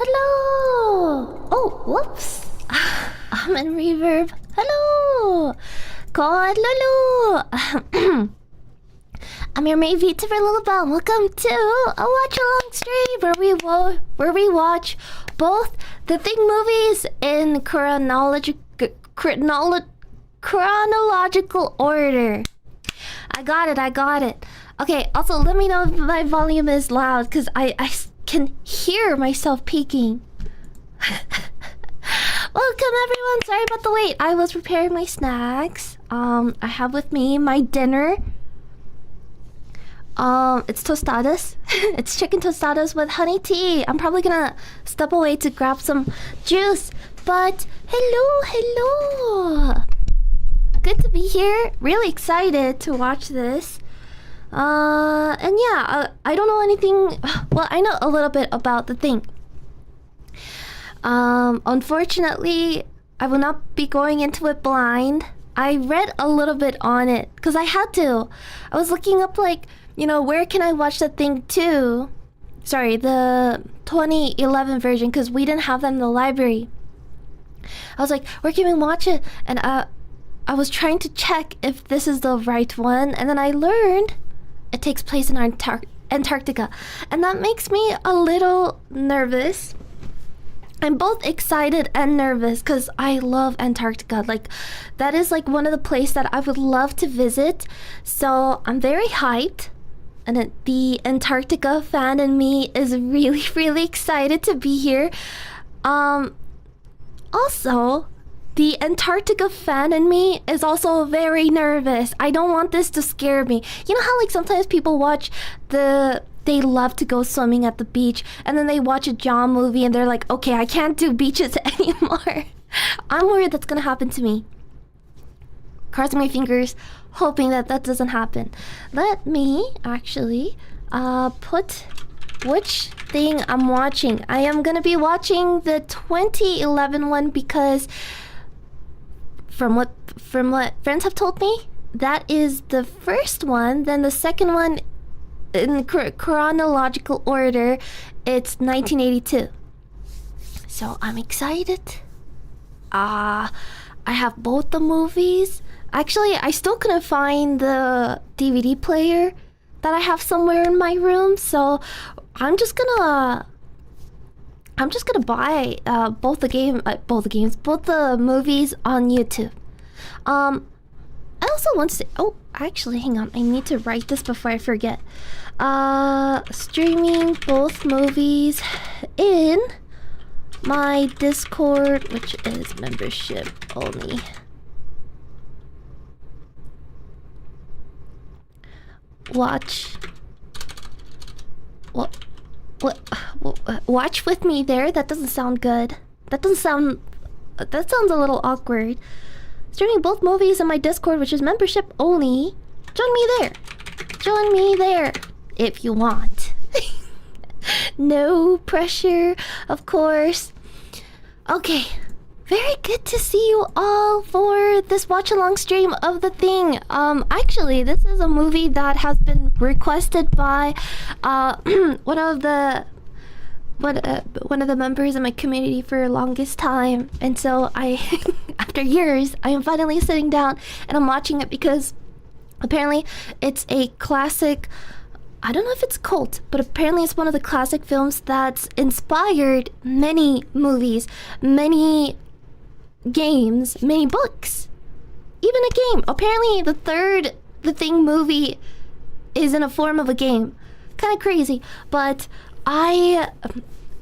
Hello! Oh, whoops. I'm in reverb. Hello! God, Lulu! I'm your maid VTuber Lulubelle. Welcome to a watch-along stream where we watch both the Thing movies in chronological order. I got it. Okay, also let me know if my volume is loud because I can hear myself peaking. Welcome everyone, sorry about the wait. I was preparing my snacks. I have with me my dinner. It's tostadas. It's chicken tostadas with honey tea. I'm probably gonna step away to grab some juice. But hello. Good to be here. Really excited to watch this. And yeah, I don't know anything. Well, I know a little bit about the Thing. Unfortunately, I will not be going into it blind. I read a little bit on it because I had to. I was looking up, like, you know, where can I watch the Thing 2? Sorry, the 2011 version, because we didn't have that in the library. I was like, where can we watch it? And I was trying to check if this is the right one, and then I learned it takes place in Antarctica, and that makes me a little nervous. I'm both excited and nervous because I love Antarctica. Like, that is like one of the places that I would love to visit. So I'm very hyped, and the Antarctica fan in me is really excited to be here. Also, the Antarctica fan in me is also very nervous. I don't want this to scare me. You know how, like, sometimes people watch they love to go swimming at the beach, and then they watch a John movie and they're like, okay, I can't do beaches anymore. I'm worried that's gonna happen to me. Crossing my fingers, hoping that that doesn't happen. Let me actually put which thing I'm watching. I am gonna be watching the 2011 one because from what friends have told me, that is the first one. Then the second one, in chronological order, it's 1982. So I'm excited. I have both the movies. Actually, I still couldn't find the DVD player that I have somewhere in my room, so I'm just gonna buy both the movies on YouTube. I also want to say, oh, actually, hang on. I need to write this before I forget. Streaming both movies in my Discord, which is membership only. Watch with me there? That doesn't sound good. That sounds a little awkward. Streaming both movies in my Discord, which is membership only. Join me there if you want. No pressure, of course. Okay, very good to see you all for this watch-along stream of The Thing. Actually, this is a movie that has been requested by one of the members of my community for the longest time, and so I after years I am finally sitting down and I'm watching it because apparently it's a classic. I don't know if it's cult, but apparently it's one of the classic films that's inspired many movies, many games, many books, even a game. Apparently the third The Thing movie is in a form of a game. Kind of crazy, but I,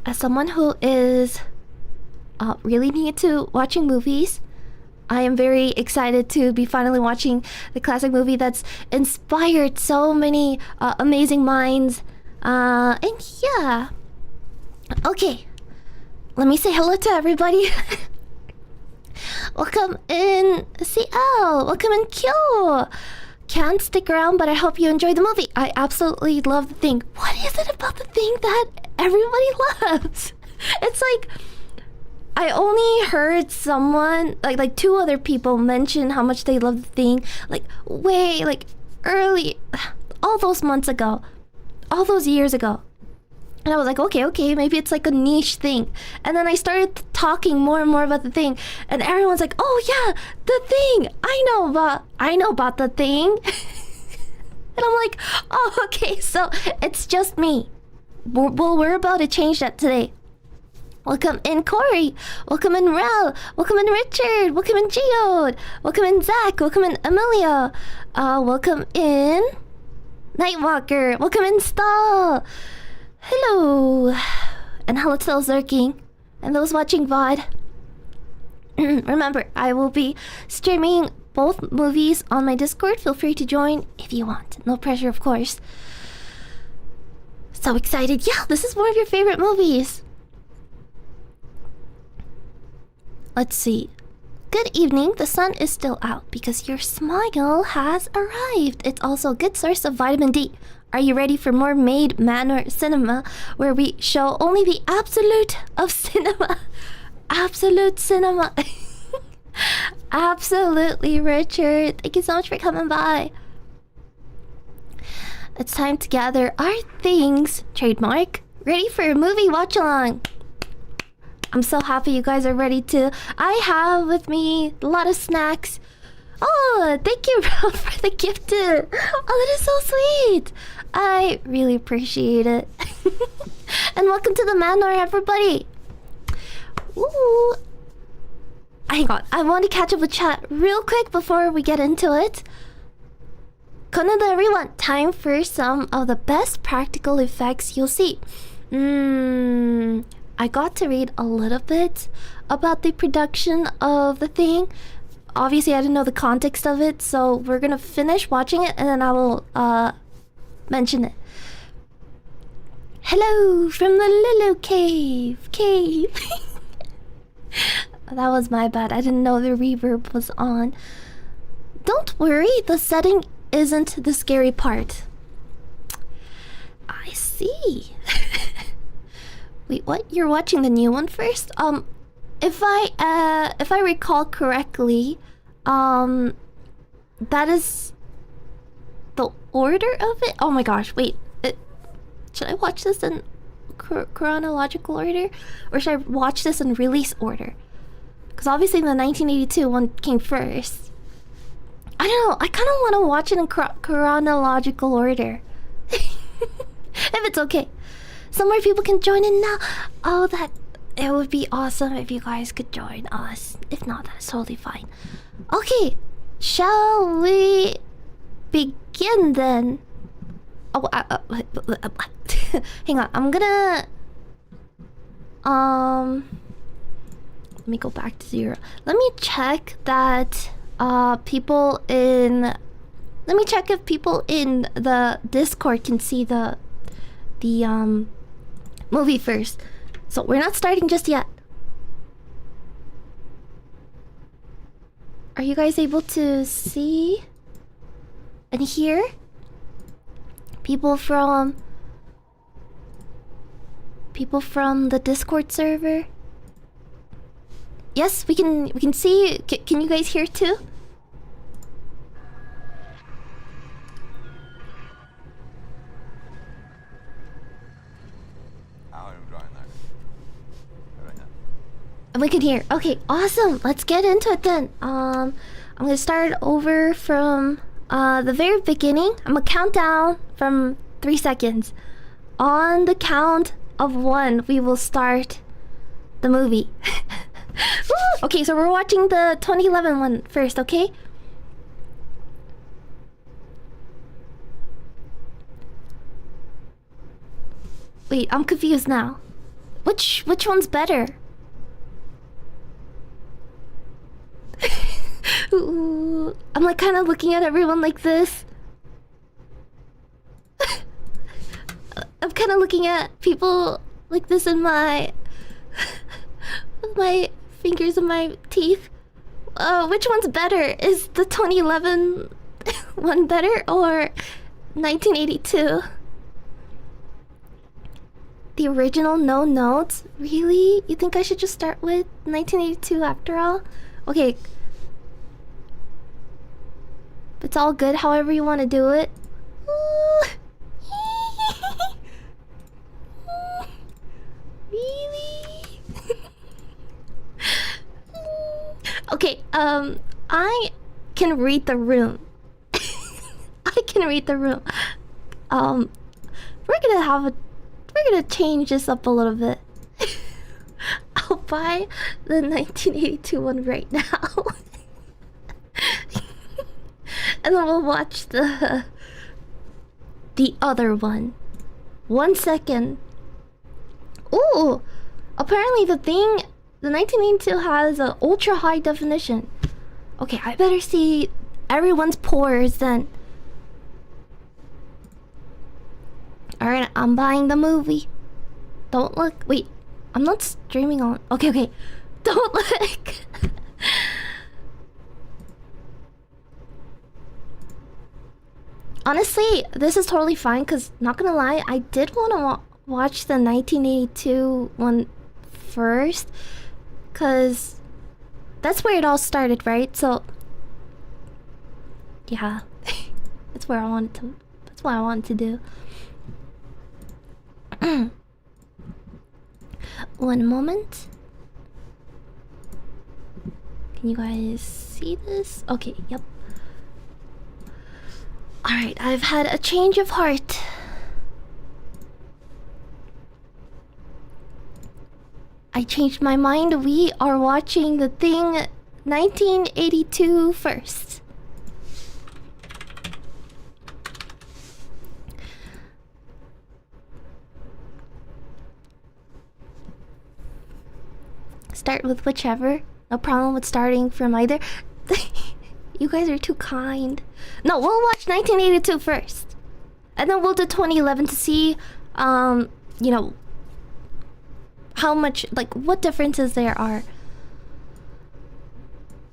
as someone who is really new to watching movies, I am very excited to be finally watching the classic movie that's inspired so many amazing minds. And yeah. Okay. Let me say hello to everybody. Welcome in CL. Welcome in Q. Can't stick around, but I hope you enjoy the movie. I absolutely love The Thing. What is it about The Thing that everybody loves? It's like, I only heard someone, like two other people mention how much they love The Thing, like way, like early, all those months ago, all those years ago. And I was like, okay, maybe it's like a niche thing. And then I started talking more and more about the thing, and everyone's like, oh yeah, the thing. I know about the thing. And I'm like, oh, okay, so it's just me. We're about to change that today. Welcome in Corey. Welcome in Rel. Welcome in Richard. Welcome in Geode. Welcome in Zach. Welcome in Amelia. Welcome in Nightwalker. Welcome in Stall. Hello. And hello to those lurking and those watching VOD. Remember, I will be streaming both movies on my Discord. Feel free to join if you want. No pressure, of course. So excited. Yeah, this is one of your favorite movies. Let's see. Good evening. The sun is still out because your smile has arrived. It's also a good source of vitamin D. Are you ready for more Maid Manor cinema, where we show only the absolute of cinema? Absolute cinema. Absolutely, Richard. Thank you so much for coming by. It's time to gather our things, trademark, ready for a movie watch-along. I'm so happy you guys are ready to. I have with me a lot of snacks. Oh, thank you, Ralph, for the gift too. Oh, that is so sweet. I really appreciate it. And welcome to the manor, everybody. Ooh. Hang on, I want to catch up with chat real quick before we get into it. Konnichiwa, everyone. Time for some of the best practical effects you'll see. I got to read a little bit about the production of the thing. Obviously, I didn't know the context of it, so we're gonna finish watching it and then I will mention it. Hello from the Lulu cave. That was my bad. I didn't know the reverb was on. Don't worry, the setting isn't the scary part. I see. Wait, what? You're watching the new one first? If I recall correctly, that is the order of it. Oh my gosh! Wait, should I watch this in chronological order, or should I watch this in release order? Because obviously the 1982 one came first. I don't know. I kind of want to watch it in chronological order, if it's okay. Some more people can join in now. Oh, it would be awesome if you guys could join us. If not, that's totally fine. Okay, shall we begin then? Oh, hang on. I'm gonna let me go back to 0. Let me check that people in. Let me check if people in the Discord can see the movie first. So we're not starting just yet. Are you guys able to see and hear? People from the Discord server? Yes, we can see. Can you guys hear too? We can hear. Okay, awesome. Let's get into it then. I'm gonna start over from the very beginning. I'm gonna count down from 3 seconds. On the count of 1, we will start the movie. Okay, so we're watching the 2011 one first, okay? Wait, I'm confused now. Which one's better? Ooh, I'm like kind of looking at everyone like this. I'm kind of looking at people like this in my with my fingers and my teeth. Which one's better? Is the 2011 one better or 1982? The original, no notes? Really? You think I should just start with 1982 after all? Okay. It's all good however you want to do it. Okay, I can read the room. I can read the room. Um, we're gonna change this up a little bit. I'll buy the 1982 one right now. And then we'll watch the other one. 1 second. Ooh! Apparently the 1982 has an ultra high definition. Okay, I better see everyone's pores then. Alright, I'm buying the movie. Don't look. Wait, I'm not streaming on. Okay, okay. Don't look. Honestly, this is totally fine because, not gonna lie, I did want to watch the 1982 one first because that's where it all started, right? So, yeah. That's what I wanted to do. One moment. Can you guys see this? Okay, yep. Alright, I've had a change of heart. I changed my mind. We are watching The Thing 1982 first. Start with whichever. No problem with starting from either. You guys are too kind. No, we'll watch 1982 first. And then we'll do 2011 to see, you know, how much, like, what differences there are.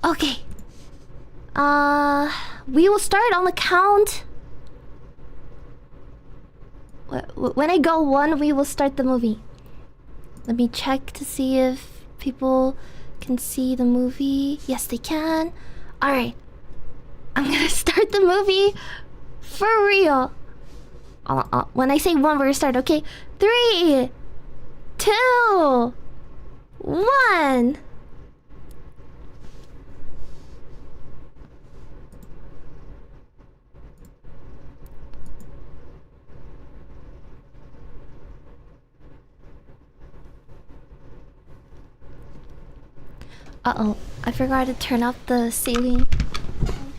Okay. We will start on the count. When I go 1, we will start the movie. Let me check to see if people can see the movie. Yes, they can. Alright. I'm gonna start the movie for real. When I say 1, we're gonna start, okay? 3, 2, 1. Uh-oh, I forgot to turn up the ceiling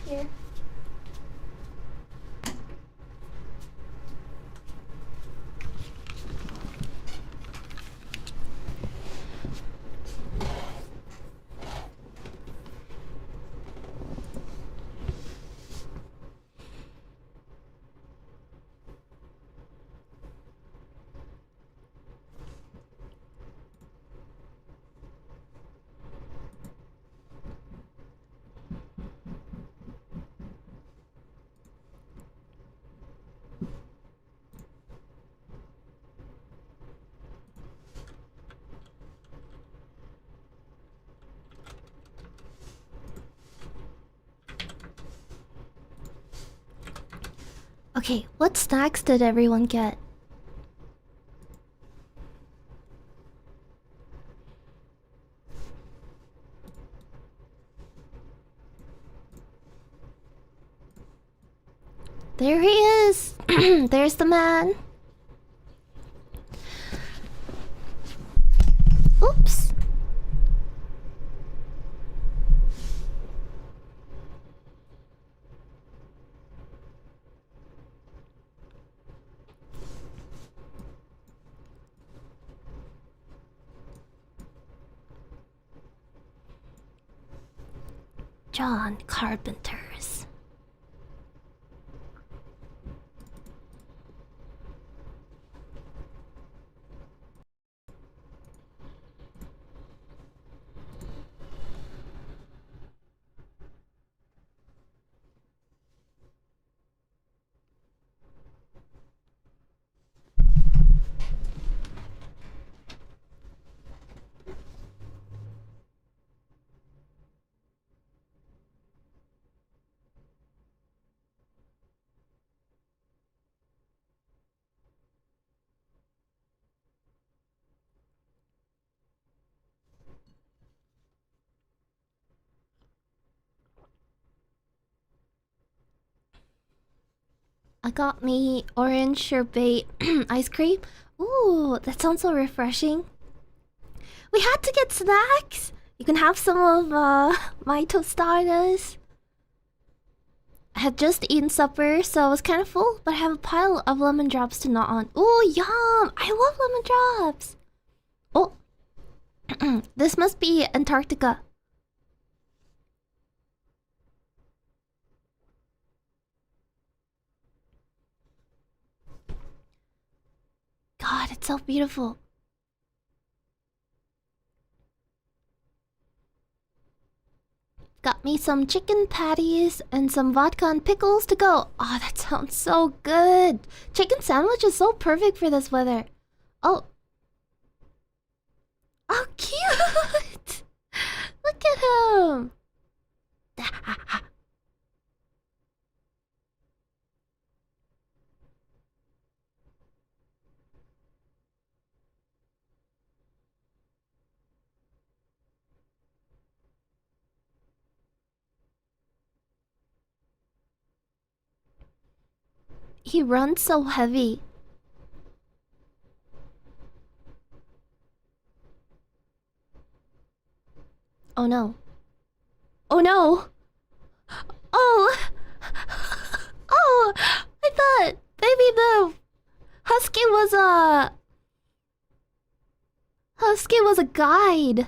here. Okay, what snacks did everyone get? There he is! There's the man. Oops. John Carpenter's. I got me orange sherbet ice cream. Ooh, that sounds so refreshing. We had to get snacks. You can have some of my tostadas. I had just eaten supper, so I was kind of full, but I have a pile of lemon drops to gnaw on. Ooh, yum! I love lemon drops. Oh, this must be Antarctica. God, it's so beautiful. Got me some chicken patties and some vodka and pickles to go. Oh, that sounds so good. Chicken sandwich is so perfect for this weather. Oh. Oh, cute. Look at him. He runs so heavy. Oh no. Oh no! Oh! Oh! I thought maybe the Husky was a guide.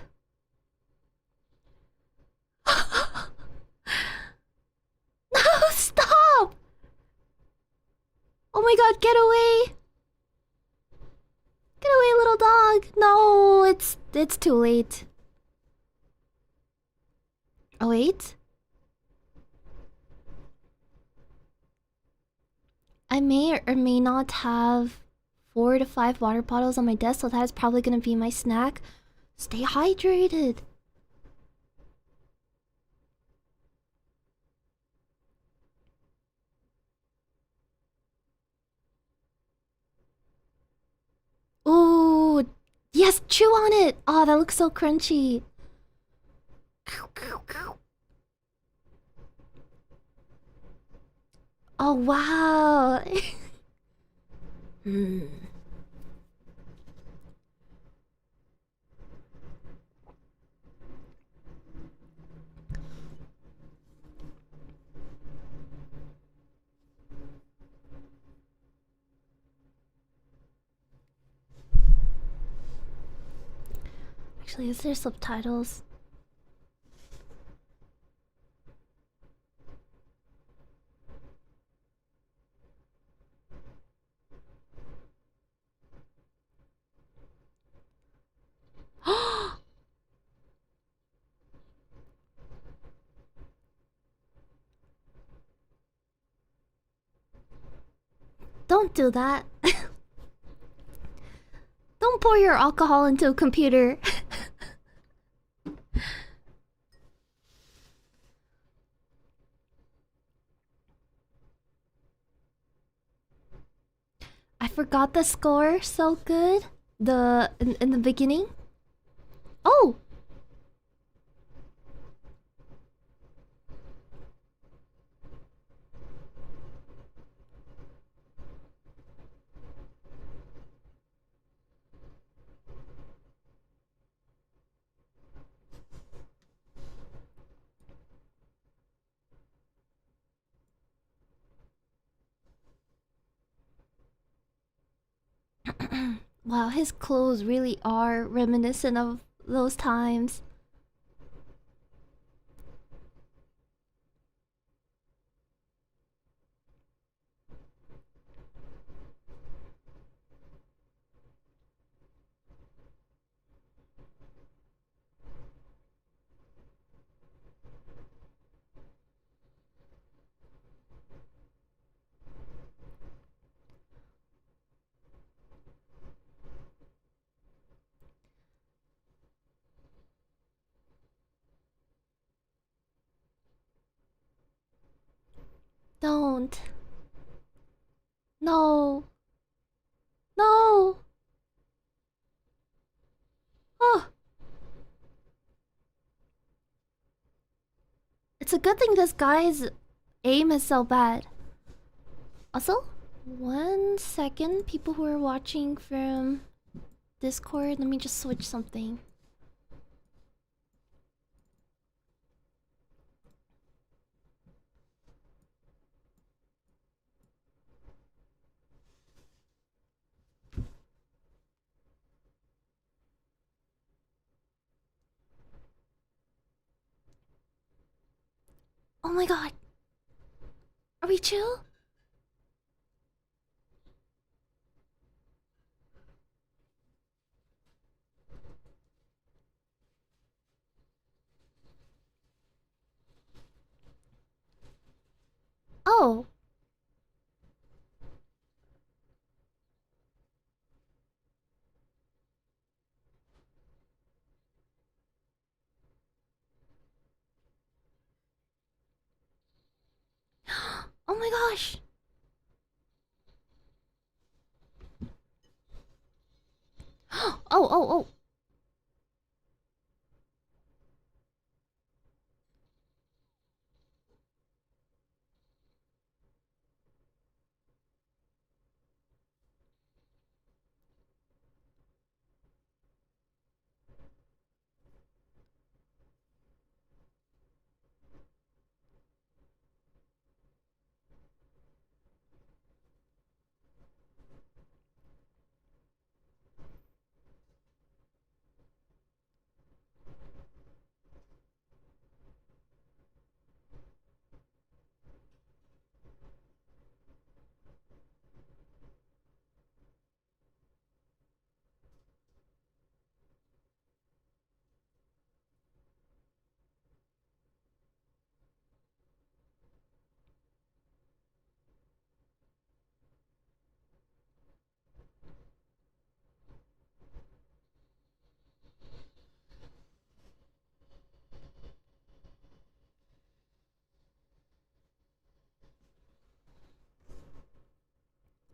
No, stop! Oh my god, get away! Get away, little dog! No, it's too late. Oh wait. I may or may not have 4 to 5 water bottles on my desk, so that is probably gonna be my snack. Stay hydrated. Ooh, yes, chew on it. Oh, that looks so crunchy. Oh wow. Actually, is there subtitles? Don't do that. Don't pour your alcohol into a computer. I forgot the score so good. In the beginning. Oh! Wow, his clothes really are reminiscent of those times. Don't. No. No. Oh. It's a good thing this guy's aim is so bad. Also, 1 second, people who are watching from Discord, let me just switch something. Oh my god. Are we chill? Oh. Oh my gosh. Oh, oh, oh.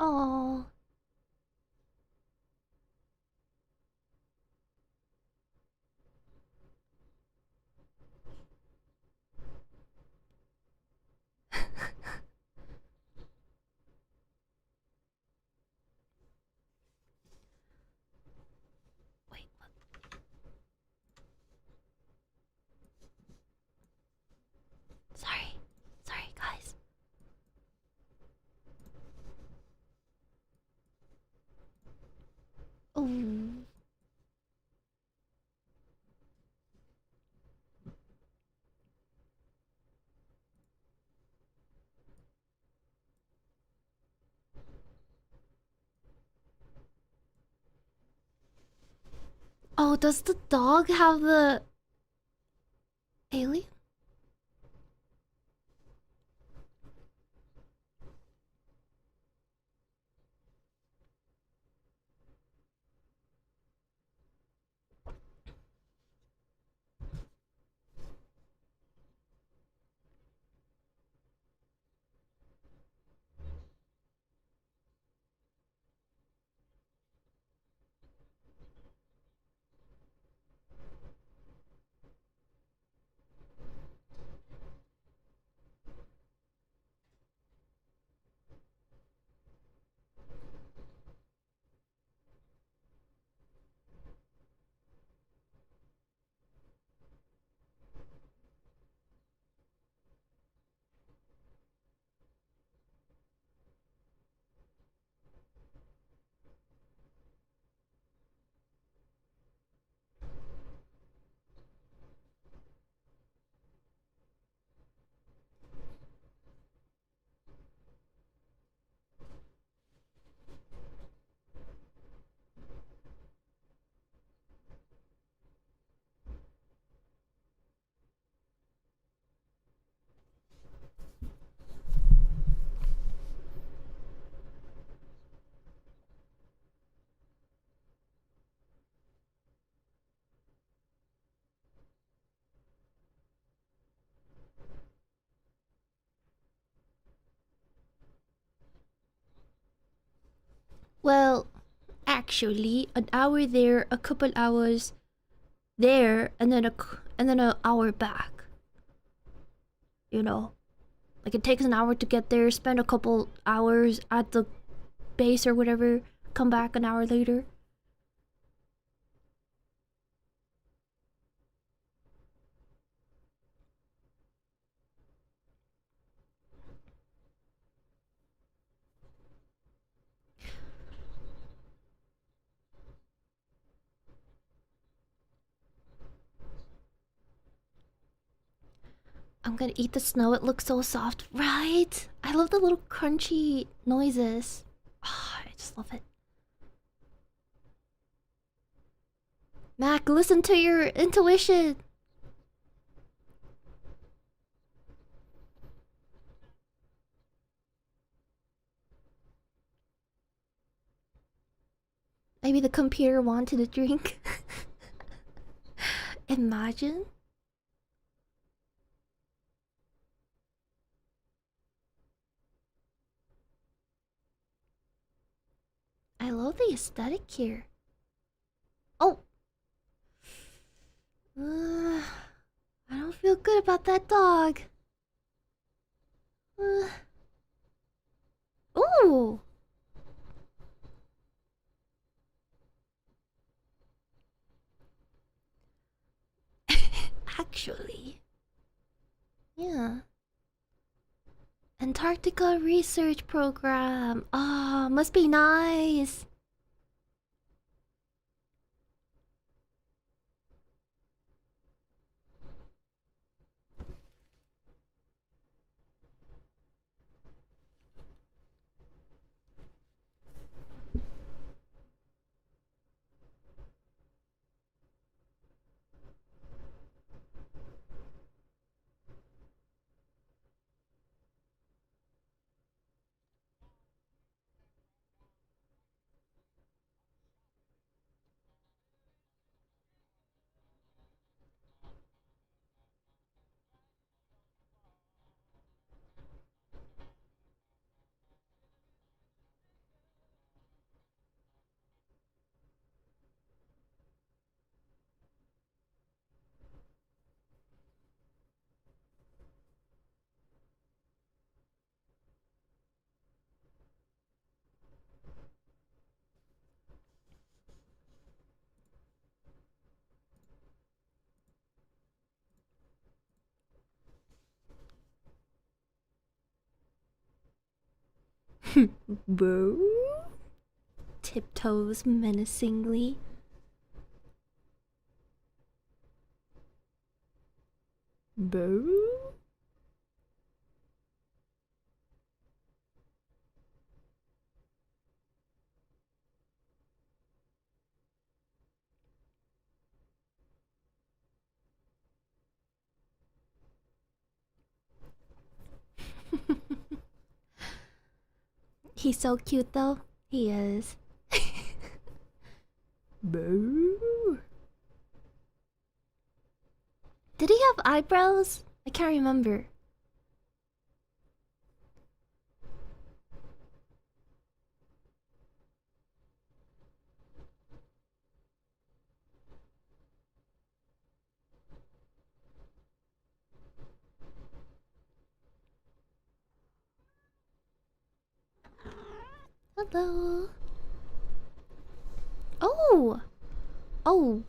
Oh. Wait, what? Sorry. Sorry, guys. Oh. Oh, does the dog have the alien? Well, actually, an hour there, a couple hours there, and then and then an hour back. You know. Like it takes an hour to get there, spend a couple hours at the base or whatever, come back an hour later. I'm gonna eat the snow, it looks so soft, right? I love the little crunchy noises. Oh, I just love it. Mac, listen to your intuition. Maybe the computer wanted a drink. Imagine. I love the aesthetic here. Oh! I don't feel good about that dog. Ooh! Actually. Yeah. Antarctica research program. Ah, must be nice. Boo. Tiptoes menacingly. Boo. He's so cute though. He is. Boo. Did he have eyebrows? I can't remember. Hello. Oh. Oh.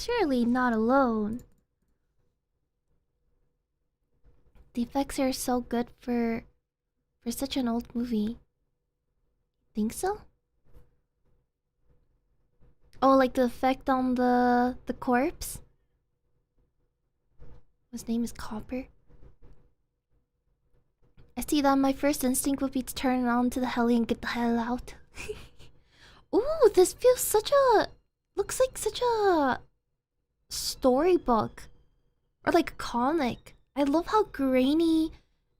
surely not alone. The effects are so good for such an old movie. Think so? Oh, like the effect on the corpse? His name is Copper. I see that my first instinct would be to turn on to the heli and get the hell out. Ooh, this feels such a... looks like such a... storybook. Or like a comic. I love how grainy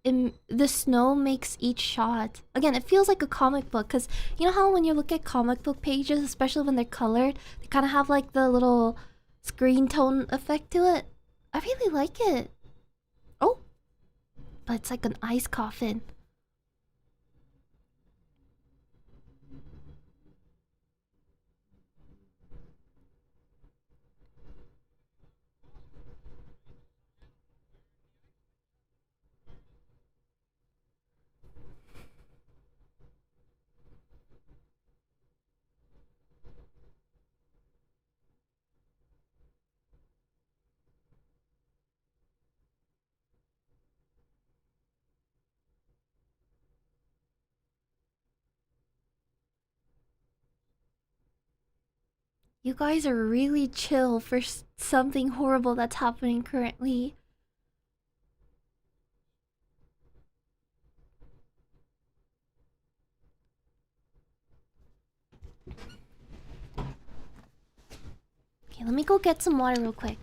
the snow makes each shot. Again, it feels like a comic book. Because you know how when you look at comic book pages, especially when they're colored, they kind of have like the little screen tone effect to it? I really like it. Oh! But it's like an ice coffin. You guys are really chill for something horrible that's happening currently. Okay, let me go get some water real quick.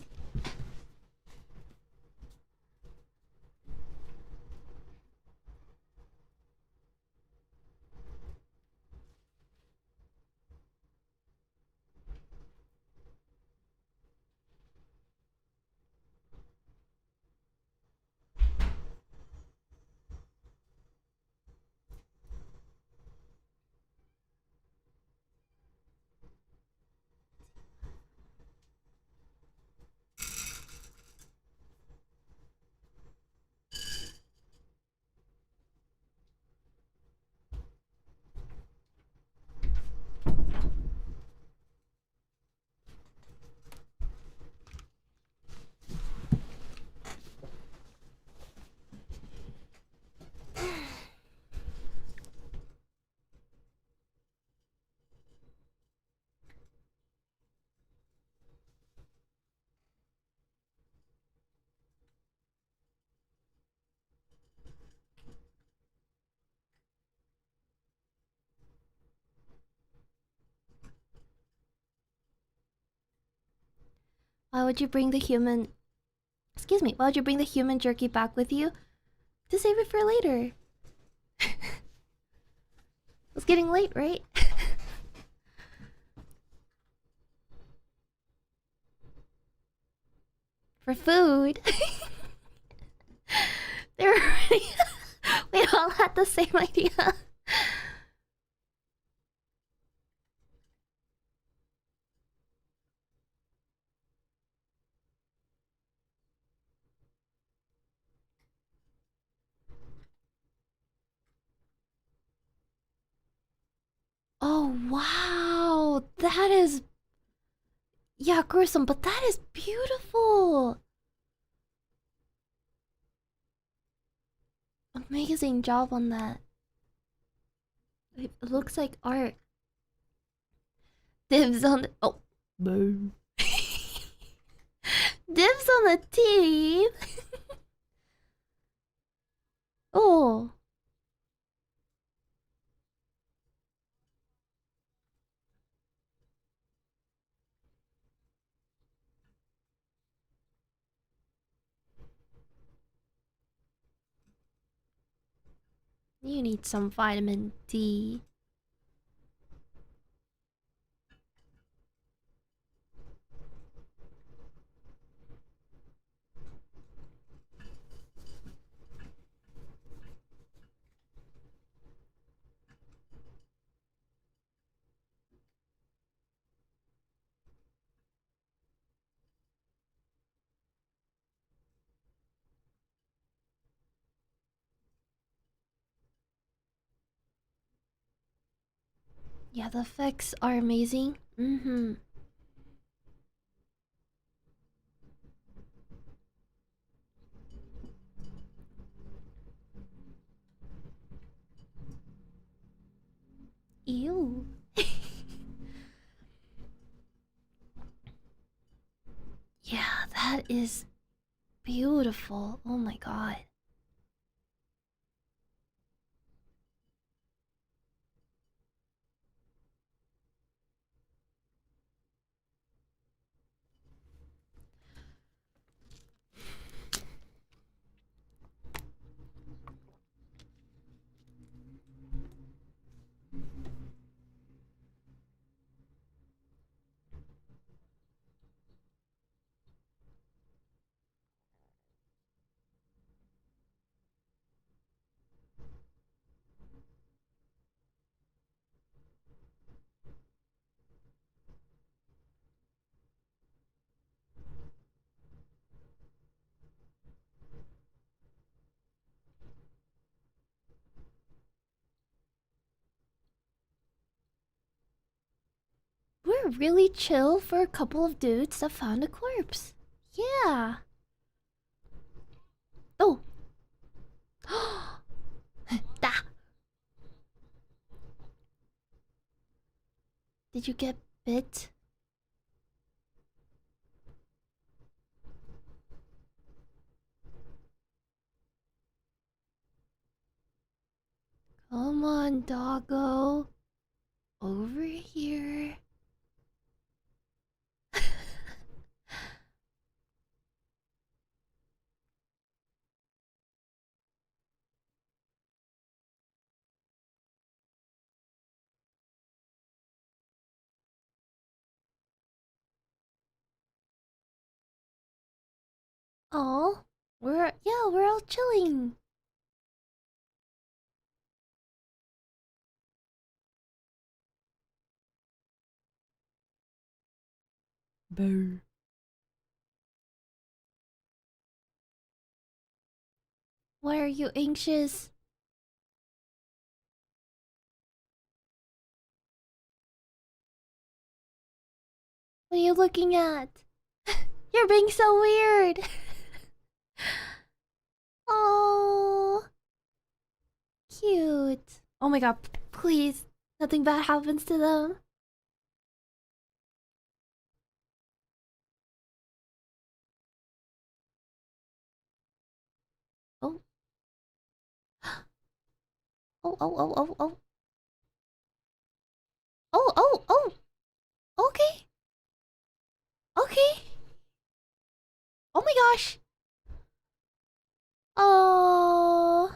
Why would you bring the human... Excuse me, why would you bring the human jerky back with you? To save it for later. It's getting late, right? For food. They're already... We all had the same idea. Oh, wow. That is... Yeah, gruesome, but that is beautiful. Amazing job on that. It looks like art. Dibs on the... Oh. Boo. Dibs on the teeth. Oh. You need some vitamin D. Yeah, the effects are amazing. Mm-hmm. is beautiful. Oh my god. We're really chill for a couple of dudes that found a corpse. Yeah. Oh. Da. Did you get bit? Come on, doggo. Over here. Oh, we're all chilling. Boo. Why are you anxious? What are you looking at? You're being so weird. Oh, cute. Oh my god, please. Nothing bad happens to them. Oh. Oh, oh, oh, oh, oh. Oh, oh, oh. Okay. Okay. Oh my gosh. Oh.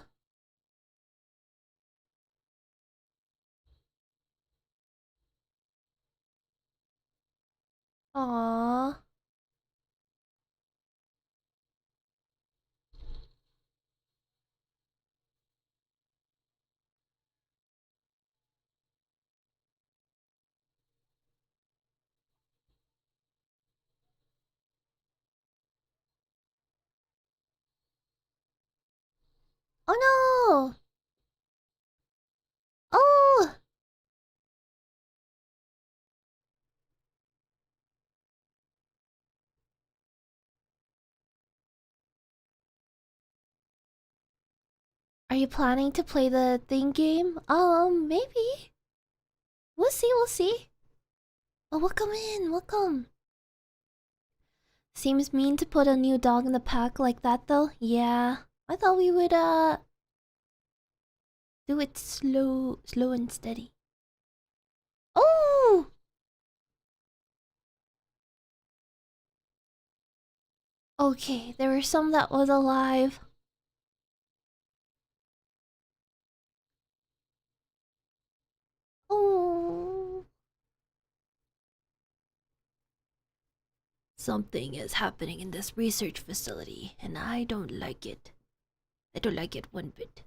Aww. Oh no. Oh. Are you planning to play the thing game? Maybe. We'll see, we'll see. Oh, welcome in, welcome. Seems mean to put a new dog in the pack like that though. Yeah. I thought we would do it slow and steady. Oh! Okay, there were some that was alive. Oh. Something is happening in this research facility, and I don't like it. I don't like it one bit.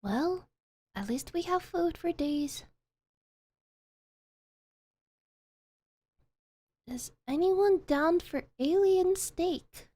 Well, at least we have food for days. Is anyone down for alien steak?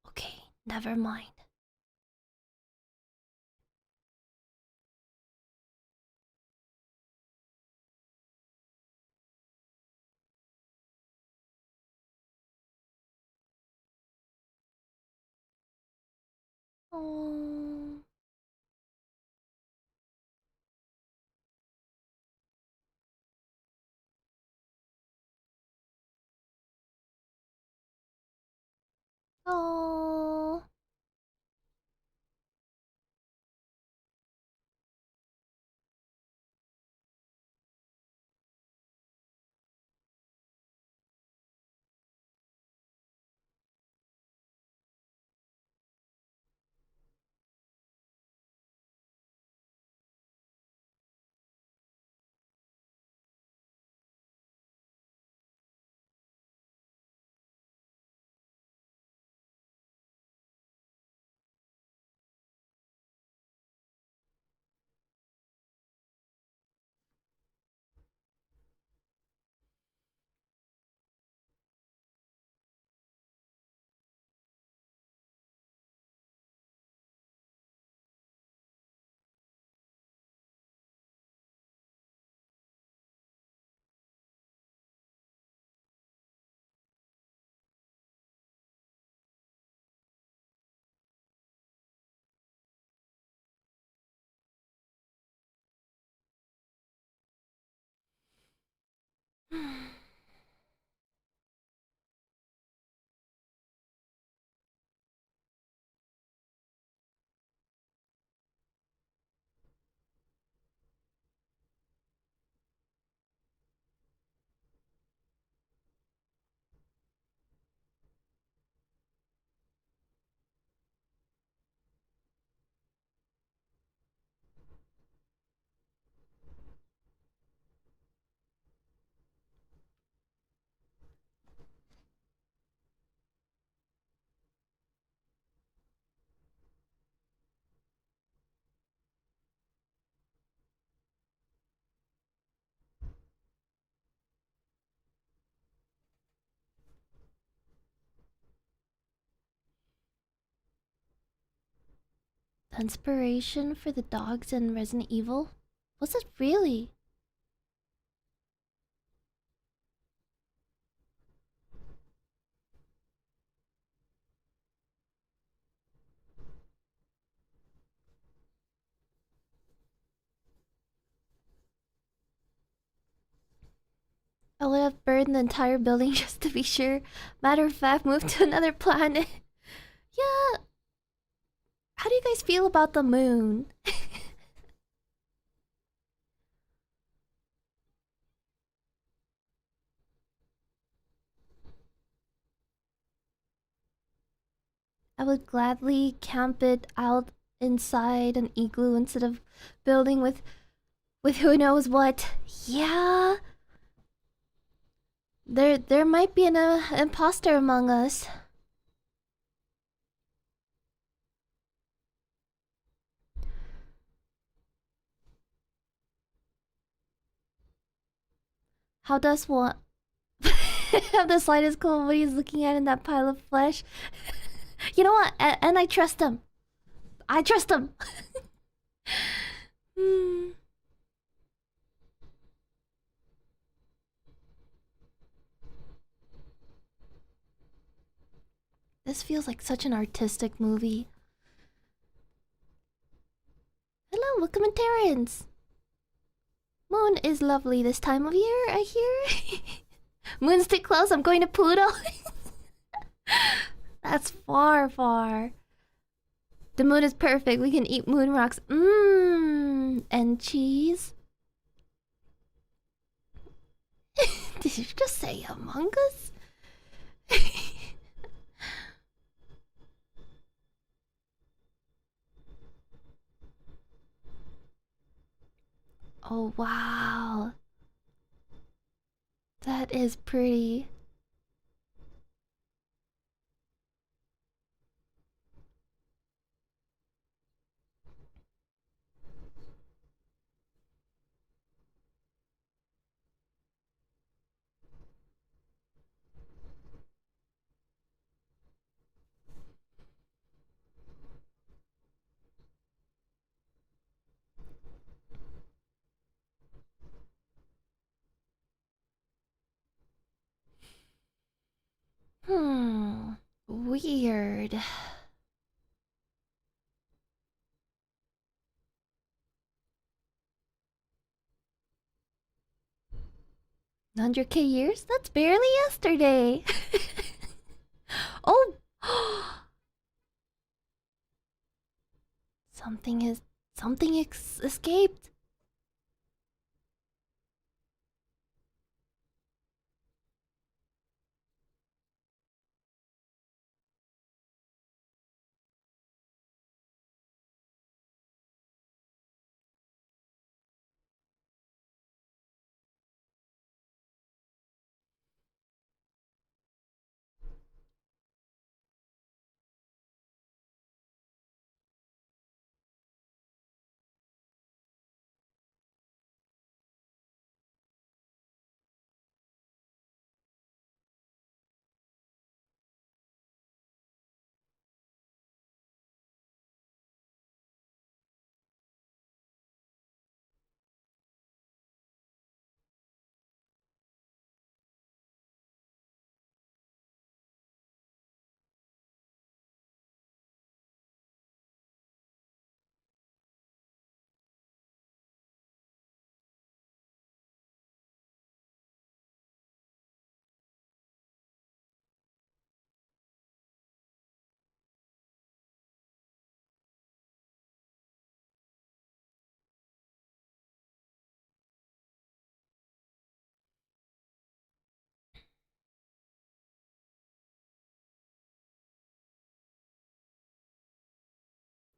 Okay, never mind. Oh. Oh. The inspiration for the dogs in Resident Evil? Was it really? I would have burned the entire building just to be sure. Matter of fact, moved to another planet. Yeah. How do you guys feel about the moon? I would gladly camp it out inside an igloo instead of building with who knows what. Yeah. There might be an imposter among us. How does one have the slightest clue what he's looking at in that pile of flesh. You know what? And I trust him. I trust him. Hmm. This feels like such an artistic movie. Hello, commentarians. Moon is lovely this time of year, I hear. Moon's too close, I'm going to Pluto. That's far, far. The moon is perfect, we can eat moon rocks. Mmm, and cheese. Did you just say Among Us? Oh, wow. That is pretty. Weird. 100k years? That's barely yesterday. Oh! Something escaped.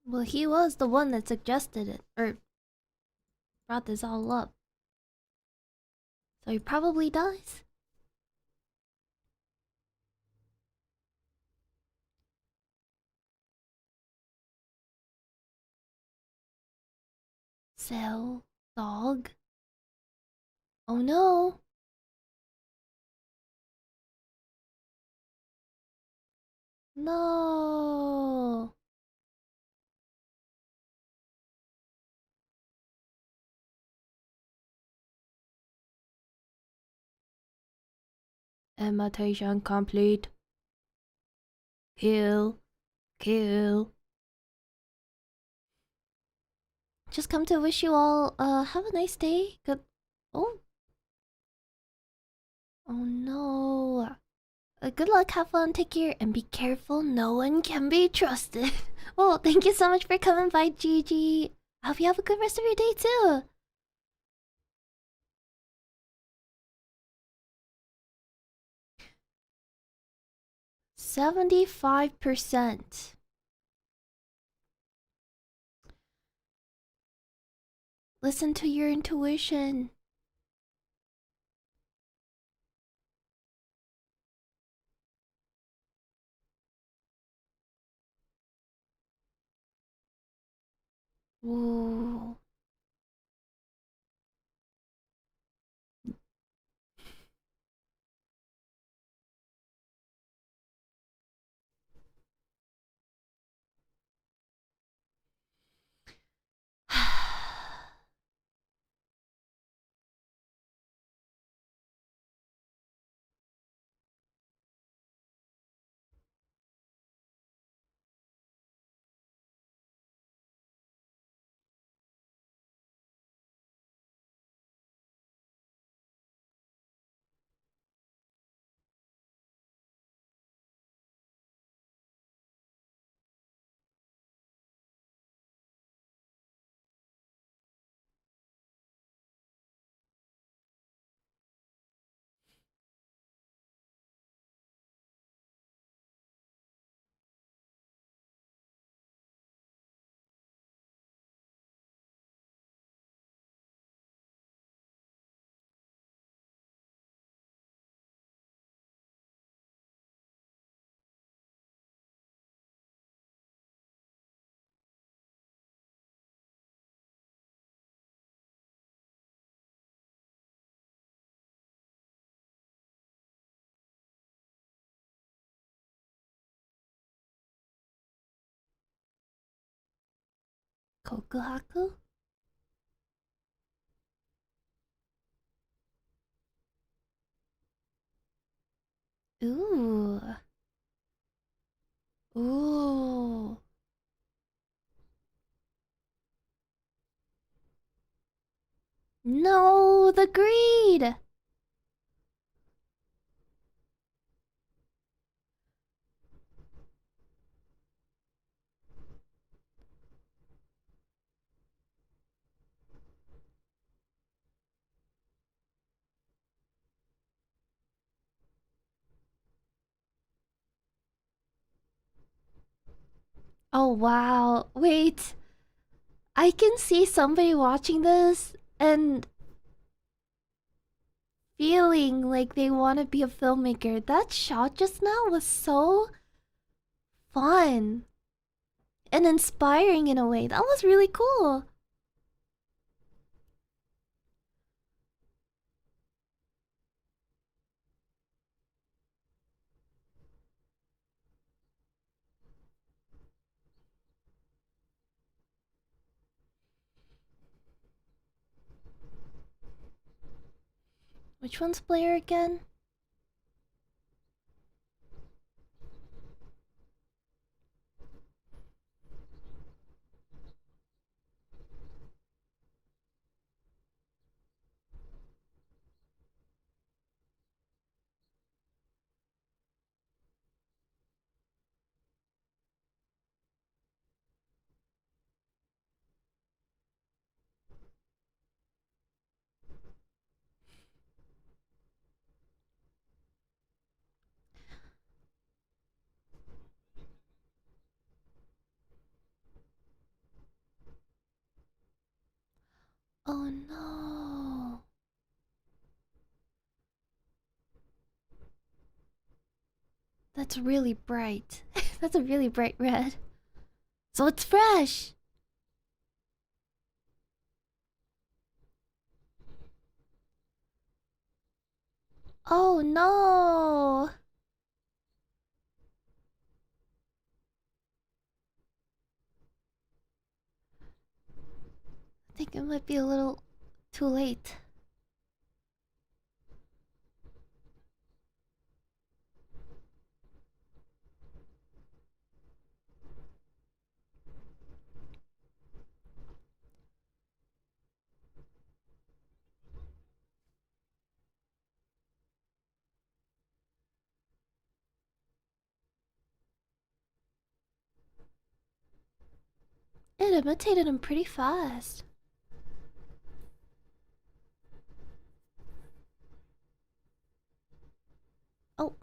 Well, he was the one that suggested it, or brought this all up. So he probably does. Sell dog. Oh no. No. Imitation complete. Kill. Kill. Just come to wish you all have a nice day. Good. Oh. Oh no. Good luck, have fun, take care, and be careful. No one can be trusted. Well, thank you so much for coming by, Gigi. I hope you have a good rest of your day too. 75%. Listen to your intuition. Ooh. Kokuhaku? Ooh. Ooh. No, the greed. Oh wow. Wait. I can see somebody watching this and feeling like they want to be a filmmaker. That shot just now was so fun and inspiring in a way. That was really cool. Which one's Blair again? Oh no. That's really bright. That's a really bright red. So it's fresh. Oh no. I think it might be a little too late. It imitated him pretty fast. Oh,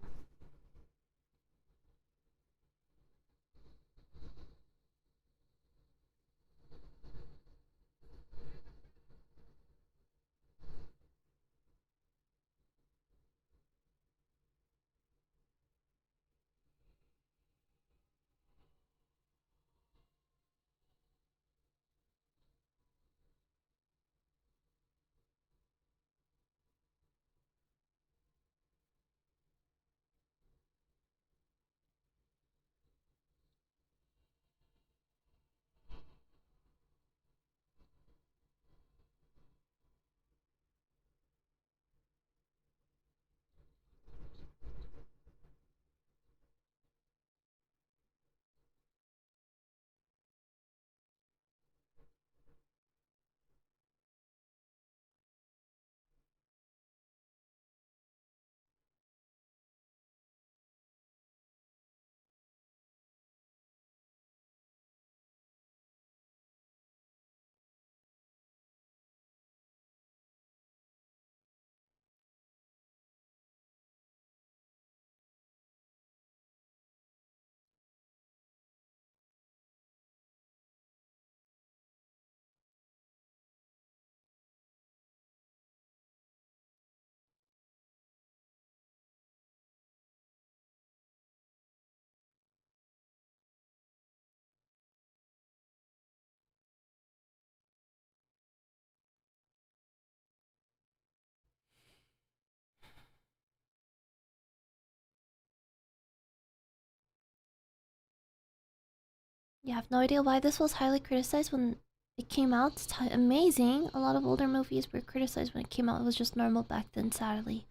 you have no idea why this was highly criticized when it came out. It's amazing. A lot of older movies were criticized when it came out. It was just normal back then, sadly.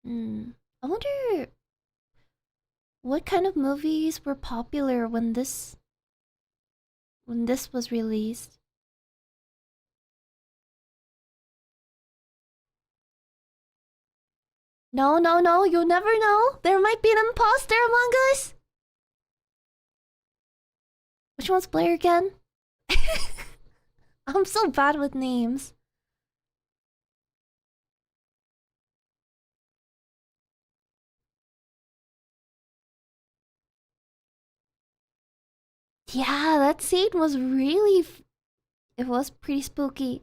I wonder what kind of movies were popular when this was released. No, no, no, you'll never know. There might be an imposter among us. Which one's Blair again? I'm so bad with names. Yeah, that scene was really... It was pretty spooky.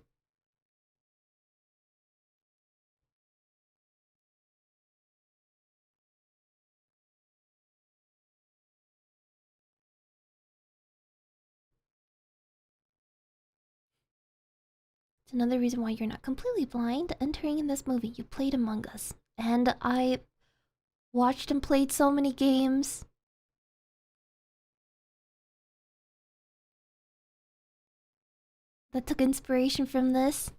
It's another reason why you're not completely blind. Entering in this movie, you played Among Us. And I watched and played so many games. That took inspiration from this.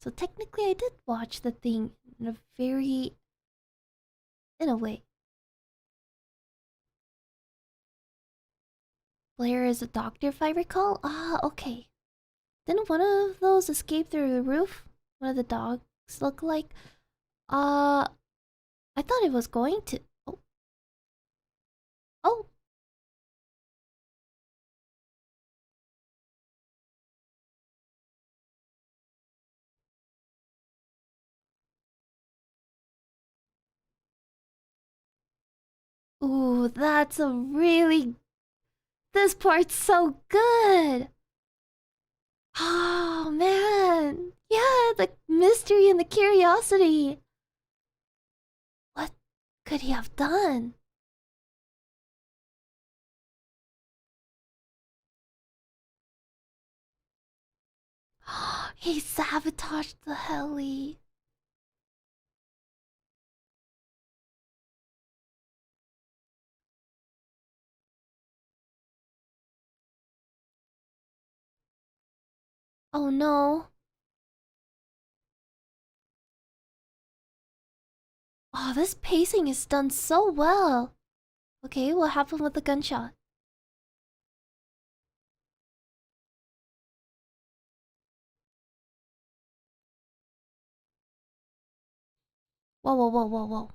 So technically I did watch the thing in a very... in a way. Blair is a doctor if I recall? Ah, okay. Didn't one of those escape through the roof? One of the dogs look like? I thought it was going to... Oh. Oh. Ooh, that's a really... This part's so good! Oh, man! Yeah, the mystery and the curiosity! What could he have done? He sabotaged the heli. Oh no. Oh, this pacing is done so well. Okay, what happened with the gunshot? Whoa, whoa, whoa, whoa, whoa.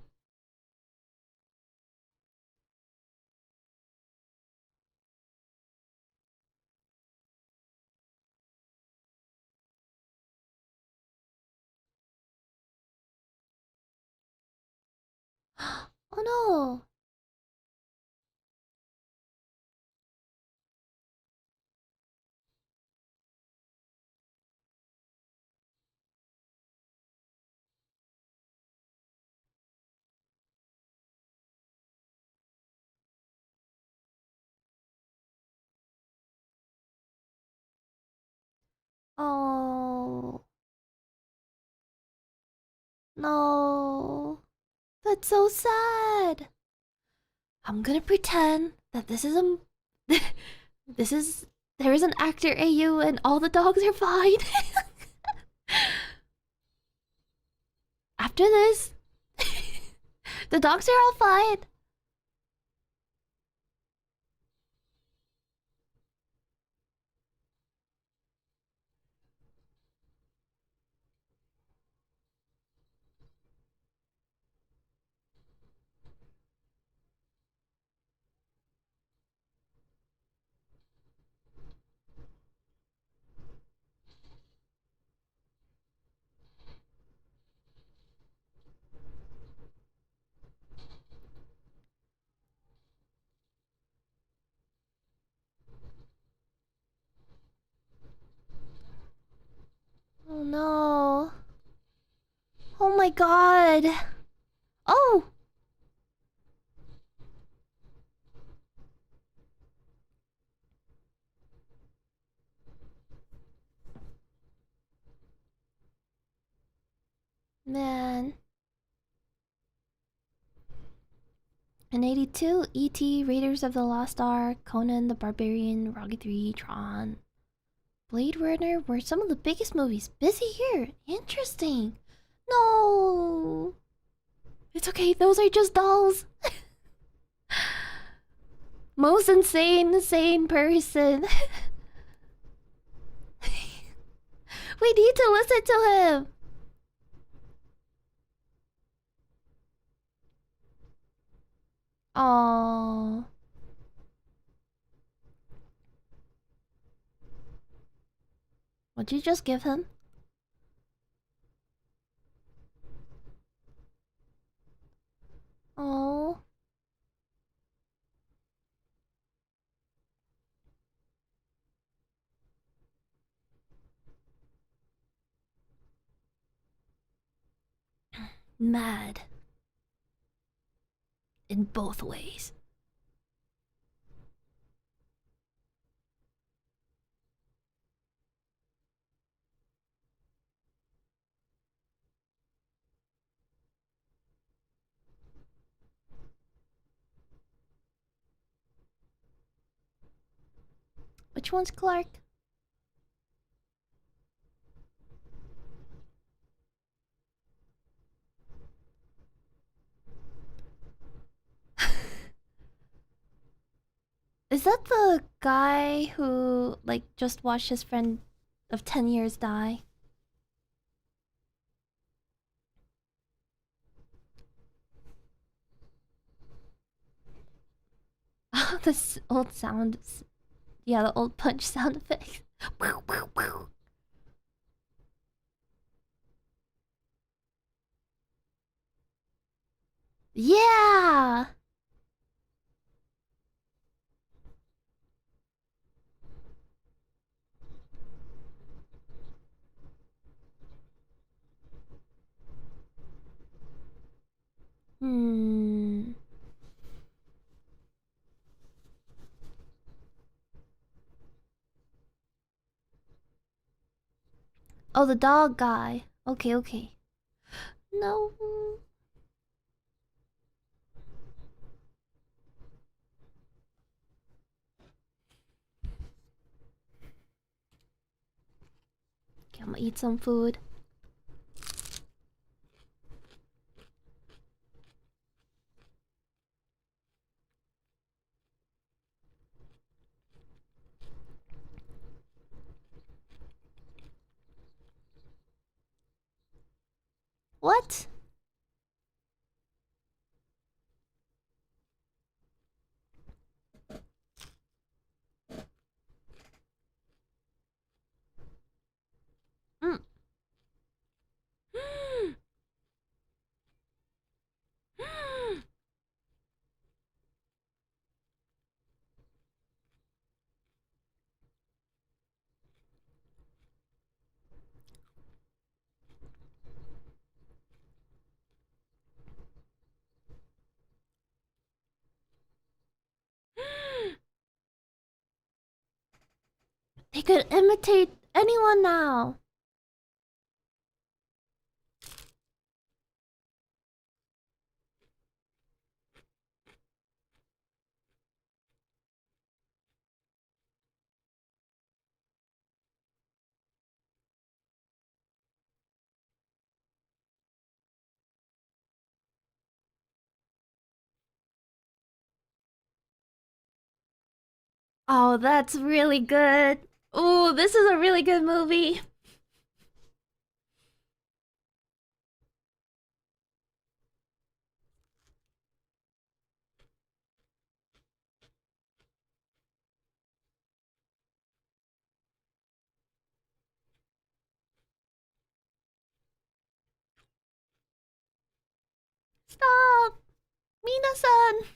Oh no. Oh. No. That's so sad. I'm gonna pretend that this is a... this is... There is an actor AU and all the dogs are fine. After this, the dogs are all fine. Oh no. Oh my god. Oh! Man. In 82, E.T., Raiders of the Lost Ark, Conan the Barbarian, Rocky 3, Tron. Blade Runner were some of the biggest movies. Busy year. Interesting. No. It's okay, those are just dolls. Most insane person. We need to listen to him. Oh. What'd you just give him? Oh. Mad. In both ways. Which one's Clark? Is that the guy who, like, just watched his friend of 10 years die? Oh, this old sound. Yeah, the old punch sound effect. Yeah! Hmm. Oh, the dog guy. Okay, okay. No. Okay, I'm gonna eat some food. What? Mm. They could imitate anyone now. Oh, that's really good. Oh, this is a really good movie. Stop! Mina-san!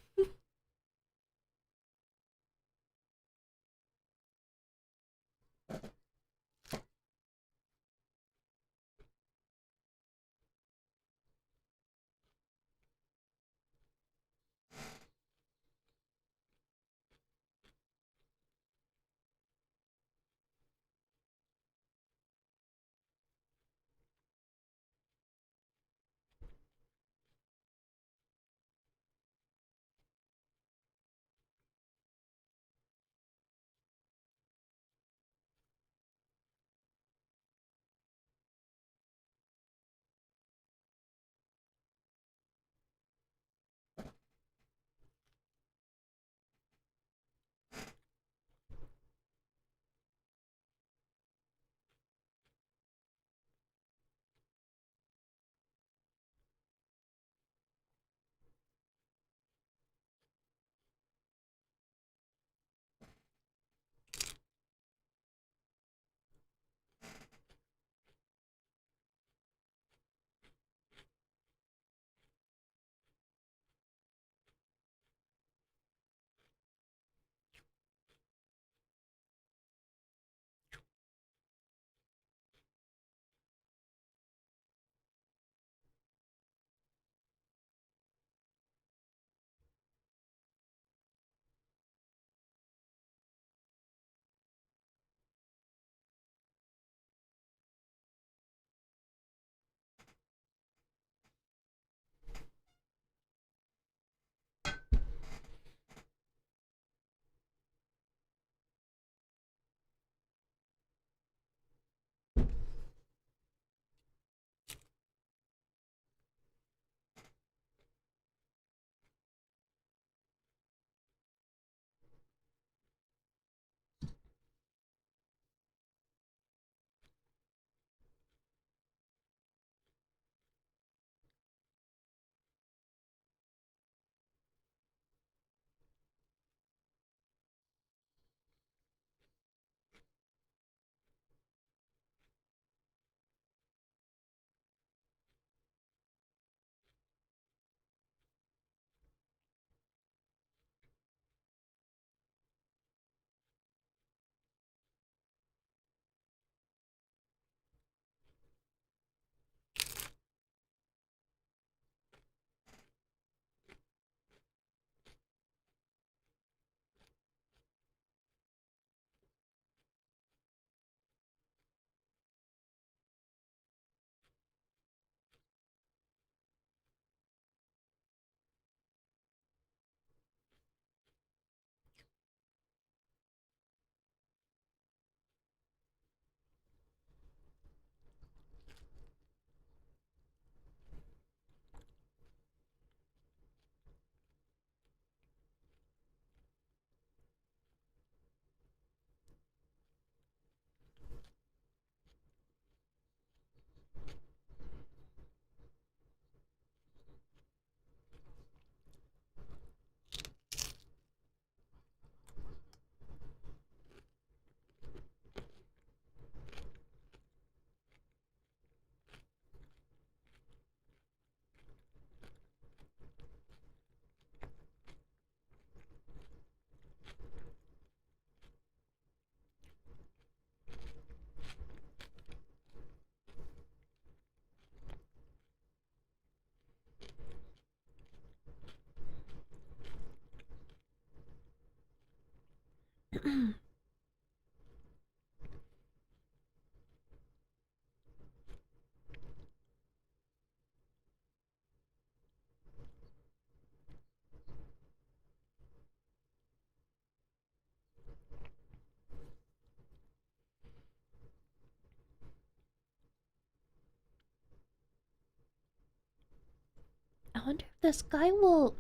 I wonder if this guy will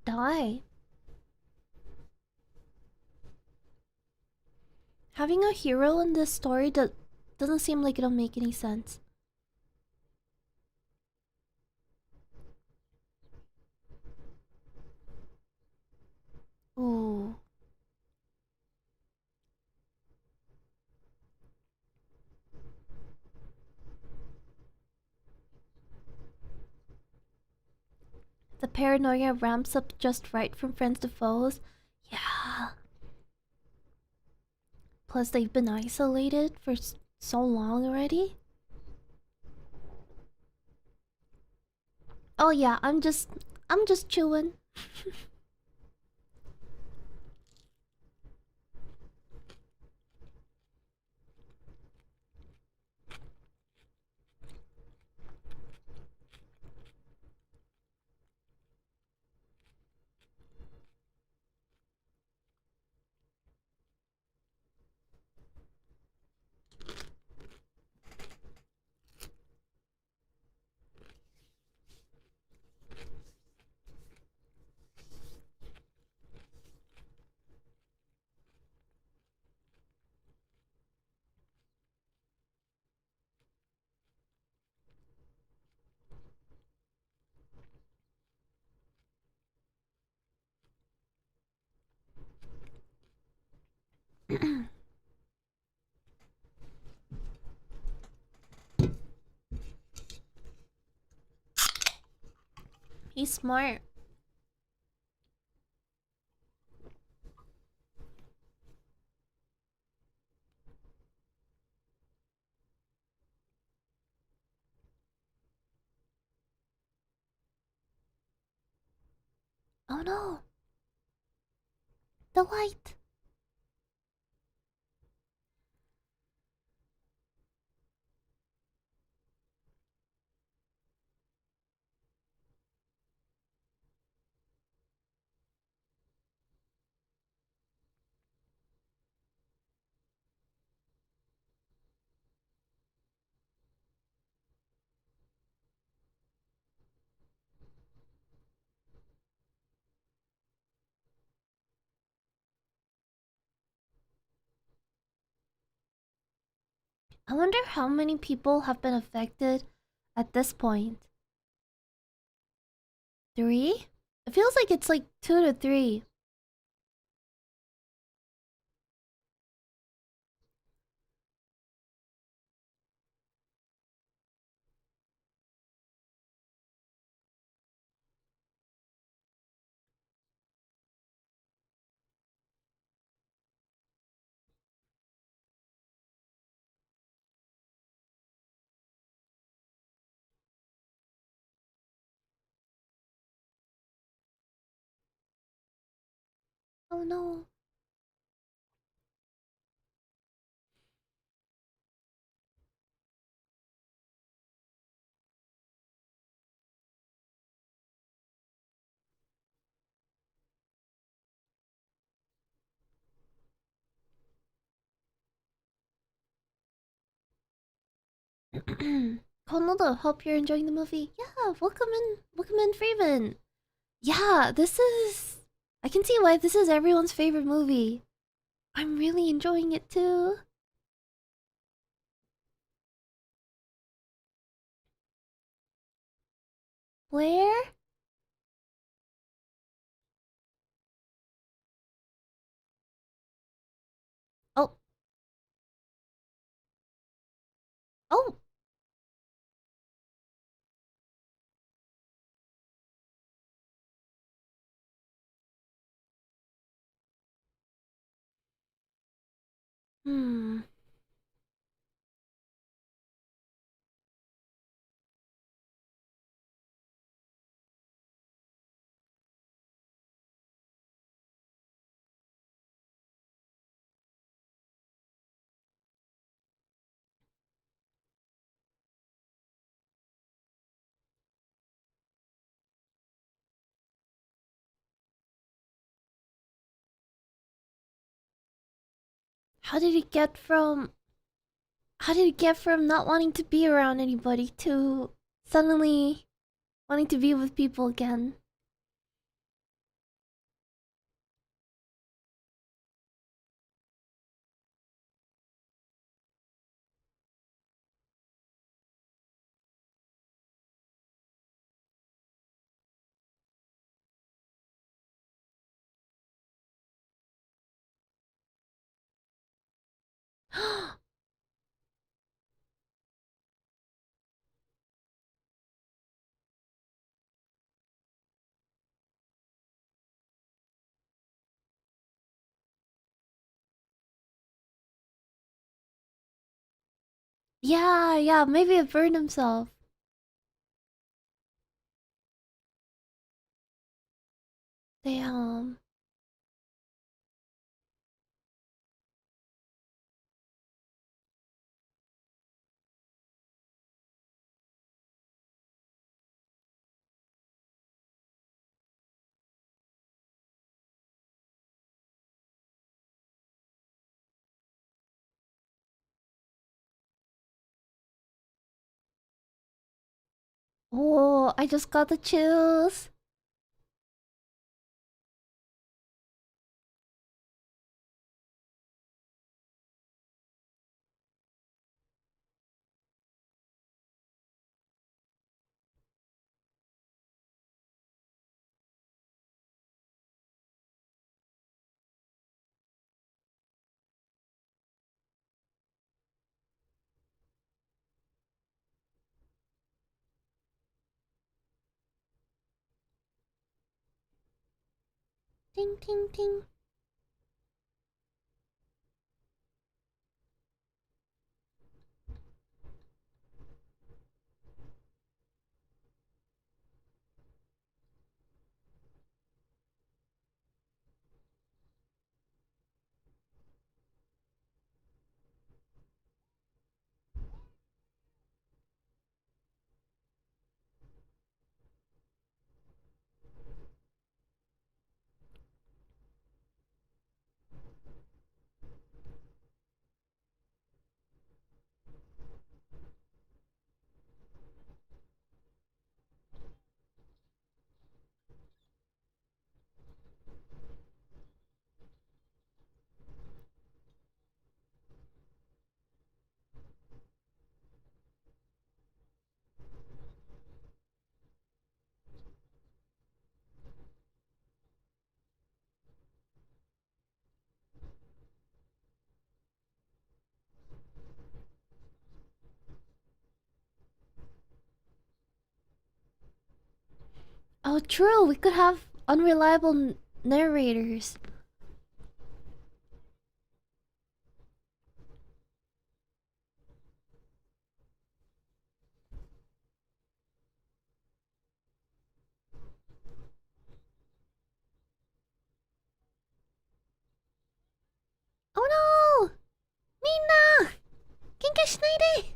die. Having a hero in this story doesn't seem like it'll make any sense. Ooh. The paranoia ramps up just right from friends to foes. Yeah. Plus, they've been isolated for so long already. Oh yeah, I'm just chewing. He's smart. Oh no, the light. I wonder how many people have been affected at this point. 3? It feels like it's like 2 to 3. Oh no. Konoda, hope you're enjoying the movie. Yeah, welcome in, Freeman. Yeah, this is. I can see why this is everyone's favorite movie. I'm really enjoying it too. Where? Oh, oh. Hmm. How did it get from... How did it get from not wanting to be around anybody to suddenly wanting to be with people again? Yeah, yeah, maybe it burned himself. Damn. Oh, I just got the chills. Ding, ding, ding. Oh, true. We could have unreliable narrators. Oh no! Minna! Genka shinaide!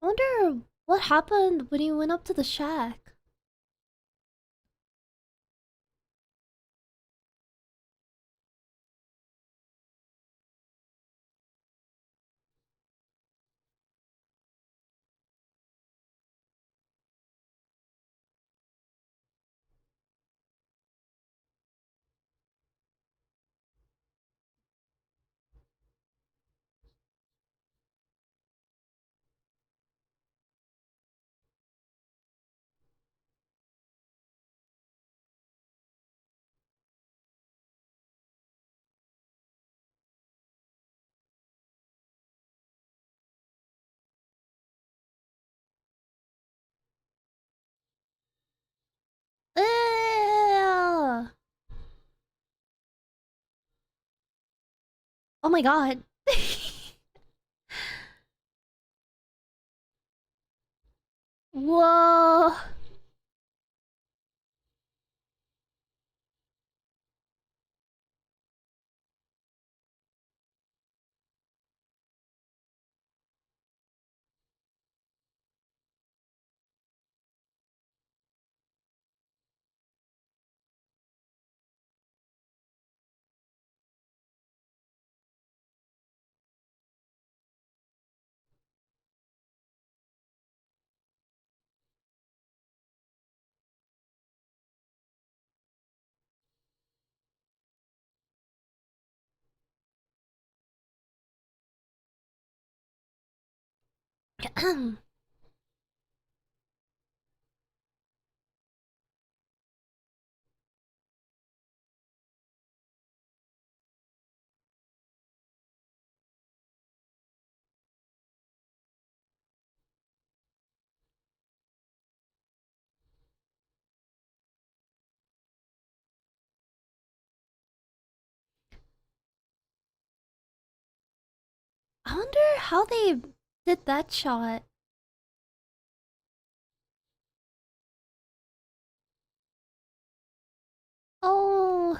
I wonder what happened when he went up to the shack. Ew. Oh my god. Whoa. I wonder how they did that shot. Oh.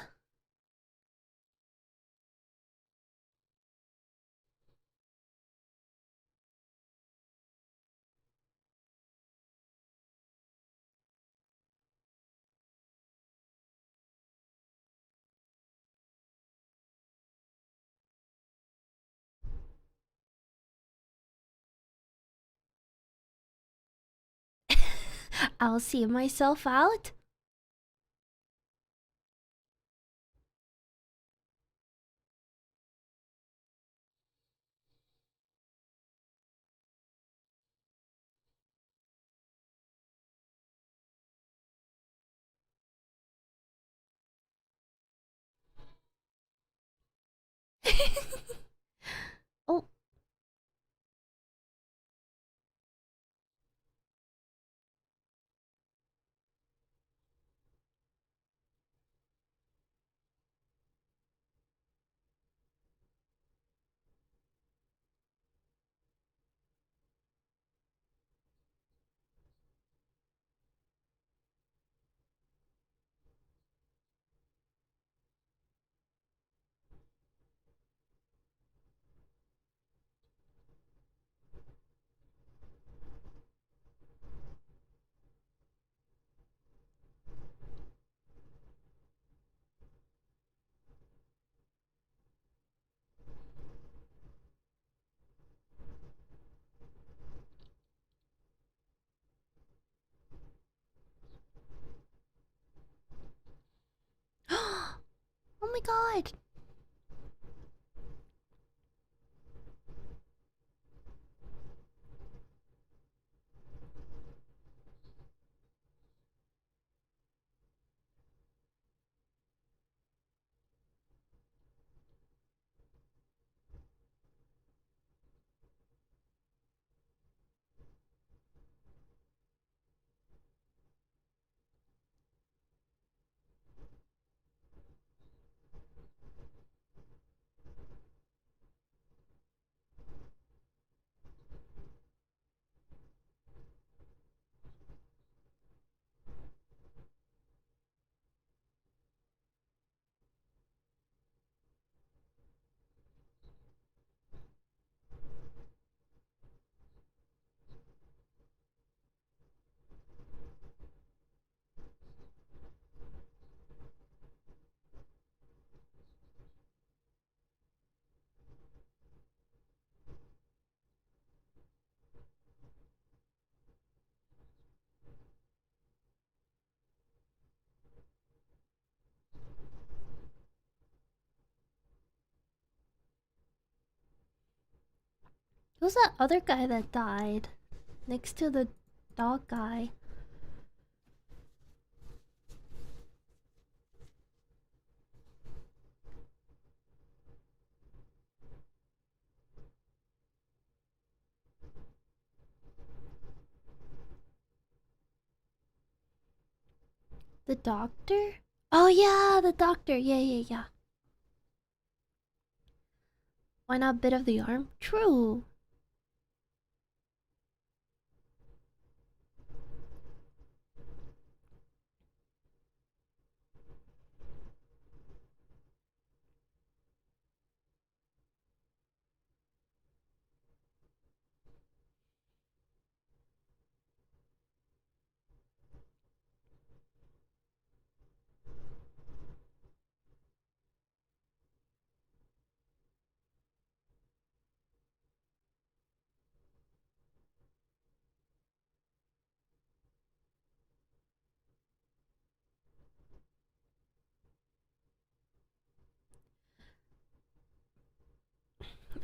I'll see myself out. Oh. Oh my god. Who's that other guy that died? Next to the dog guy. The doctor? Oh yeah, the doctor. Yeah, yeah, yeah. Why not bit of the arm? True.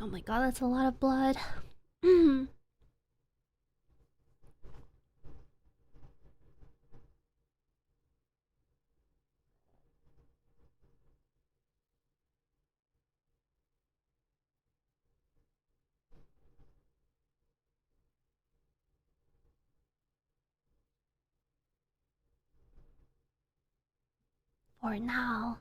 Oh my god, that's a lot of blood. For now.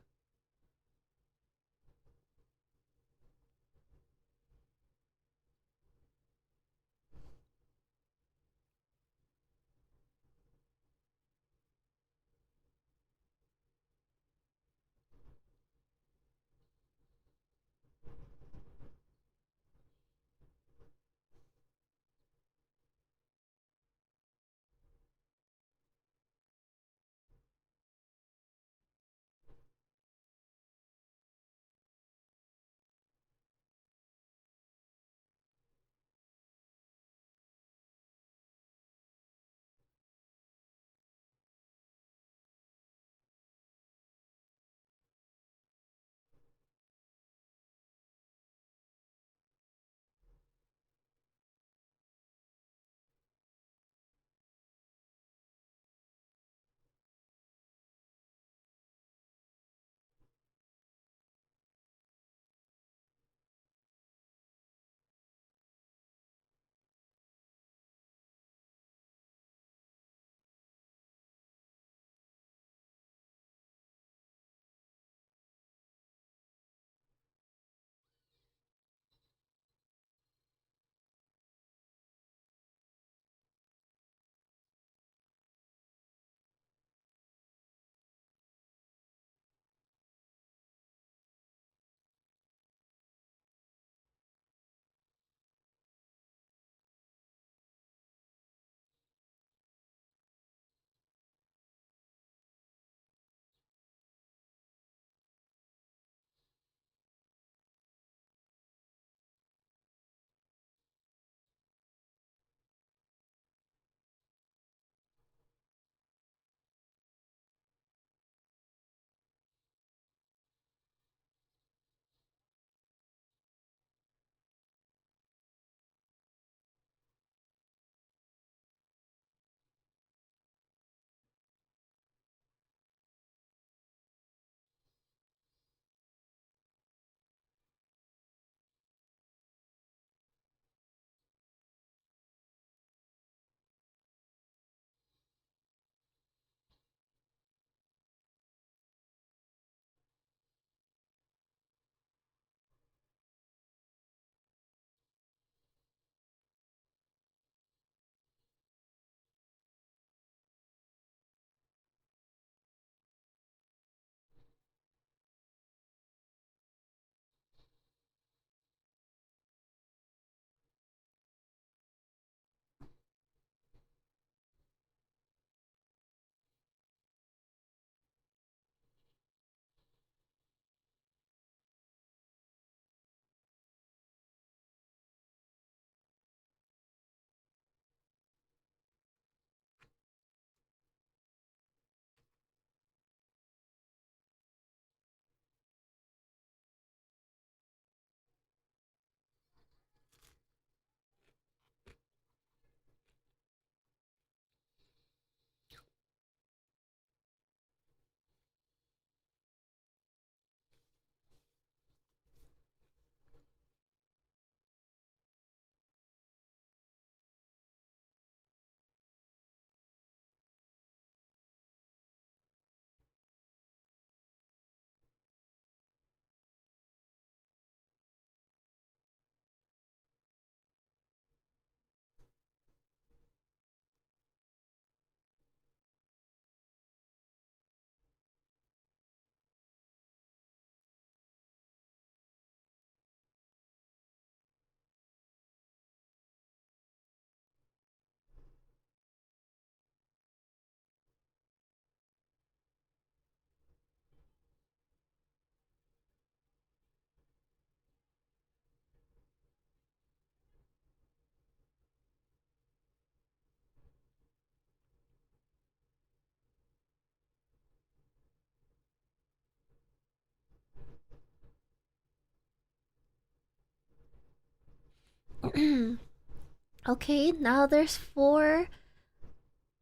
Okay, now there's 4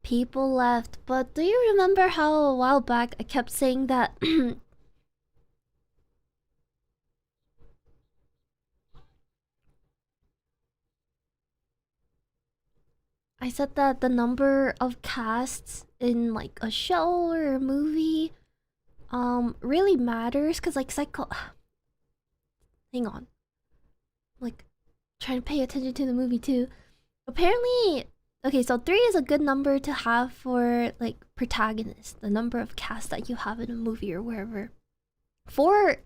people left. But do you remember how a while back I kept saying that I said that the number of casts in like a show or a movie really matters because like psycho hang on. Like trying to pay attention to the movie too. Apparently okay, so 3 is a good number to have for like protagonists, the number of cast that you have in a movie or wherever. 4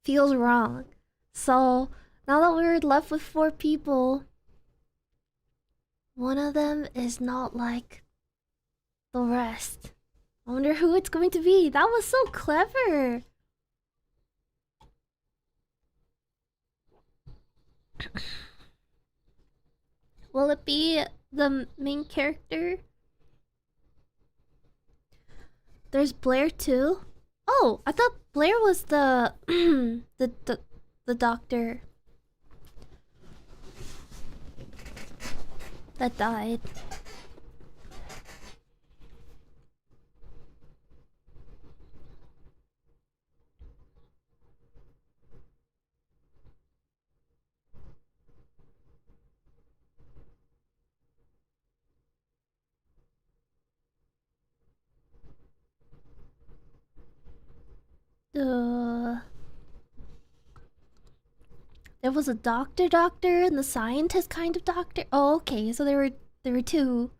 feels wrong. So now that we're left with 4 people, one of them is not like the rest. I wonder who it's going to be. That was so clever. Will it be the main character? There's Blair too. Oh, I thought Blair was the the doctor that died. Uh, there was a doctor and the scientist kind of doctor. Oh, okay. So there were 2.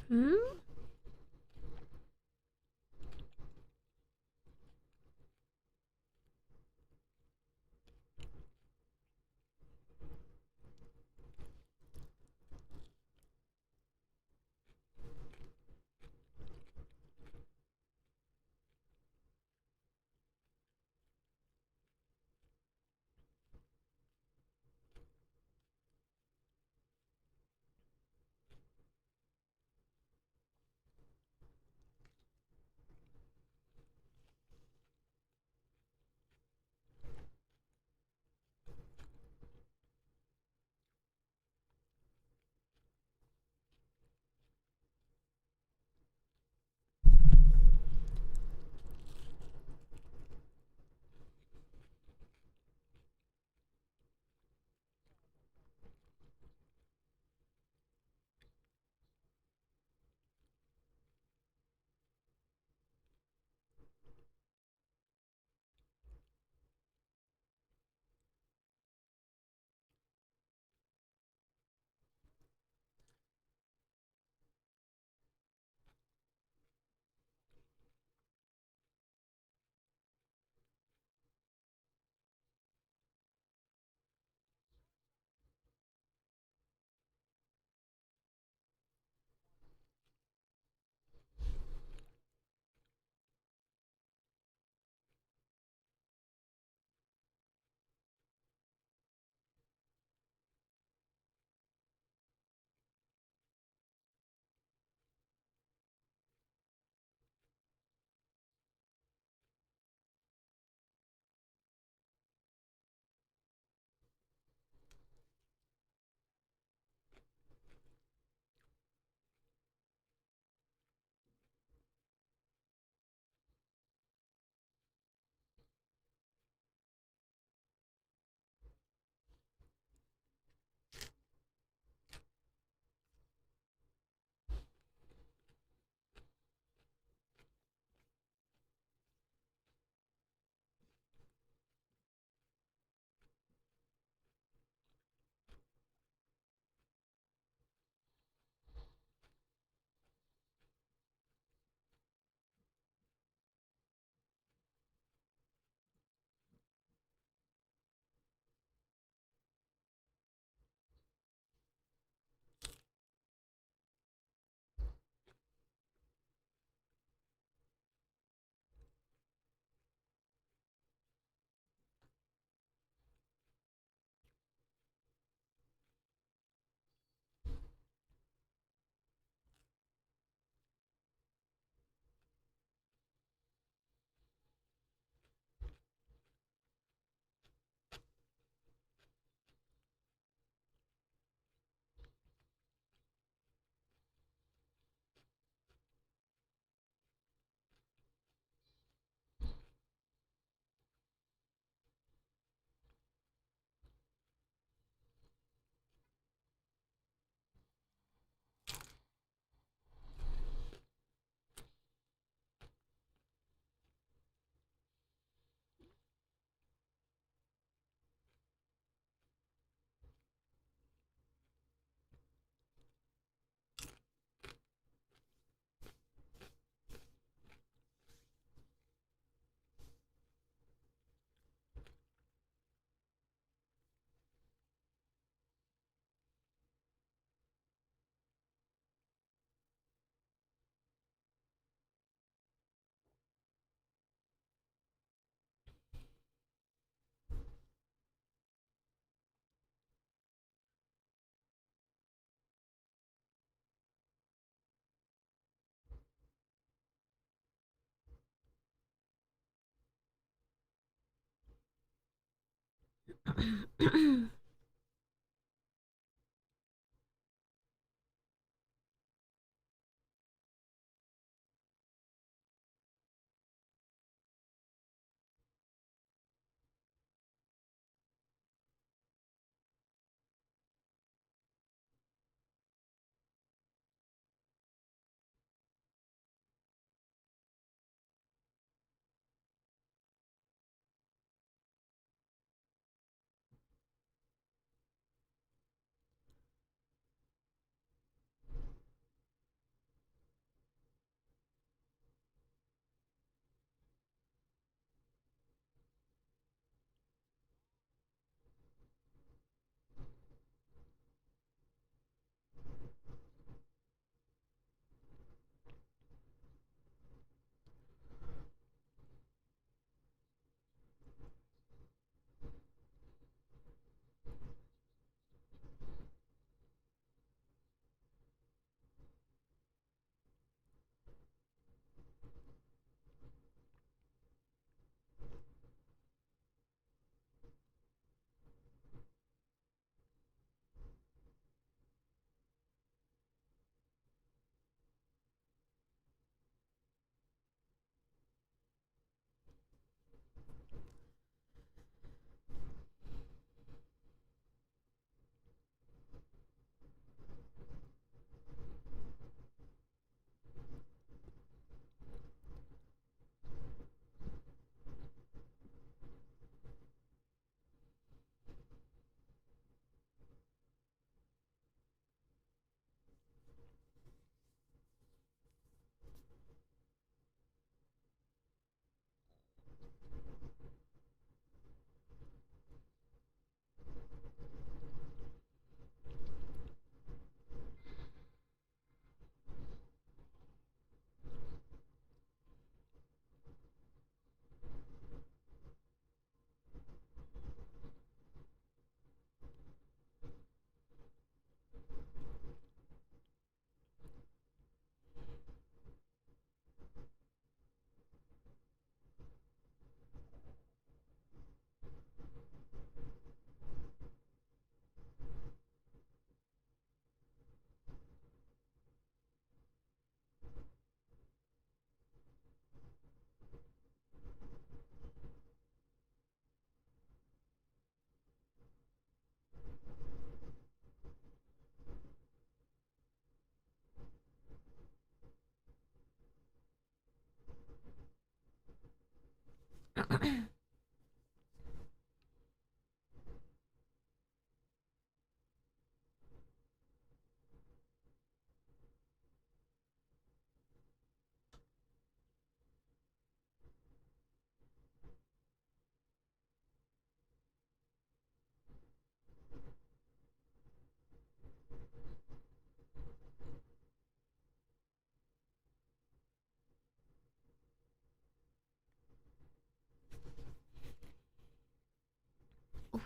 Hmm?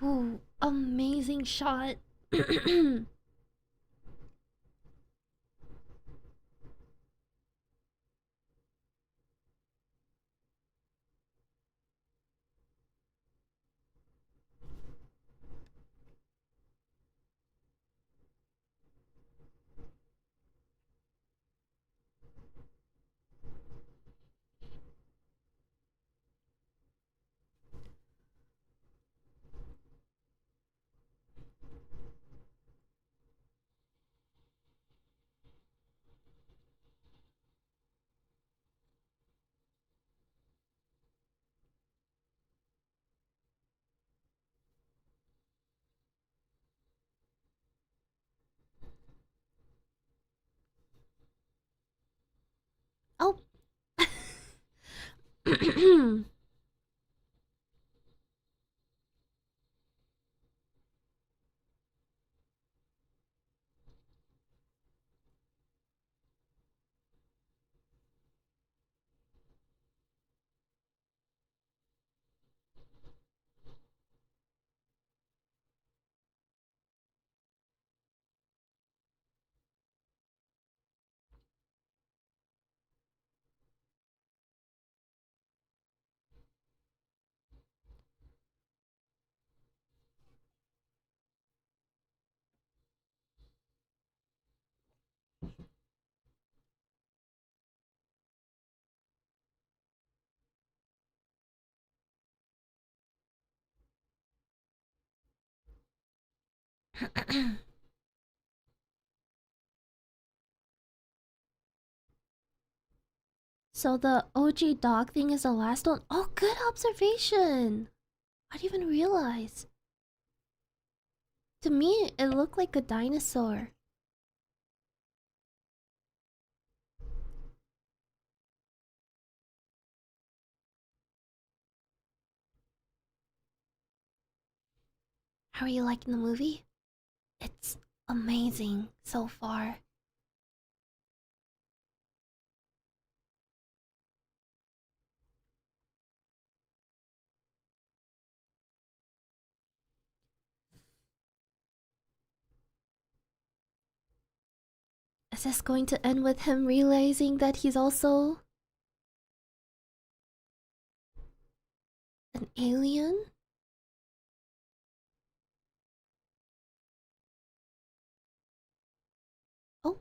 Ooh, amazing shot. Oh. So the OG dog thing is the last one? Oh, good observation! I didn't even realize. To me, it looked like a dinosaur. How are you liking the movie? It's amazing so far. Is this going to end with him realizing that he's also an alien? Oh.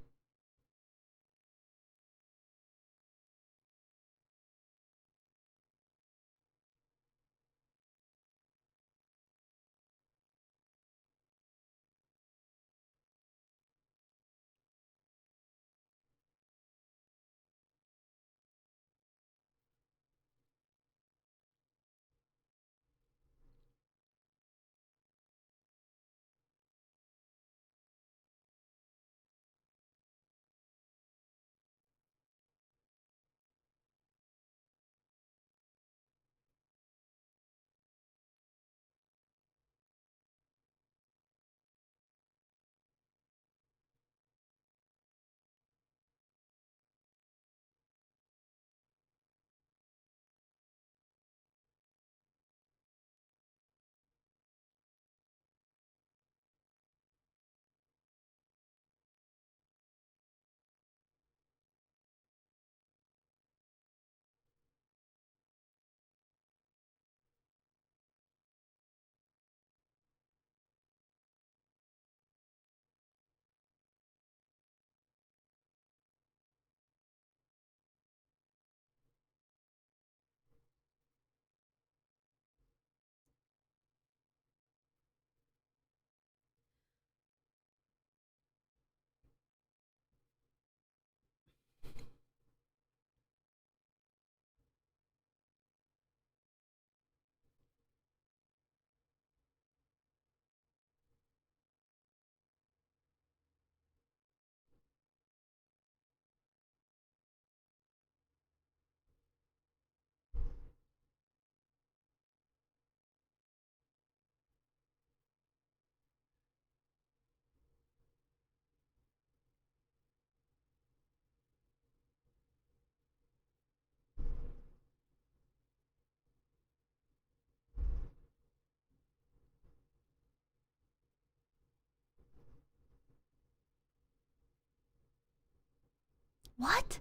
What?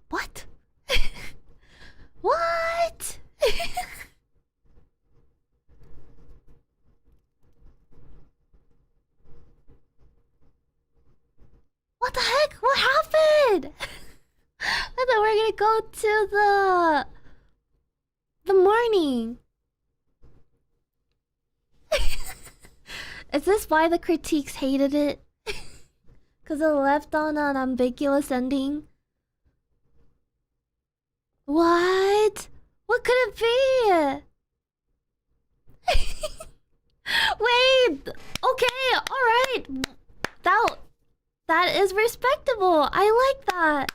What? What? What the heck? What happened? I thought we were gonna go to the morning. Is this why the critiques hated it? Because it left on an ambiguous ending? What? What could it be? Wait. Okay. All right. That is respectable. I like that.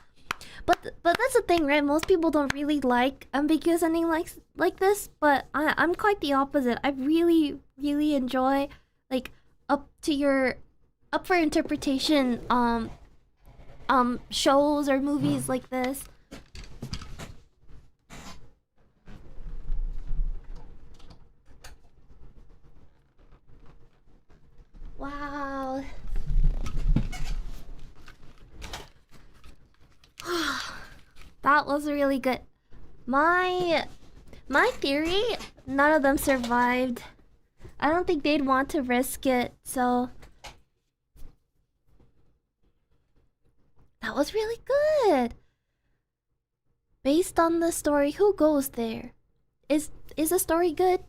But that's the thing, right? Most people don't really like ambiguous ending like this. But I'm quite the opposite. I really enjoy like up for interpretation shows or movies like this. Wow. That was really good. My theory, none of them survived. I don't think they'd want to risk it, so that was really good. Based on the story, who goes there? Is the story good?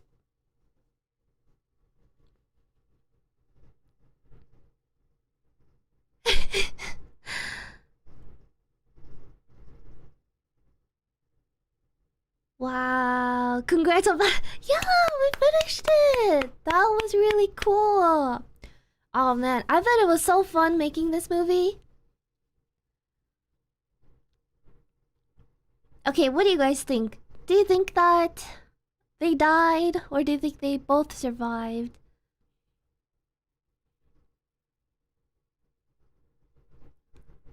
Wow, congrats on that. Yeah, we finished it. That was really cool. Oh man, I bet it was so fun making this movie. Okay, what do you guys think? Do you think that they died, or do you think they both survived?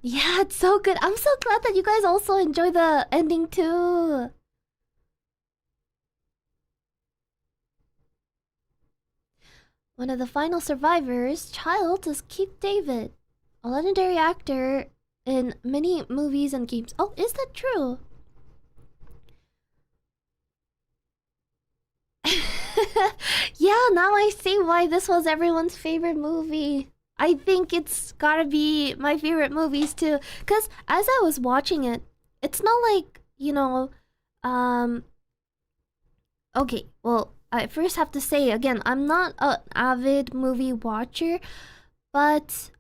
Yeah, it's so good. I'm so glad that you guys also enjoy the ending too. One of the final survivors, child, is Keith David, a legendary actor in many movies and games. Oh, is that true? Yeah, now I see why this was everyone's favorite movie. I think it's gotta be my favorite movies too. Cause as I was watching it, it's not like, um okay, well, I first have to say again, I'm not an avid movie watcher, but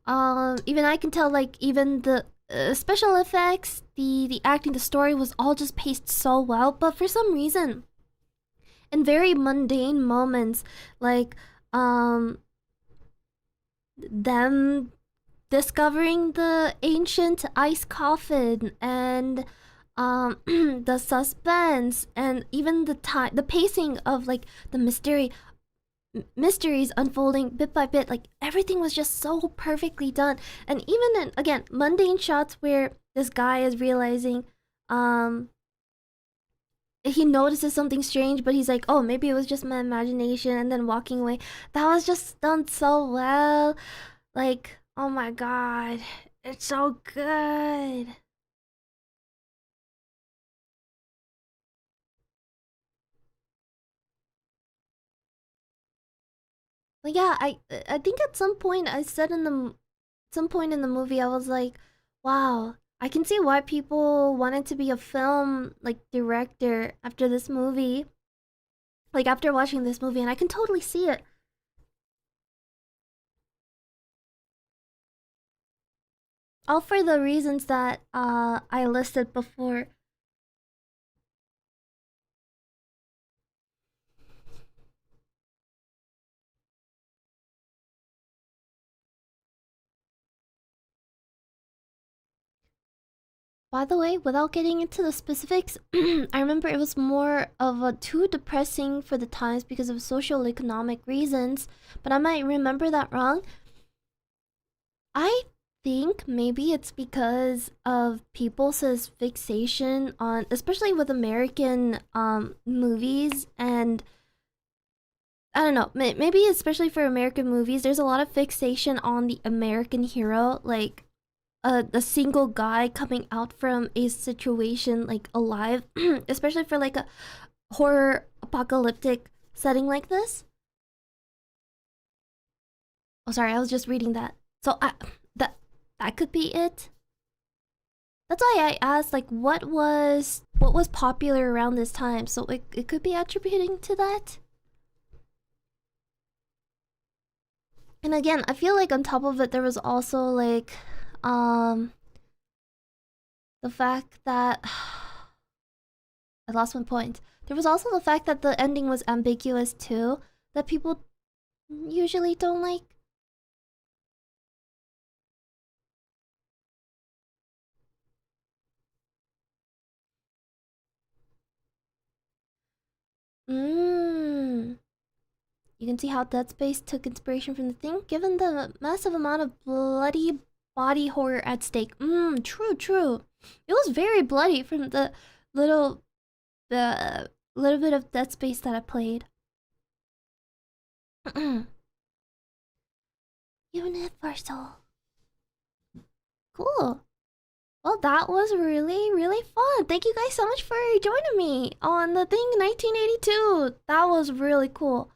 even I can tell like even the special effects, the acting, the story was all just paced so well, but for some reason in very mundane moments like them discovering the ancient ice coffin and the suspense and even the pacing of like the mysteries unfolding bit by bit, like everything was just so perfectly done. And even in again mundane shots where this guy is realizing he notices something strange, but he's like, oh, maybe it was just my imagination, and then walking away. That was just done so well. Like, oh my god, it's so good. Like, yeah, I think at some point I said in the some point in the movie I was like, wow, I can see why people wanted to be a film like director after this movie. Like after watching this movie, and I can totally see it. All for the reasons that I listed before. By the way, without getting into the specifics, I remember it was more of a too depressing for the times because of social economic reasons, but I might remember that wrong. I think maybe it's because of people's fixation on, especially with American movies, and I don't know, maybe especially for American movies, there's a lot of fixation on the American hero, like a single guy coming out from a situation like alive, especially for like a horror apocalyptic setting like this. Oh, sorry, I was just reading that. So that that could be it. That's why I asked like what was popular around this time. So it could be attributing to that. And again, I feel like on top of it there was also like um the fact that I lost my point. There was also the fact that the ending was ambiguous too, that people usually don't like. Mmm. You can see how Dead Space took inspiration from the thing, given the massive amount of bloody body horror at stake. Mmm, true, true. It was very bloody from little the little bit of Dead Space that I played. Unit for soul. Cool. Well, that was really, really fun. Thank you guys so much for joining me on the thing 1982. That was really cool.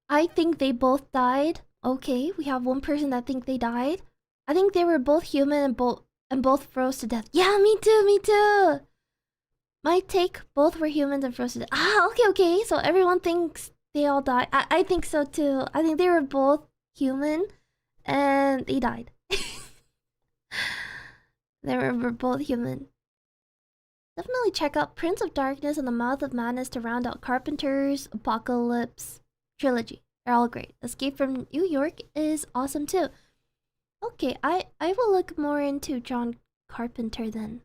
I think they both died. Okay, we have one person that think they died. I think they were both human And both froze to death. Yeah, me too, me too. My take, both were humans and froze to death. Ah, okay, okay. So everyone thinks they all died. I think so too. I think they were both human and they died. They were both human. Definitely check out Prince of Darkness and the Mouth of Madness to round out Carpenter's Apocalypse trilogy. They're all great. Escape from New York is awesome too. Okay, I will look more into John Carpenter then.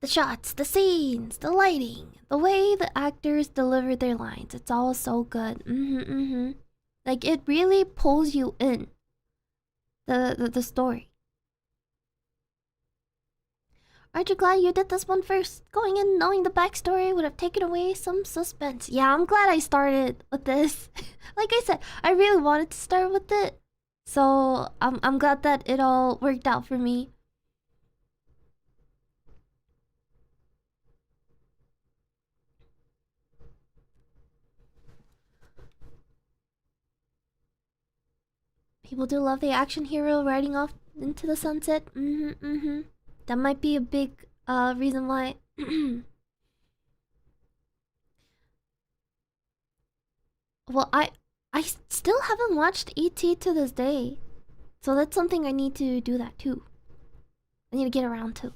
The shots, the scenes, the lighting, the way the actors deliver their lines, it's all so good. Like it really pulls you in. The story. Aren't you glad you did this one first? Going in knowing the backstory would have taken away some suspense. Yeah, I'm glad I started with this. Like I said, I really wanted to start with it. So I'm glad that it all worked out for me. People do love the action hero riding off into the sunset. That might be a big reason why. Well, I still haven't watched E.T. to this day. So that's something I need to do that too. I need to get around to.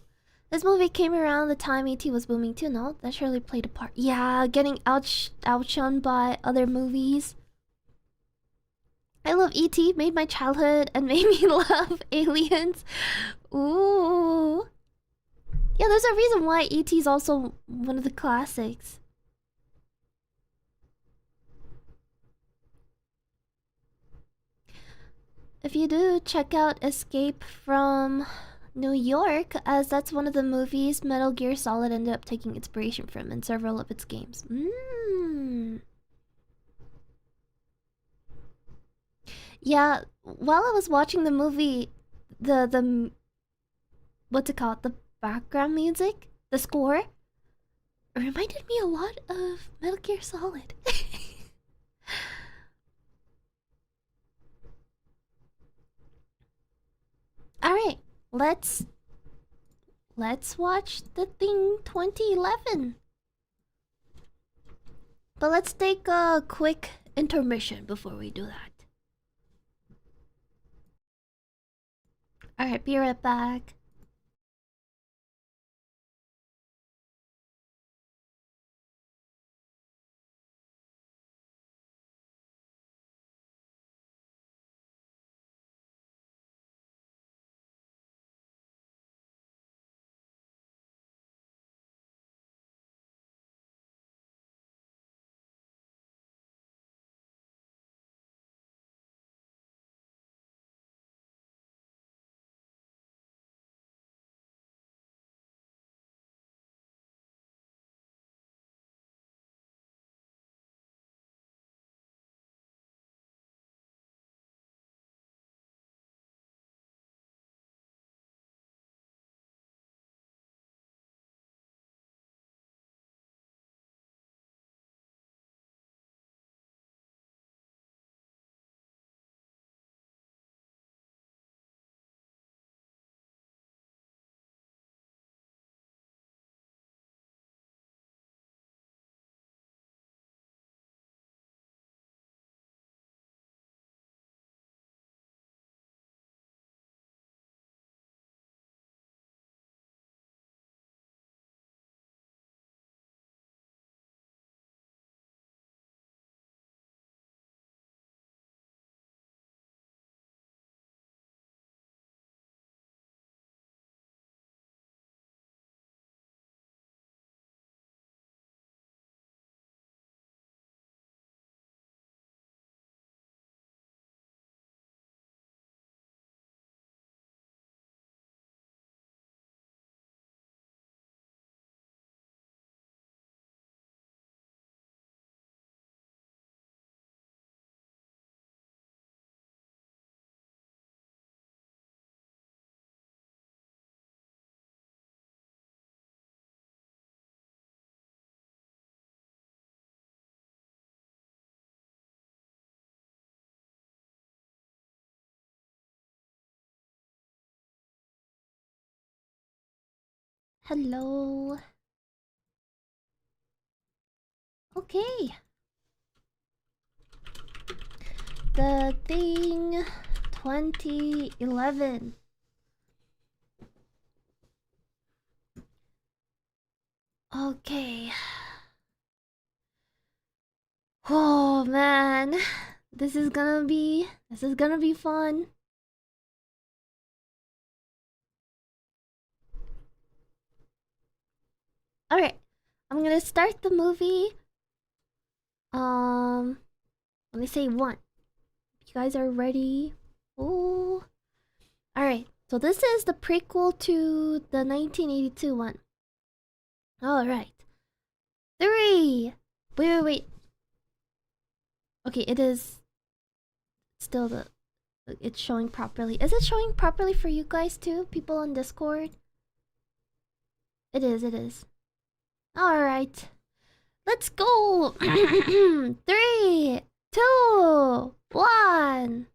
This movie came around the time E.T. was booming too, no? That surely played a part. Yeah, getting outshone by other movies. I love E.T. Made my childhood and made me love aliens. Ooh. Yeah, there's a reason why E.T. is also one of the classics. If you do, check out Escape from New York, as that's one of the movies Metal Gear Solid ended up taking inspiration from in several of its games. Yeah, while I was watching the movie, the what's it called? The background music, the score, reminded me a lot of Metal Gear Solid. All right, let's watch The Thing 2011. But let's take a quick intermission before we do that. All right, be right back. Hello. Okay. The Thing 2011. Okay. Oh man. This is gonna be fun. Alright. I'm gonna start the movie. Let me say one. You guys are ready? Oh. Alright. So this is the prequel to the 1982 one. Alright. 3. Wait. Okay, it is still the... It's showing properly. Is it showing properly for you guys too? People on Discord? It is. Alright. Let's go! 3, 2, 1.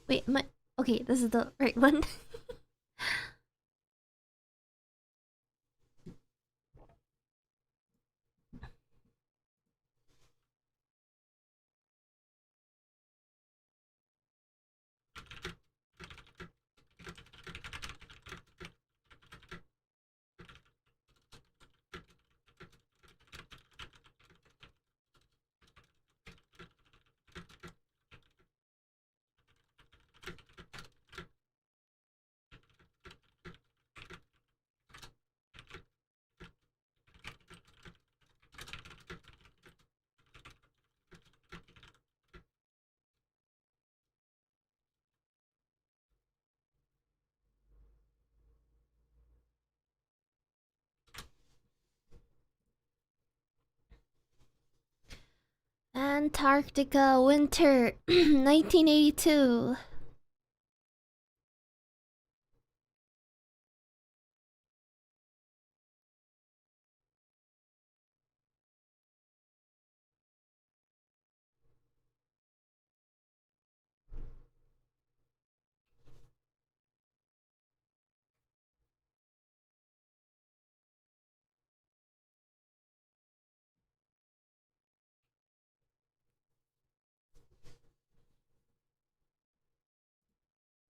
Wait, my... Okay, this is the right one. Antarctica winter 1982.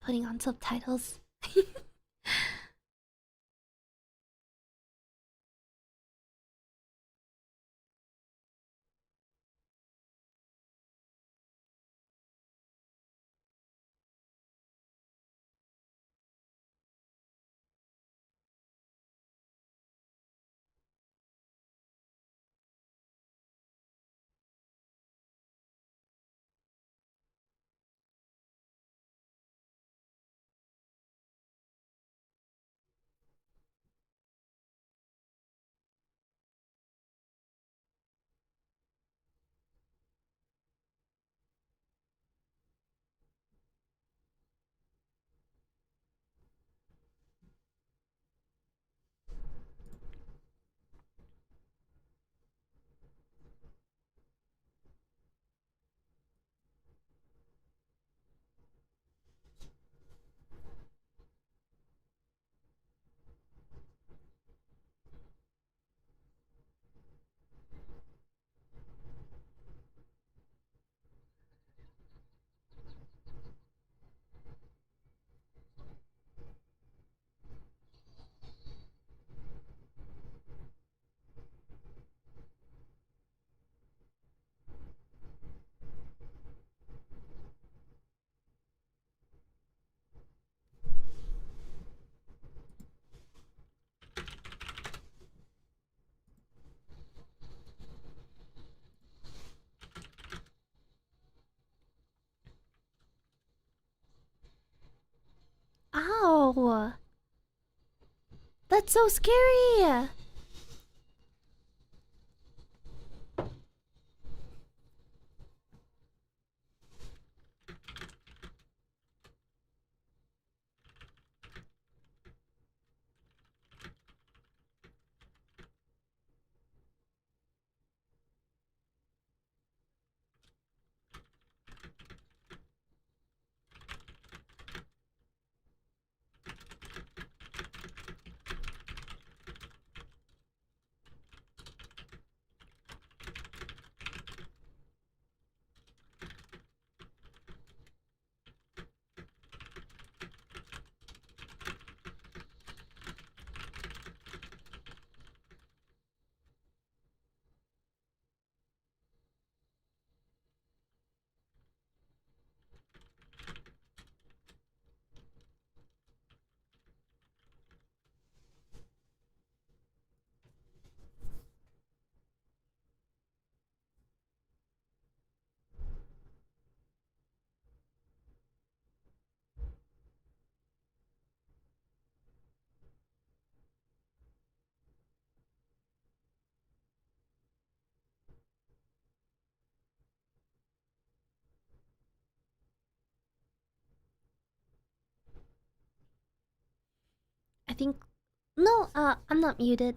Putting on subtitles. Ow! That's so scary! think. No, I'm not muted.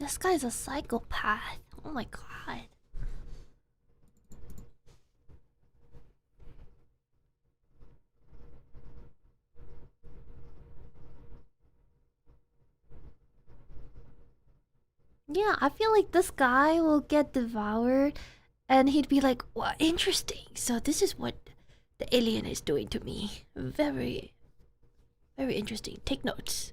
This guy's a psychopath. Oh my god. Yeah, I feel like this guy will get devoured and he'd be like, "What interesting. So this is what the alien is doing to me. Very, very interesting. Take notes."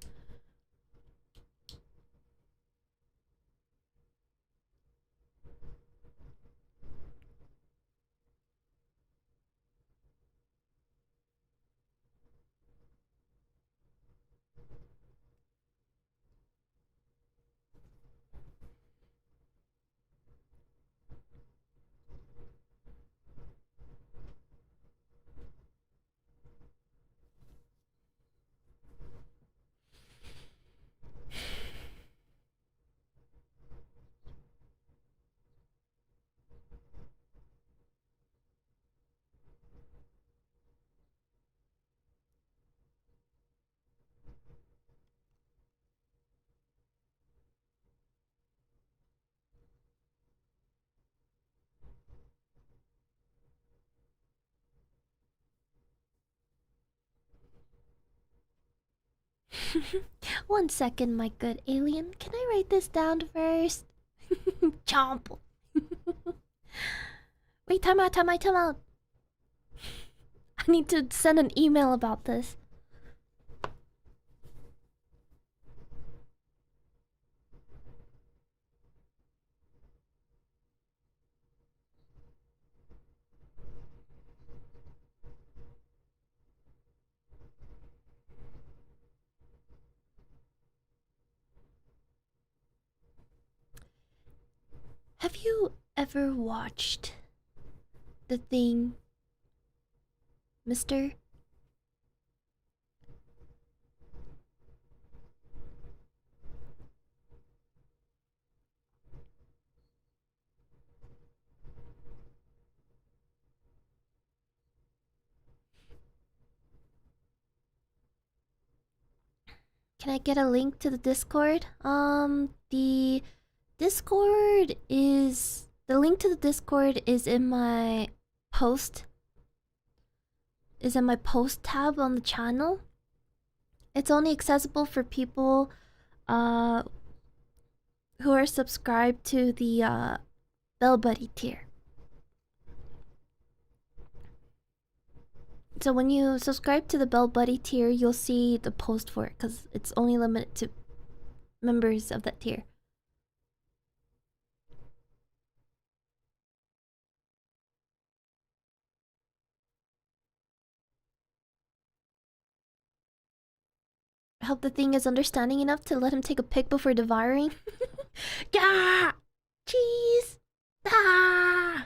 One second, my good alien. Can I write this down first? Chomp. Wait, time out, time out, time out. I need to send an email about this. Have you ever watched The Thing, Mister? Can I get a link to the Discord? The Discord is... The link to the Discord is in my post. Is in my post tab on the channel. It's only accessible for people who are subscribed to the Bellebuddy tier. So when you subscribe to the Bellebuddy tier, you'll see the post for it because it's only limited to members of that tier. I hope the thing is understanding enough to let him take a pic before devouring. Gah! Cheese! Ah!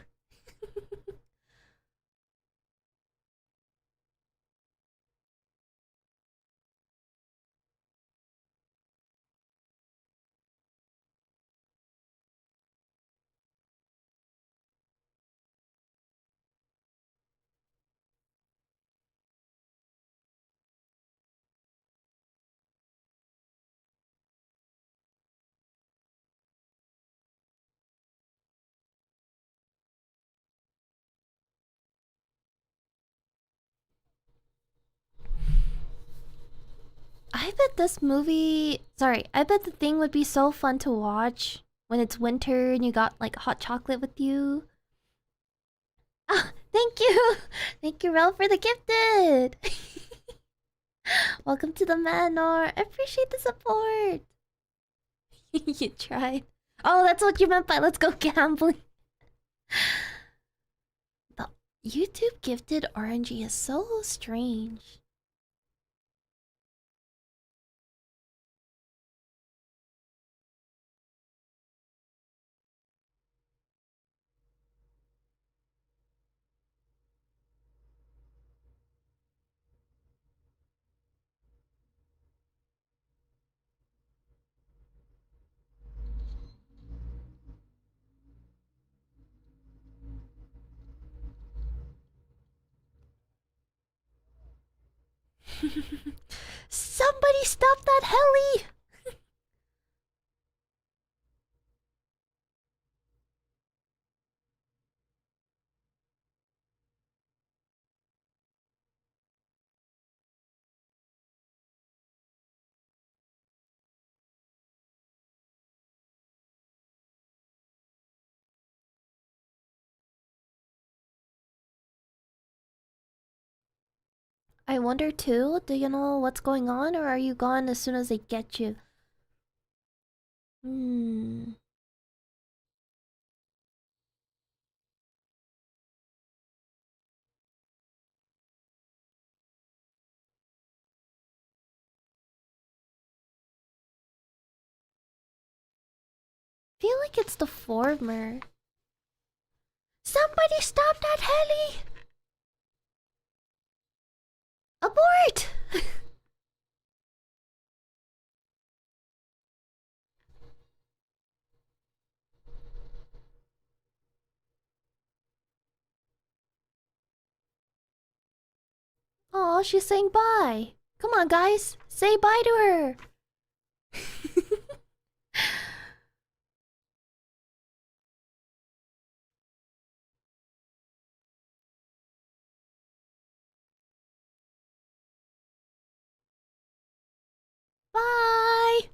I bet this movie... Sorry, I bet the thing would be so fun to watch when it's winter and you got like hot chocolate with you. Ah, thank you! Thank you, Rel, for the gifted! Welcome to the manor. I appreciate the support. You tried. Oh, that's what you meant by let's go gambling. The YouTube gifted RNG is so strange. Somebody stop that heli! I wonder too, do you know what's going on, or are you gone as soon as they get you? Hmm. Feel like it's the former. Somebody stop that heli! Abort! Oh, she's saying bye. Come on, guys. Say bye to her. Bye!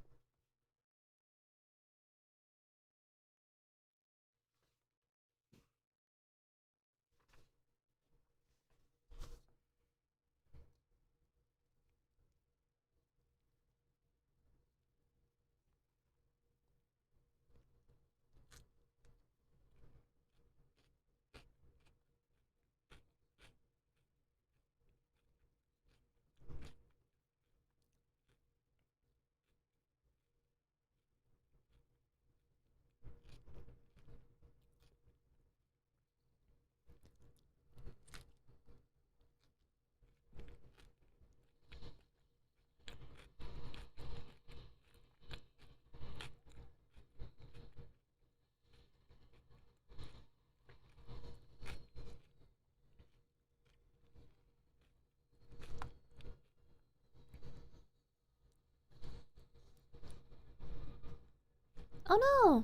Oh no!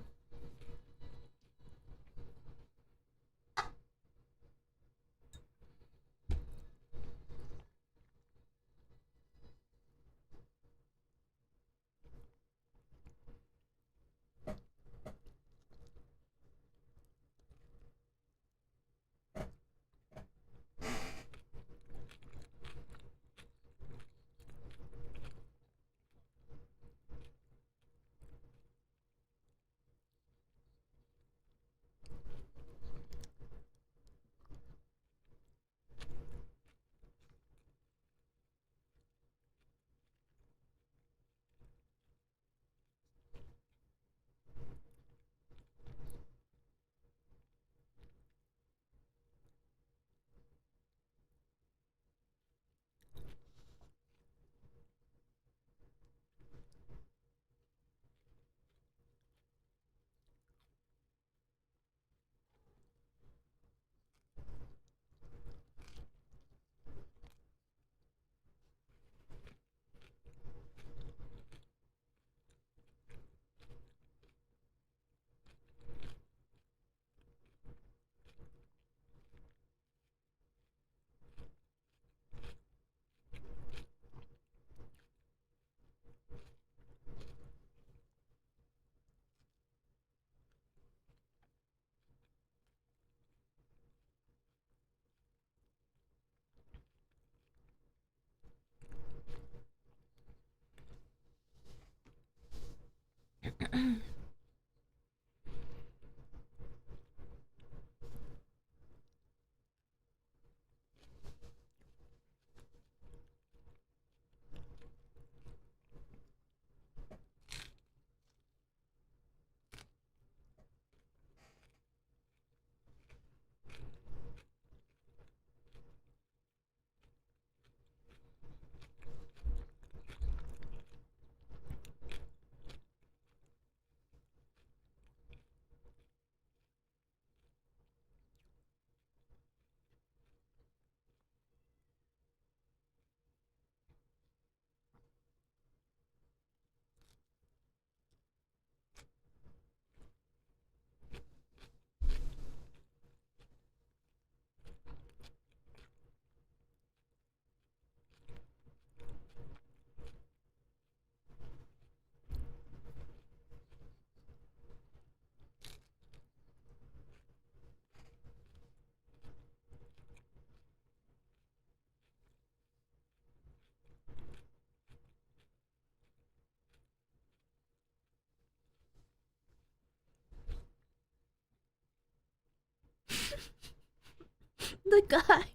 The guy.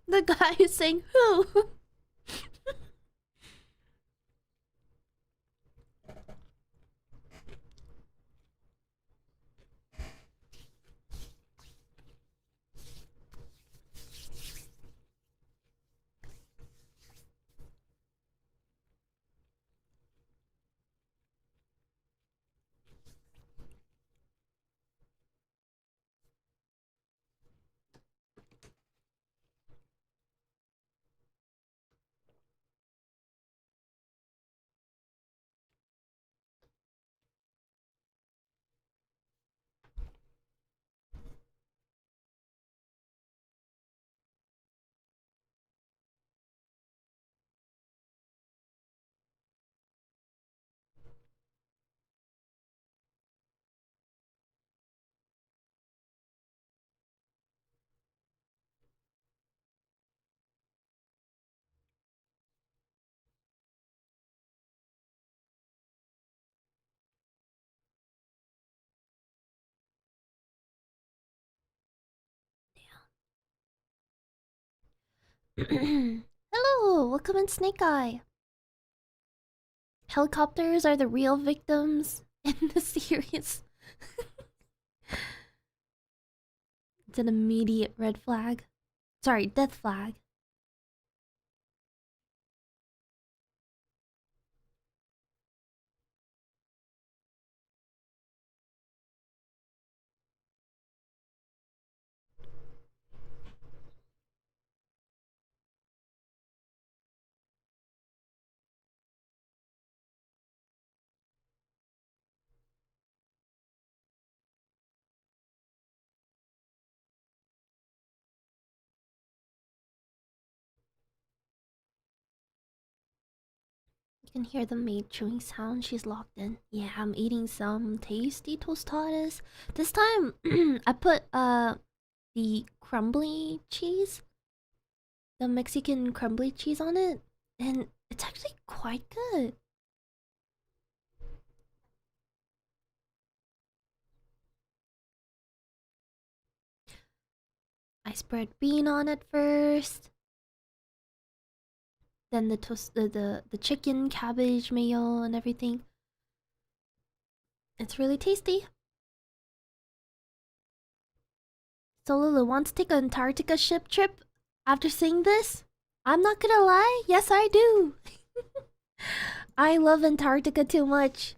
The guy is saying who? Hello, welcome in Snake Eye. Helicopters are the real victims in the series. It's an immediate red flag. Sorry, death flag. You can hear the maid chewing sound. She's locked in. Yeah, I'm eating some tasty tostadas. This time, I put the crumbly cheese, the Mexican crumbly cheese on it, and it's actually quite good. I spread bean on it first, then the toast, the chicken, cabbage, mayo, and everything. It's really tasty. So Lulu wants to take an Antarctica ship trip after seeing this? I'm not gonna lie, yes I do. I love Antarctica too much.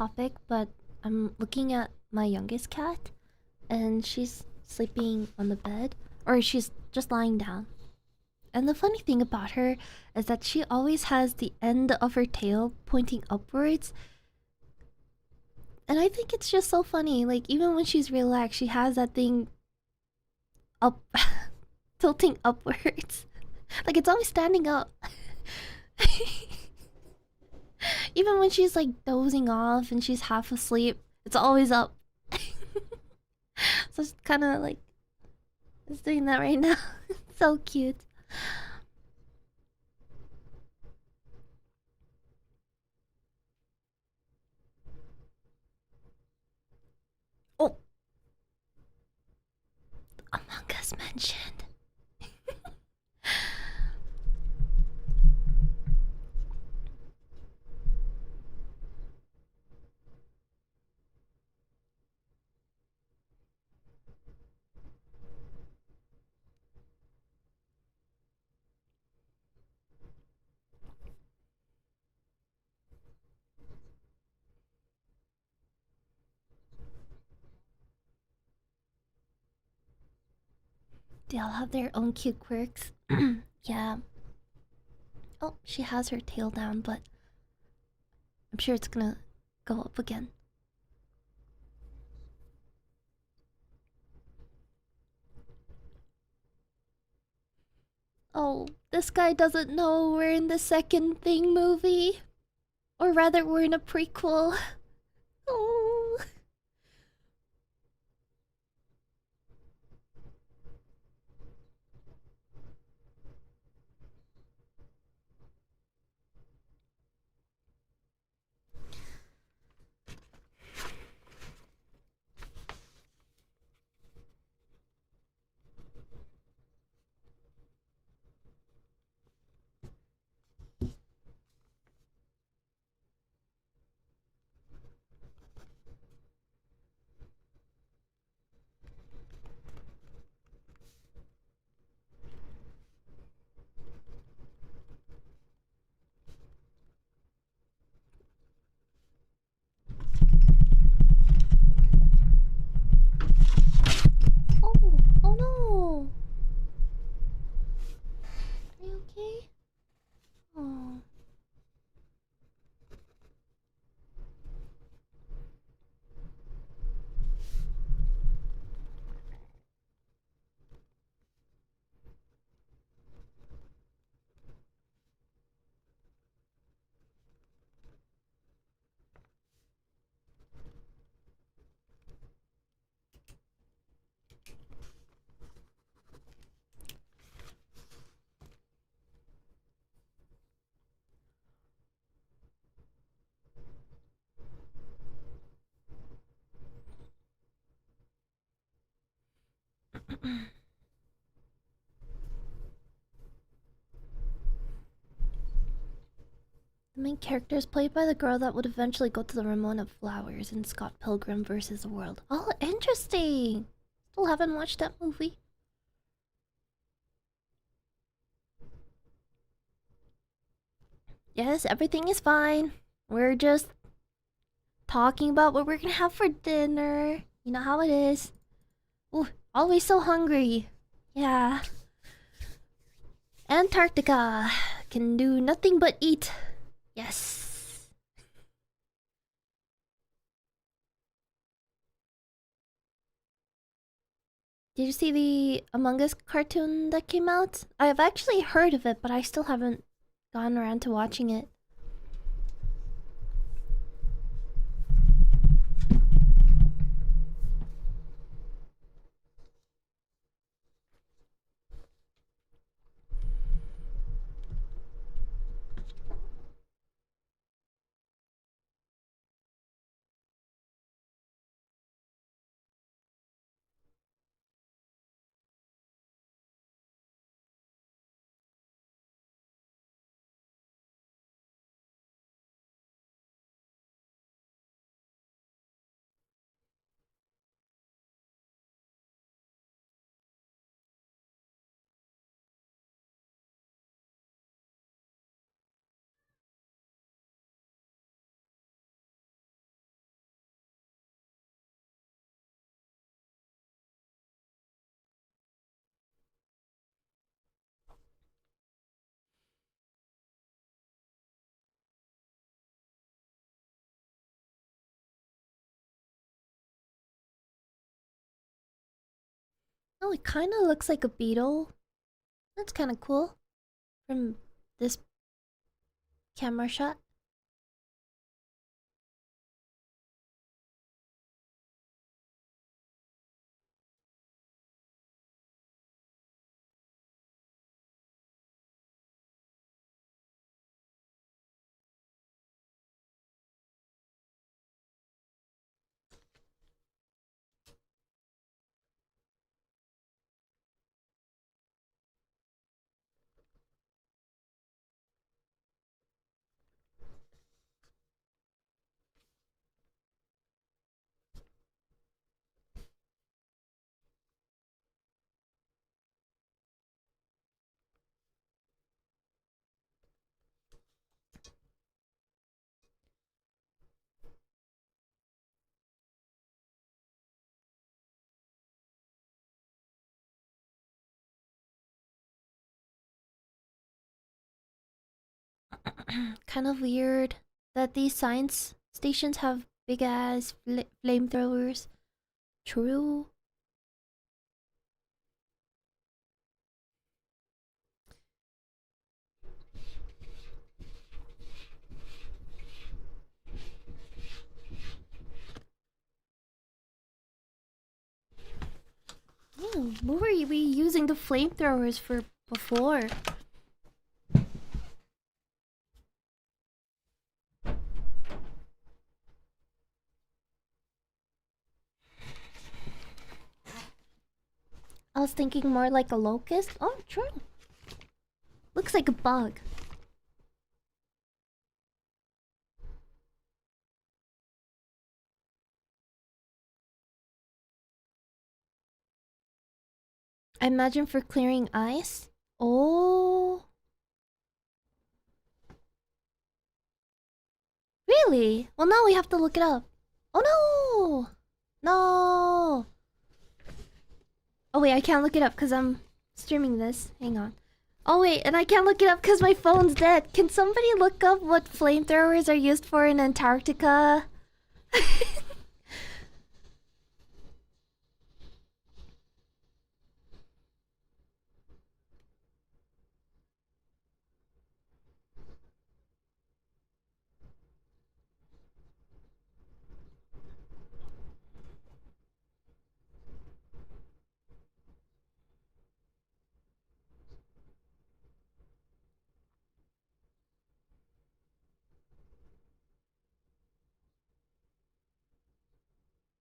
topic, but I'm looking at my youngest cat, and she's sleeping on the bed, or she's just lying down. And the funny thing about her is that she always has the end of her tail pointing upwards. And I think it's just so funny. Like, even when she's relaxed, she has that thing up, tilting upwards. Like, it's always standing up. Even when she's like dozing off and she's half asleep, it's always up. So it's kind of like it's doing that right now. So cute. Oh, Among Us mentioned. They all have their own cute quirks. Yeah. Oh, she has her tail down, but I'm sure it's gonna go up again. Oh, this guy doesn't know we're in the second Thing movie. Or rather, we're in a prequel. Oh. Oh, oh no. Are you okay? Oh. The main character is played by the girl that would eventually go to the Ramona Flowers in Scott Pilgrim vs. the World. Oh, interesting! Still haven't watched that movie. Yes, everything is fine. We're just talking about what we're gonna have for dinner. You know how it is. Ooh, always so hungry. Yeah. Antarctica can do nothing but eat. Yes. Did you see the Among Us cartoon that came out? I've actually heard of it, but I still haven't gone around to watching it. Oh, it kind of looks like a beetle. That's kind of cool from this camera shot. Kind of weird that these science stations have big ass flamethrowers. True. What were we using the flamethrowers for before? I was thinking more like a locust. Oh, true. Looks like a bug. I imagine for clearing ice. Oh. Really? Well, now we have to look it up. Oh no! No! Oh wait, I can't look it up because I'm streaming this. Hang on. Oh wait, and I can't look it up because my phone's dead. Can somebody look up what flamethrowers are used for in Antarctica?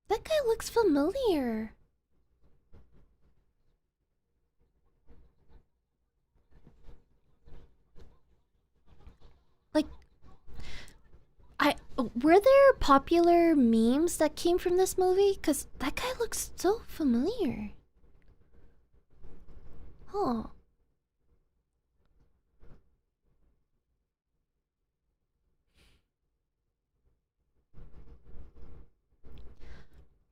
That guy looks familiar. Like, were there popular memes that came from this movie? Cause that guy looks so familiar. Huh.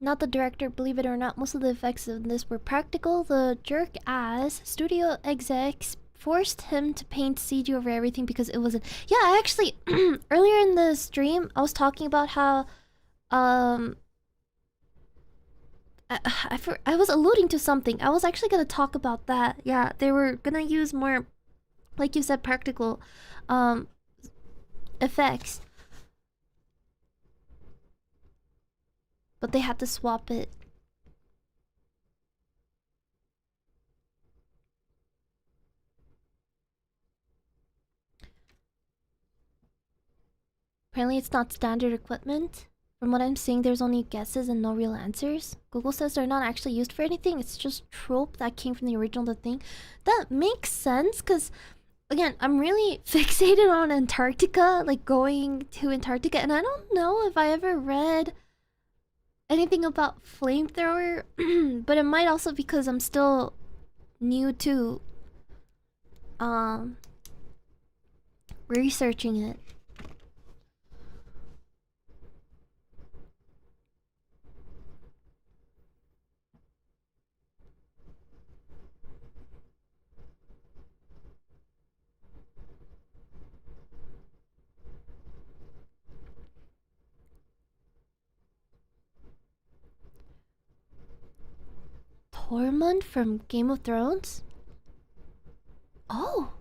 Not the director, believe it or not, most of the effects in this were practical. The jerk ass studio execs forced him to paint CG over everything because it wasn't. Yeah, I actually earlier in the stream I was talking about how um I was alluding to something. I was actually gonna talk about that. Yeah, they were gonna use more, like you said, practical um effects, but they had to swap it. Apparently, it's not standard equipment. From what I'm seeing, there's only guesses and no real answers. Google says they're not actually used for anything. It's just trope that came from the original The Thing. That makes sense, because, again, I'm really fixated on Antarctica, like going to Antarctica, and I don't know if I ever read anything about flamethrower, but it might also because I'm still new to um researching it. Tormund from Game of Thrones? Oh.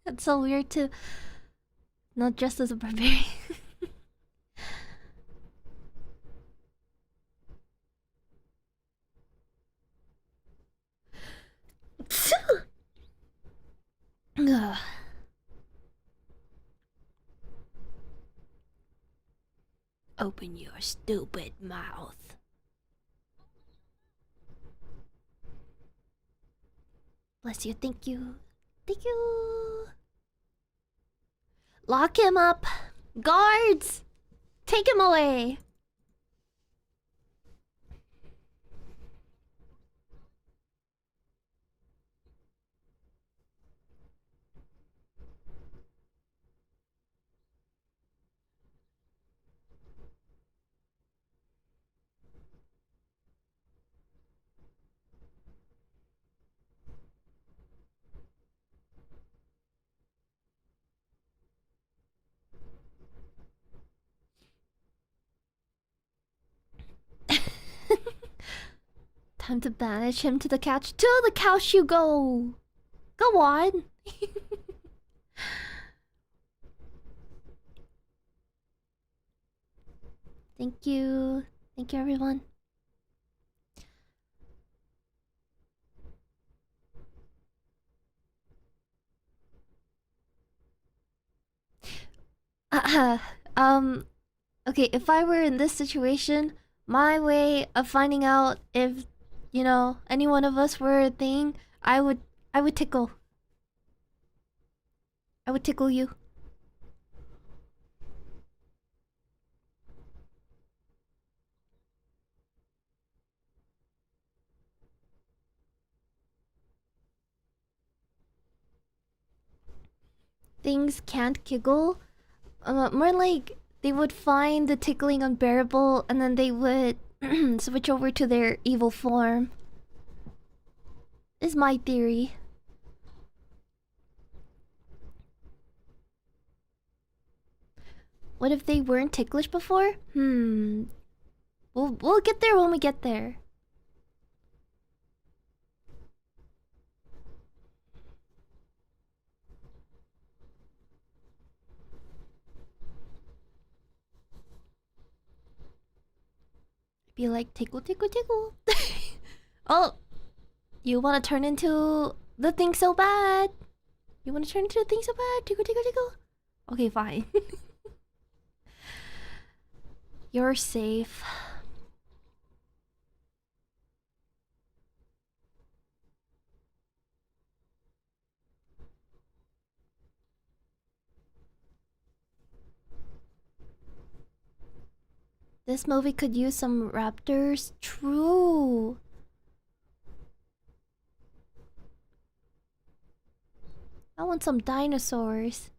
That's so weird to not dressed as a barbarian. Ugh. Open your stupid mouth. Bless you, thank you. Thank you. Lock him up. Guards! Take him away. Time to banish him to the couch. To the couch you go. Go on. Thank you. Thank you, everyone. Okay, if I were in this situation, my way of finding out if, you know, any one of us were a thing, I would tickle. I would tickle you. Things can't giggle. More like they would find the tickling unbearable and then they would switch over to their evil form. Is my theory. What if they weren't ticklish before? We'll get there when we get there. Be like, tickle, tickle, tickle. Oh, you want to turn into the thing so bad? You want to turn into the thing so bad? Tickle, tickle, tickle. Okay, fine. You're safe. This movie could use some raptors. True. I want some dinosaurs.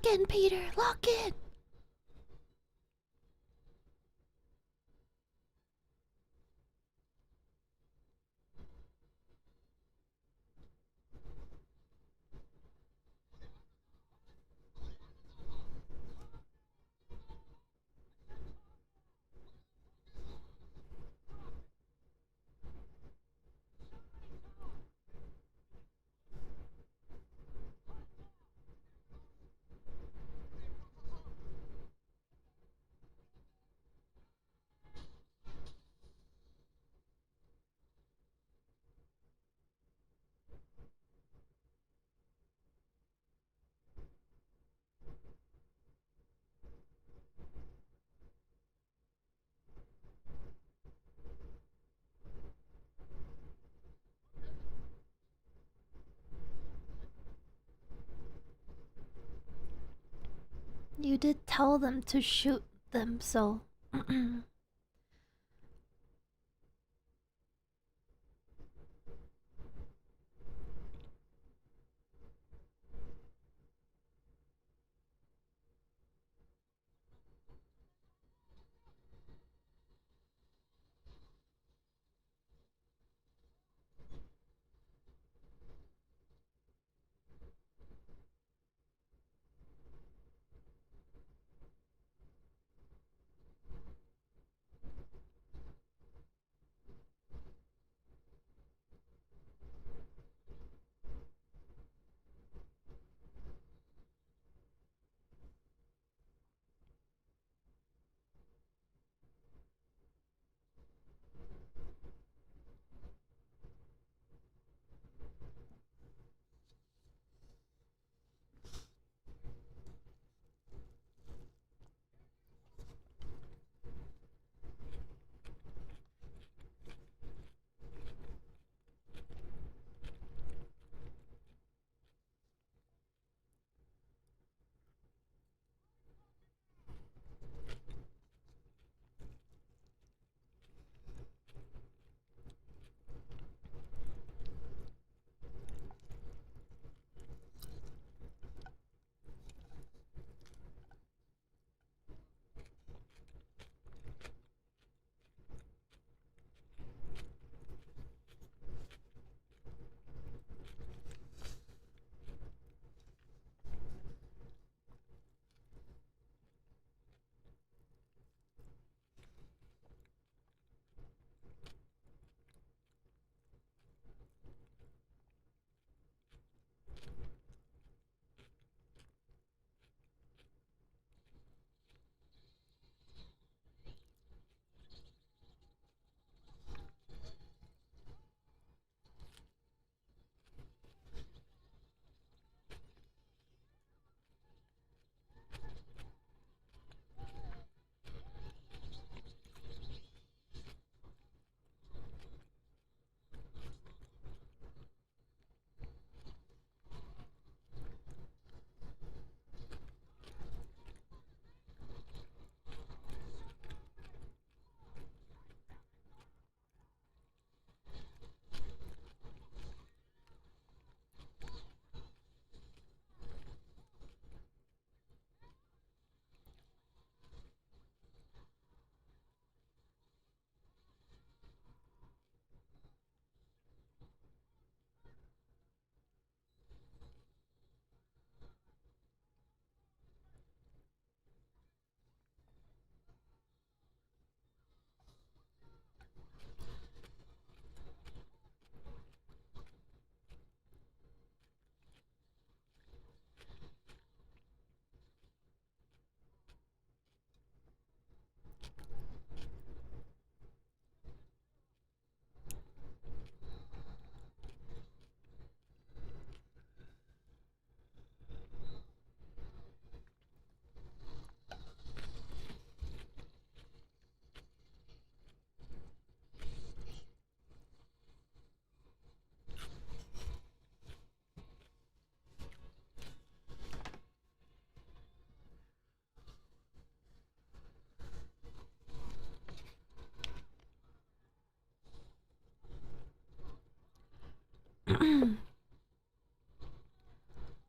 Lock in, Peter. Lock in. You did tell them to shoot them, so...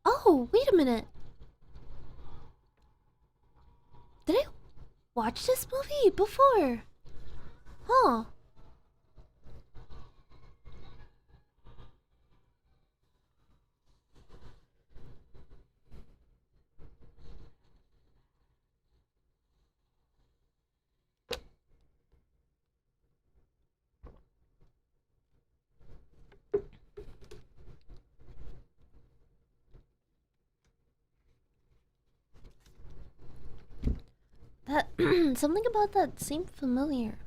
Oh, wait a minute. watched this movie before. Huh. That something about that seemed familiar.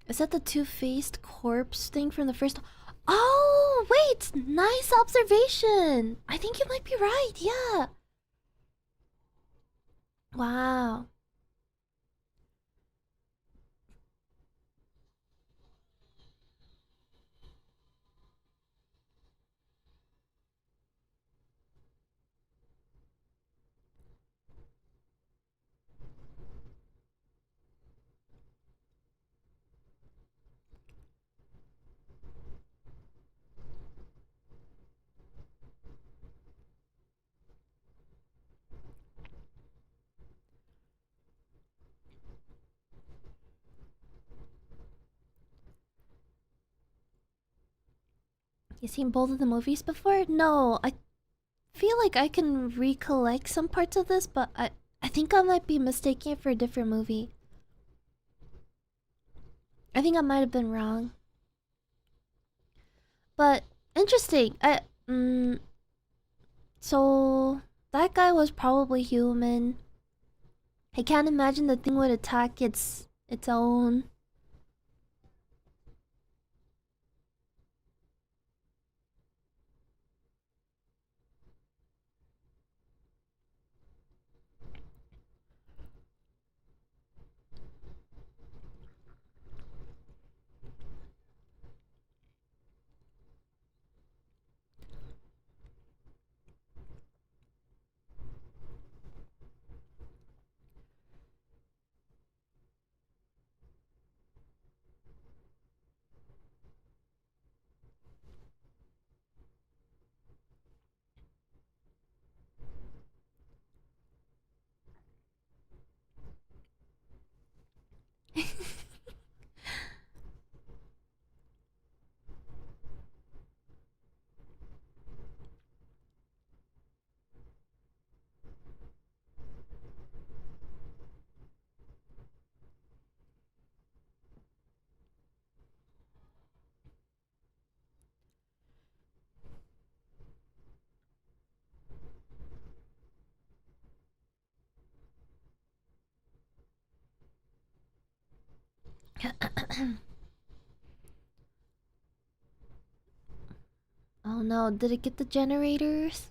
Is that the two-faced corpse thing from the first? Oh, wait! Nice observation! I think you might be right, yeah! Wow. You seen both of the movies before? No, I feel like I can recollect some parts of this, but I think I might be mistaking it for a different movie. I think I might have been wrong. But interesting. So that guy was probably human. I can't imagine the thing would attack its own. Oh no, did it get the generators?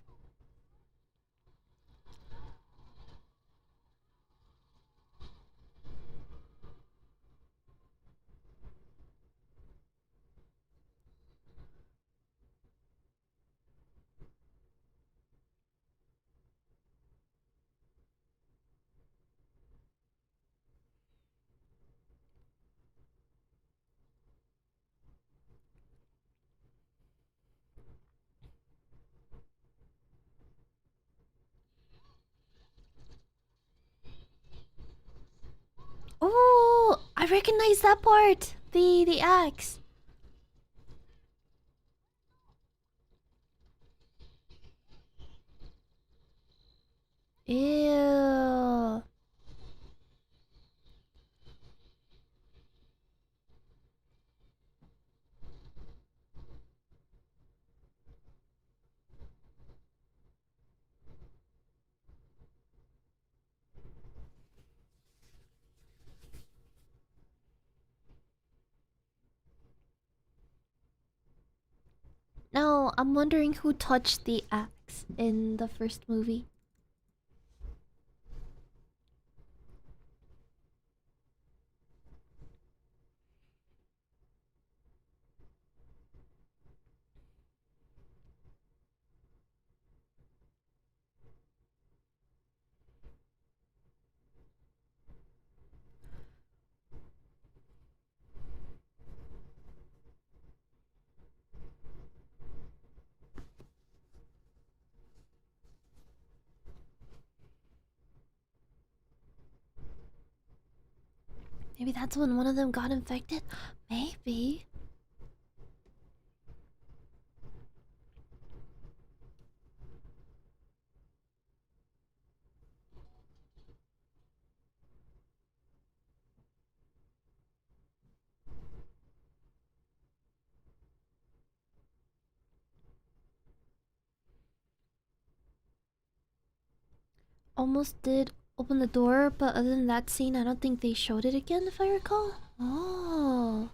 Oh, I recognize that part. The axe. Ew. No, I'm wondering who touched the axe in the first movie. Maybe that's when one of them got infected? Maybe. Almost did open the door, but other than that scene, I don't think they showed it again, if I recall. Oh.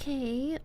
Okay.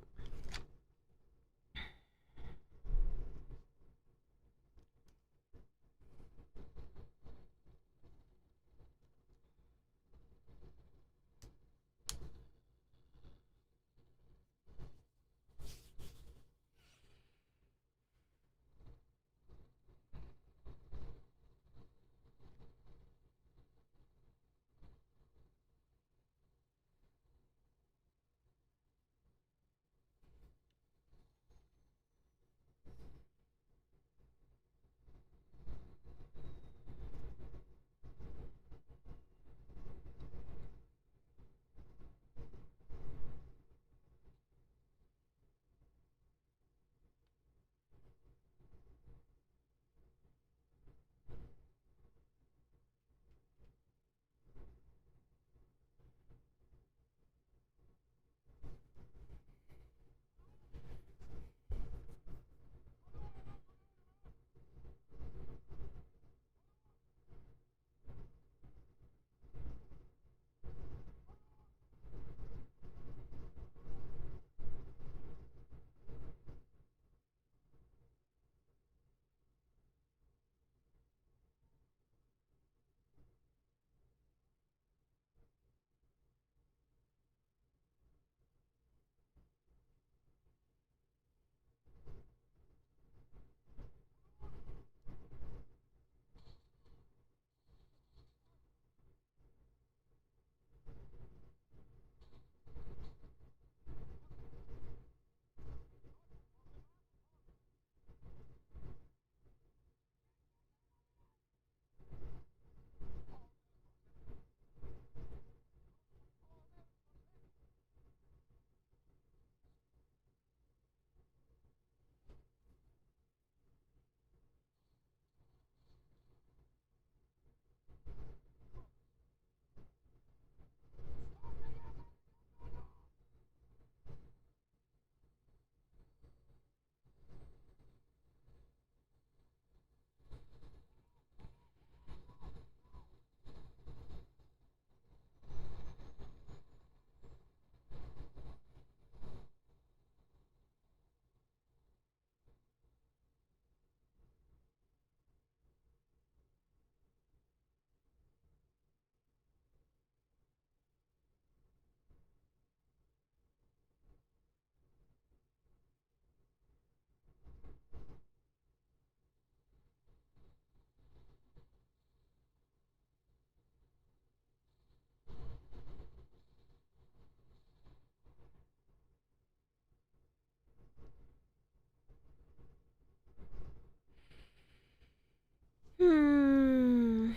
Hmm.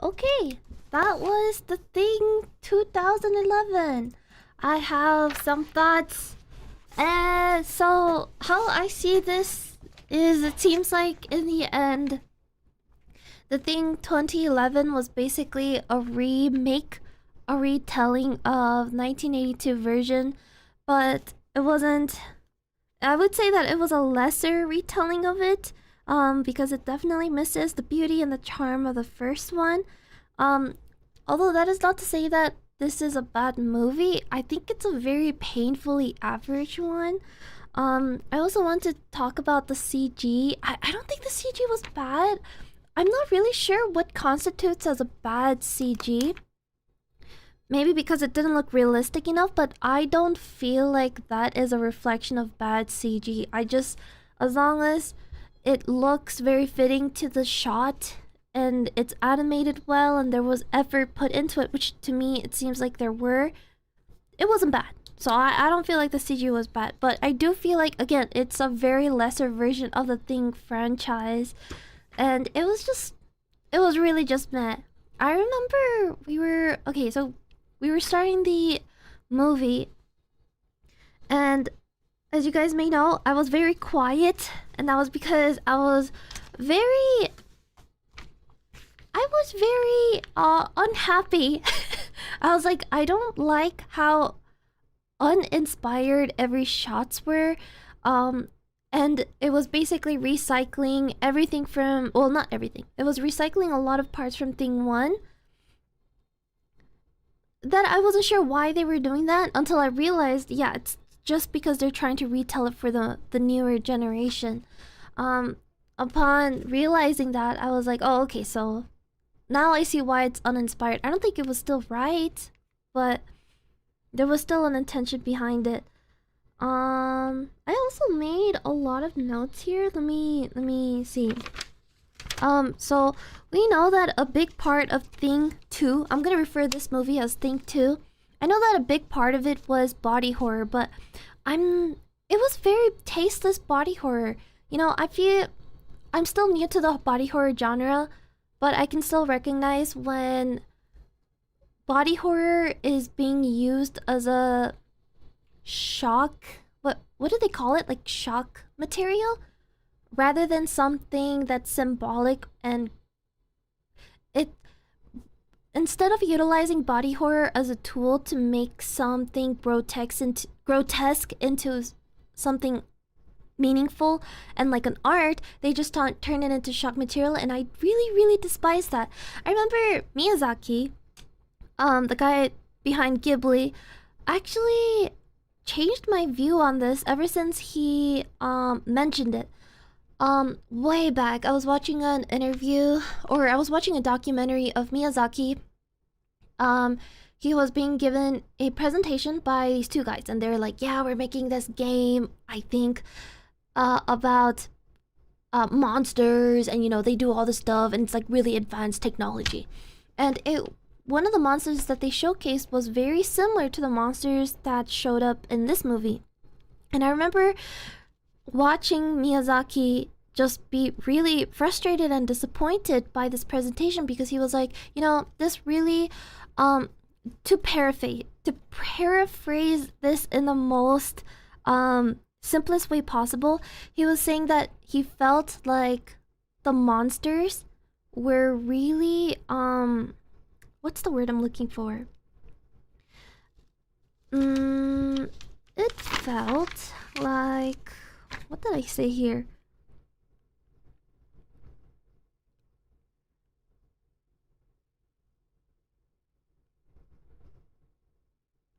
Okay, that was The Thing 2011. I have some thoughts. So how I see this is it seems like in the end, The Thing 2011 was basically a remake, a retelling of 1982 version, but it wasn't. I would say that it was a lesser retelling of it, because it definitely misses the beauty and the charm of the first one. Um, Although that is not to say that this is a bad movie. I think it's a very painfully average one. I also want to talk about the CG. I don't think the CG was bad. I'm not really sure what constitutes as a bad CG. Maybe because it didn't look realistic enough, but I don't feel like that is a reflection of bad CG. As long as it looks very fitting to the shot and it's animated well and there was effort put into it, which to me it seems like there were, it wasn't bad. So I don't feel like the CG was bad, but I do feel like, again, it's a very lesser version of the Thing franchise, and it was really just meh. I remember we were starting the movie, and as you guys may know, I was very quiet, and that was because very unhappy. I was like, I don't like how uninspired every shots were. And it was basically recycling everything from, well, not everything. It was recycling a lot of parts from Thing 1. that I wasn't sure why they were doing that until I realized, yeah, it's just because they're trying to retell it for the newer generation. Upon realizing that, I was like, oh, okay, so now I see why it's uninspired. I don't think it was still right, but there was still an intention behind it. I also made a lot of notes here. Let me see. So we know that a big part of Thing 2, I'm gonna refer this movie as Thing 2. I know that a big part of it was body horror, but it was very tasteless body horror. You know, I feel I'm still new to the body horror genre, but I can still recognize when body horror is being used as a shock, what do they call it? Like shock material? Rather than something that's symbolic, and it instead of utilizing body horror as a tool to make something grotesque into something meaningful and like an art, they just turn it into shock material, and I really despise that. I remember Miyazaki, the guy behind Ghibli, actually changed my view on this ever since he mentioned it. Way back, I was watching an interview, or I was watching a documentary of Miyazaki. He was being given a presentation by these two guys, and they're like, yeah, we're making this game, I think, about monsters, and you know, they do all this stuff, and it's like really advanced technology. And one of the monsters that they showcased was very similar to the monsters that showed up in this movie. And I remember watching Miyazaki just be really frustrated and disappointed by this presentation, because he was like, you know, this really to paraphrase this in the most simplest way possible, he was saying that he felt like the monsters were really what's the word I'm looking for? It felt like, what did I say here?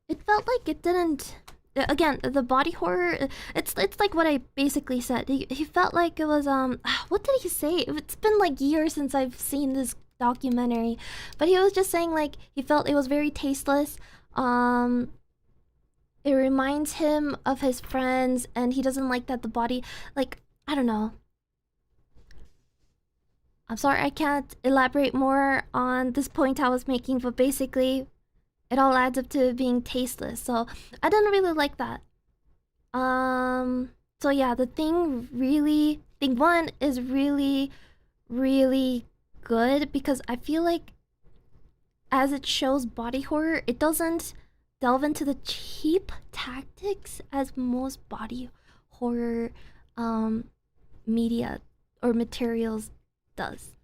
It felt like it didn't. Again, the body horror. It's like what I basically said. He felt like it was What did he say? It's been like years since I've seen this documentary, but he was just saying like he felt it was very tasteless. It reminds him of his friends, and he doesn't like that the body, like, I don't know. I'm sorry, I can't elaborate more on this point I was making, but basically, it all adds up to being tasteless. So I didn't really like that. So yeah, Thing 1 is really good, because I feel like as it shows body horror, it doesn't delve into the cheap tactics as most body horror media or materials does.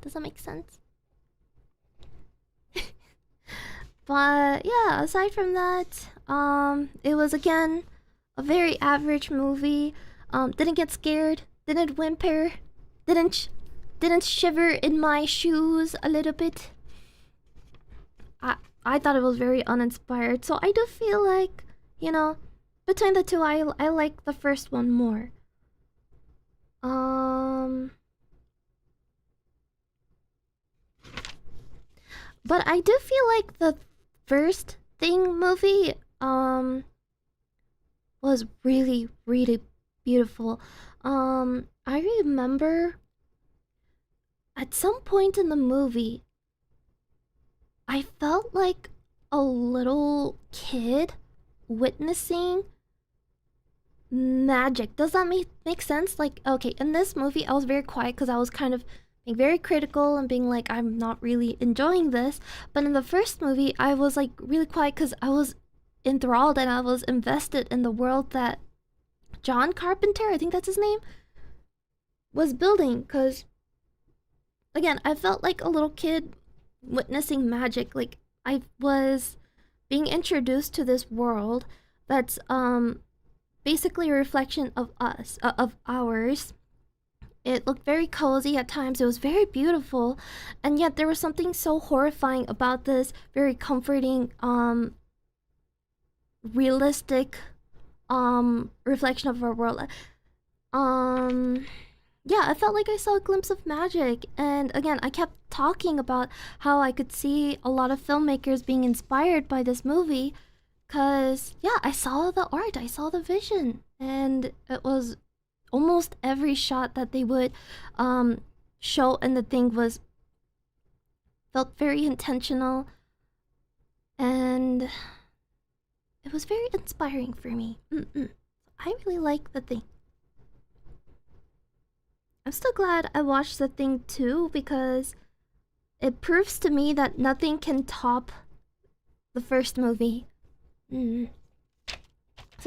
Does that make sense? But yeah, aside from that, it was again a very average movie. Didn't get scared, didn't whimper, didn't shiver in my shoes a little bit. I thought it was very uninspired, so I do feel like, you know, between the two, I like the first one more. But I do feel like the first Thing movie was really beautiful. I remember at some point in the movie, I felt like a little kid witnessing magic. Does that make sense? Like, okay, in this movie, I was very quiet because I was kind of being very critical and being like, I'm not really enjoying this. But in the first movie, I was like really quiet because I was enthralled and I was invested in the world that John Carpenter, I think that's his name, was building. Because, again, I felt like a little kid witnessing magic. Like, I was being introduced to this world that's basically a reflection of us, of ours, It looked very cozy at times. It was very beautiful, and yet there was something so horrifying about this very comforting, realistic, reflection of our world. Yeah, I felt like I saw a glimpse of magic, and again, I kept talking about how I could see a lot of filmmakers being inspired by this movie, cause yeah, I saw the art, I saw the vision, and it was almost every shot that they would show in the thing was felt very intentional, and it was very inspiring for me. I really like the thing. I'm still glad I watched the thing too, because it proves to me that nothing can top the first movie. So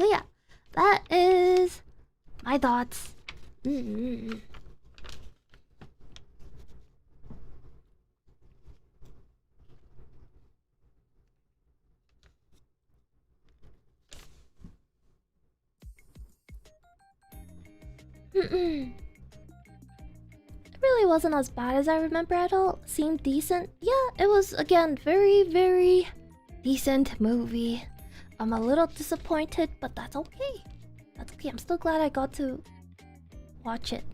yeah, that is my thoughts. It really wasn't as bad as I remember at all. Seemed decent. Yeah, it was, again, very, very decent movie. I'm a little disappointed, but that's okay. That's okay. I'm still glad I got to watch it.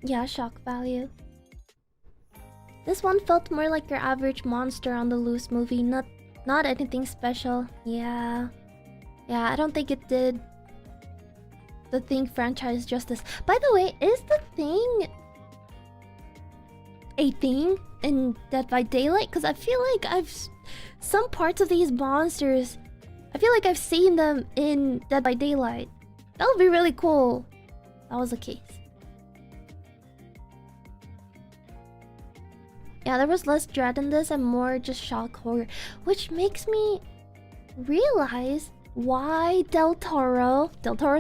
Yeah, shock value. This one felt more like your average monster on the loose movie, not anything special. Yeah, I don't think it did the Thing franchise justice. By the way, is the Thing a thing in Dead by Daylight? Because I feel like some parts of these monsters, I feel like I've seen them in Dead by Daylight. That would be really cool if that was the case. Yeah, there was less dread in this and more just shock horror, which makes me realize why Del Toro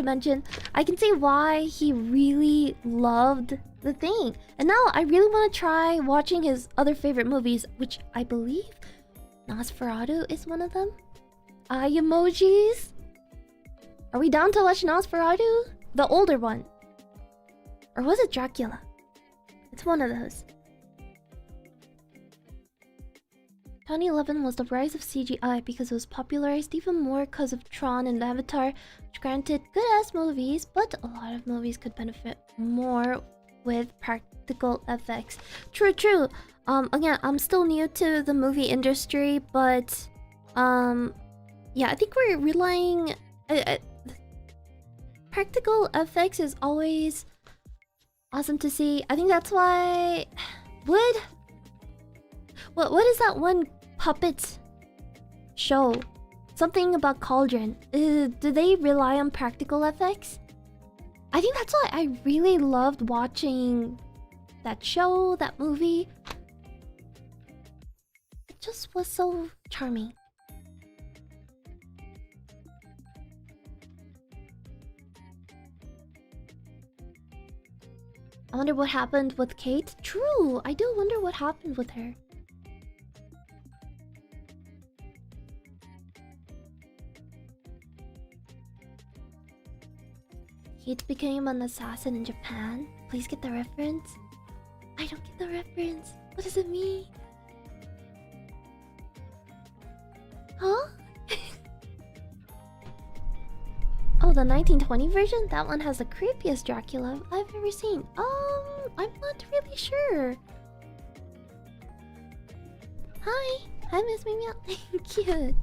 mentioned, I can see why he really loved the Thing. And now I really want to try watching his other favorite movies, which I believe Nosferatu is one of them. Eye emojis. Are we down to watch Nosferatu? The older one. Or was it Dracula? It's one of those. 2011 was the rise of CGI because it was popularized even more because of Tron and Avatar, which granted good-ass movies, but a lot of movies could benefit more with practical effects. True. Again, I'm still new to the movie industry, but yeah, I think we're relying. Practical effects is always awesome to see. I think that's why. What is that one puppet show? Something about Cauldron. Do they rely on practical effects? I think that's why I really loved watching that show, that movie. It just was so charming. I wonder what happened with Kate. True, I do wonder what happened with her. Kate became an assassin in Japan. Please get the reference. I don't get the reference. What does it mean? Huh? Oh, the 1920 version? That one has the creepiest Dracula I've ever seen. I'm not really sure. Hi, Miss Mimi. Cute.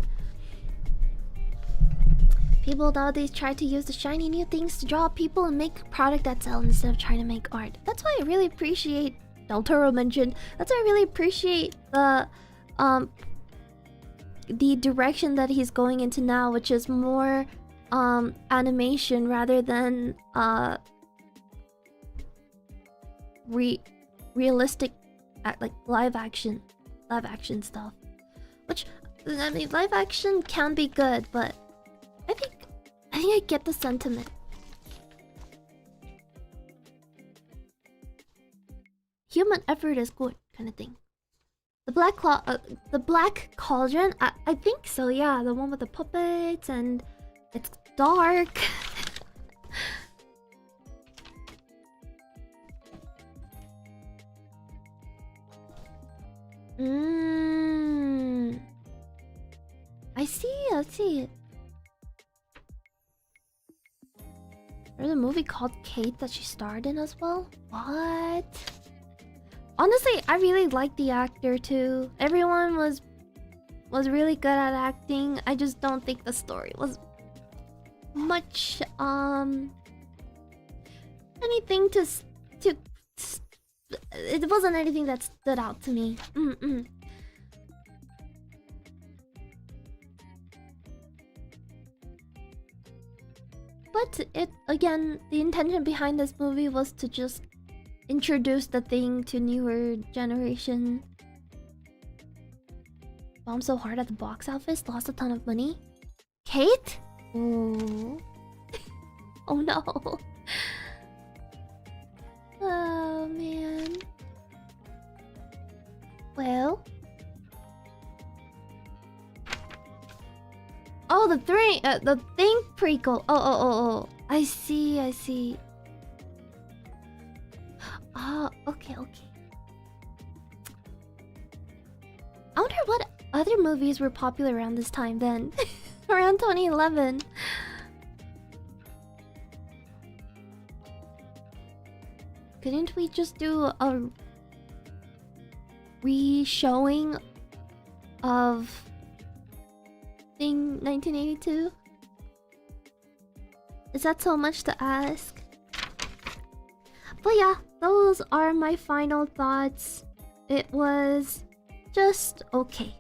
People nowadays try to use the shiny new things to draw people and make a product that sells instead of trying to make art. That's why I really appreciate Del Toro mentioned. That's why I really appreciate the direction that he's going into now, which is more animation rather than realistic like live action stuff. Which, I mean, live action can be good, but I think I get the sentiment. Human effort is good, kind of thing. The Black Cauldron. I think so. Yeah, the one with the puppets and it's dark. I see, I see. There's a movie called Kate that she starred in as well? What? Honestly, I really liked the actor too. Everyone was really good at acting. I just don't think the story was much anything to it wasn't anything that stood out to me. But it again, the intention behind this movie was to just introduce the thing to newer generation. Bombed so hard at the box office, lost a ton of money. Kate? Ooh. Oh no. Oh man. Well. Oh, the thing prequel. Oh. I see, I see. Oh, okay. I wonder what other movies were popular around this time then. Around 2011. Couldn't we just do a re-showing of Thing 1982? Is that so much to ask? But yeah, those are my final thoughts. It was just okay.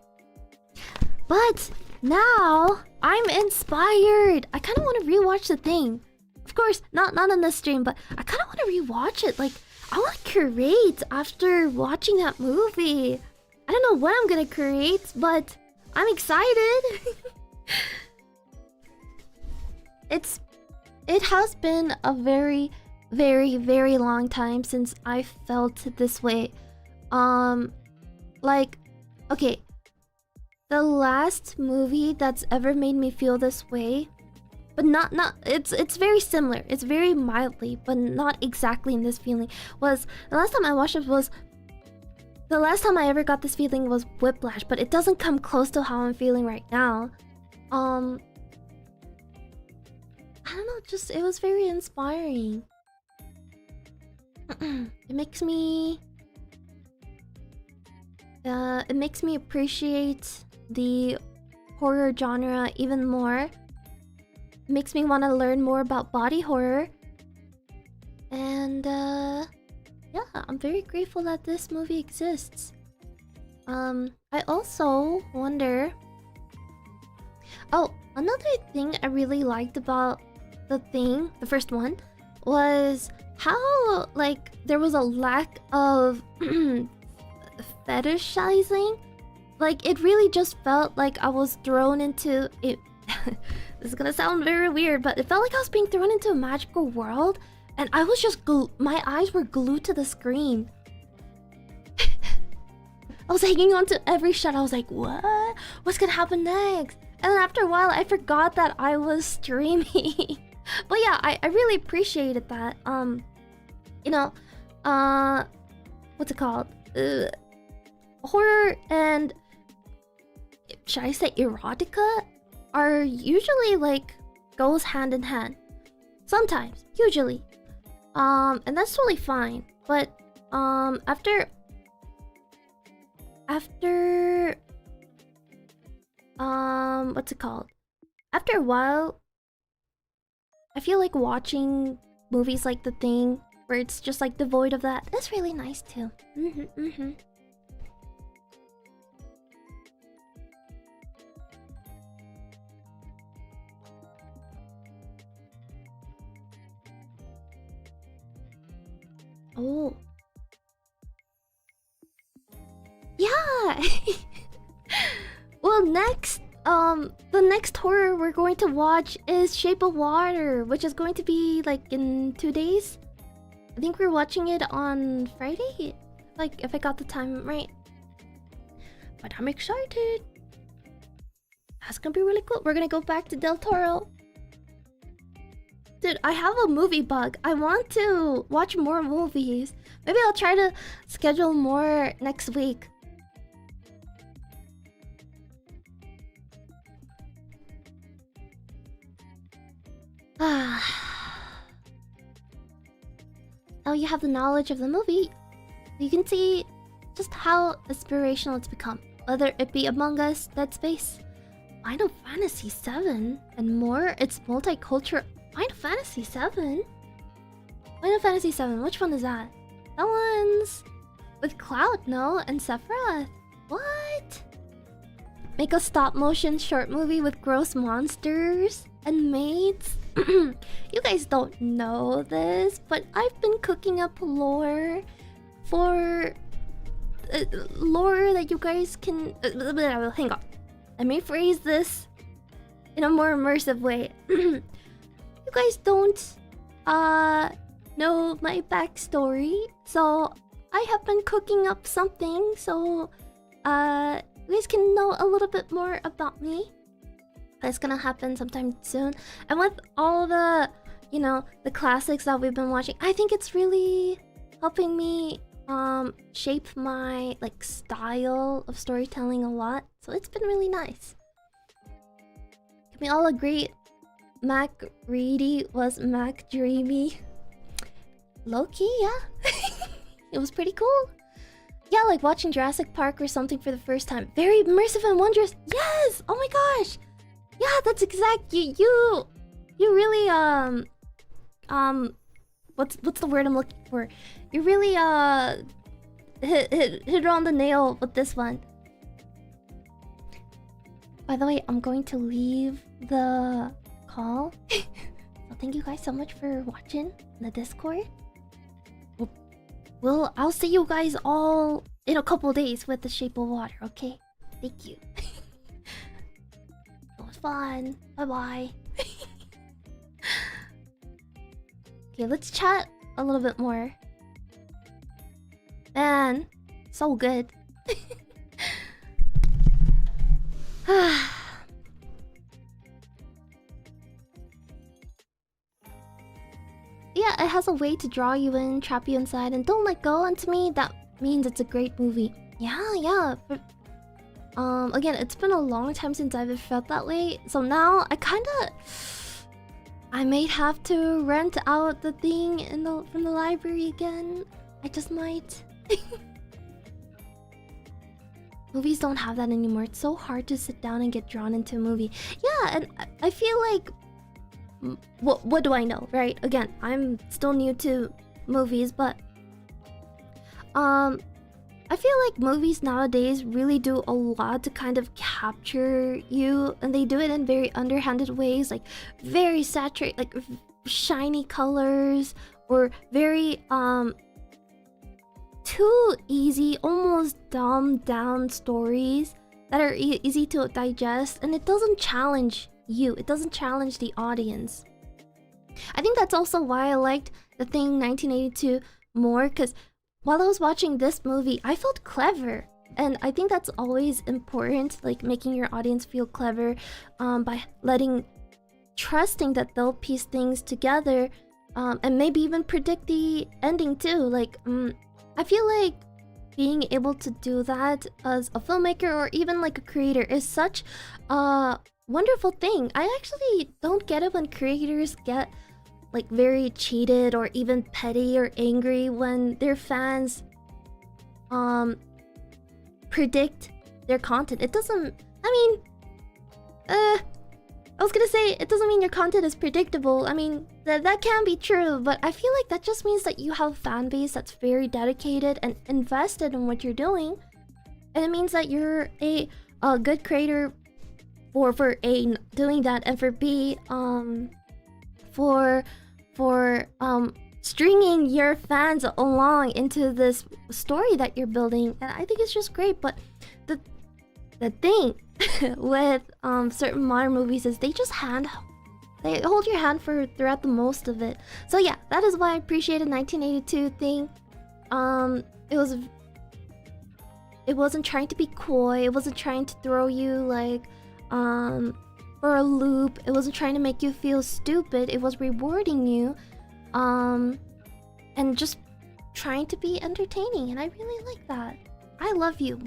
But now I'm inspired. I kind of want to rewatch The Thing. Of course, not on the stream, but I kind of want to rewatch it. Like, I want to create after watching that movie. I don't know what I'm gonna create, but I'm excited. It has been a very, very, very long time since I felt this way. Like, okay, the last movie that's ever made me feel this way, but not it's very similar. It's very mildly, but not exactly in this feeling. Was the last time I watched it was the last time I ever got this feeling was Whiplash, but it doesn't come close to how I'm feeling right now. I don't know, just it was very inspiring. It makes me appreciate the horror genre even more. It makes me want to learn more about body horror. And yeah, I'm very grateful that this movie exists. I also wonder... Oh, another thing I really liked about The Thing, the first one, was how, like, there was a lack of fetishizing. Like, it really just felt like I was thrown into it. This is gonna sound very weird, but it felt like I was being thrown into a magical world, and I was just my eyes were glued to the screen. I was hanging on to every shot. I was like, what? What's gonna happen next? And then after a while, I forgot that I was streaming. But yeah, I really appreciated that. You know, what's it called? Horror and, should I say erotica, are usually like goes hand in hand. Sometimes, usually. And that's totally fine. But after what's it called? After a while, I feel like watching movies like The Thing, where it's just like devoid of that, is really nice too. Oh. Yeah! Well, next, the next horror we're going to watch is Shape of Water, which is going to be like in 2 days. I think we're watching it on Friday, like if I got the time right. But I'm excited. That's gonna be really cool. We're gonna go back to Del Toro. Dude, I have a movie bug. I want to watch more movies. Maybe I'll try to schedule more next week. Now you have the knowledge of the movie. You can see just how inspirational it's become. Whether it be Among Us, Dead Space, Final Fantasy VII, and more. It's multicultural. Final Fantasy VII? Final Fantasy VII, which one is that? That one's with Cloud, no? And Sephiroth. What? Make a stop-motion short movie with gross monsters and maids? You guys don't know this, but I've been cooking up lore for... lore that you guys can... hang on. Let me phrase this in a more immersive way. You guys don't know my backstory, so I have been cooking up something so you guys can know a little bit more about me. It's gonna happen sometime soon. And with all the, you know, the classics that we've been watching, I think it's really helping me shape my like style of storytelling a lot. So it's been really nice. Can we all agree Mac Reedy was Mac Dreamy? Low-key, yeah. It was pretty cool. Yeah, like watching Jurassic Park or something for the first time. Very immersive and wondrous. Yes! Oh my gosh! Yeah, that's exact. You really what's the word I'm looking for? You really hit it on the nail with this one. By the way, I'm going to leave the call. So thank you guys so much for watching in the Discord. Well, I'll see you guys all in a couple days with The Shape of Water, okay? Thank you. It was fun. Bye-bye. Okay, let's chat a little bit more. Man, so good. Yeah, it has a way to draw you in, trap you inside, and don't let go. And to me, that means it's a great movie. Yeah. But, again, it's been a long time since I've felt that way. So now I may have to rent out the thing from the library again. I just might. Movies don't have that anymore. It's so hard to sit down and get drawn into a movie. Yeah, and I feel like... What do I know, right? Again, I'm still new to movies, but... I feel like movies nowadays really do a lot to kind of capture you. And they do it in very underhanded ways. Like, very saturated, like, shiny colors. Or very, too easy, almost dumbed down stories that are easy to digest, and it doesn't challenge you. It doesn't challenge the audience. I think that's also why I liked The Thing 1982 more, because while I was watching this movie, I felt clever. And I think that's always important, like making your audience feel clever by trusting that they'll piece things together and maybe even predict the ending too. Like, I feel like being able to do that as a filmmaker or even like a creator is such a wonderful thing. I actually don't get it when creators get like very cheated or even petty or angry when their fans predict their content. It doesn't... I was gonna say, it doesn't mean your content is predictable. I mean, that can be true, but I feel like that just means that you have a fan base that's very dedicated and invested in what you're doing. And it means that you're a good creator for A, doing that, and for B, for stringing your fans along into this story that you're building. And I think it's just great. But the thing with certain modern movies is they hold your hand throughout the most of it. So yeah, that is why I appreciated 1982 Thing. It wasn't trying to be coy. It wasn't trying to throw you like for a loop. It wasn't trying to make you feel stupid. It was rewarding you and just trying to be entertaining, and I really like that. I love you,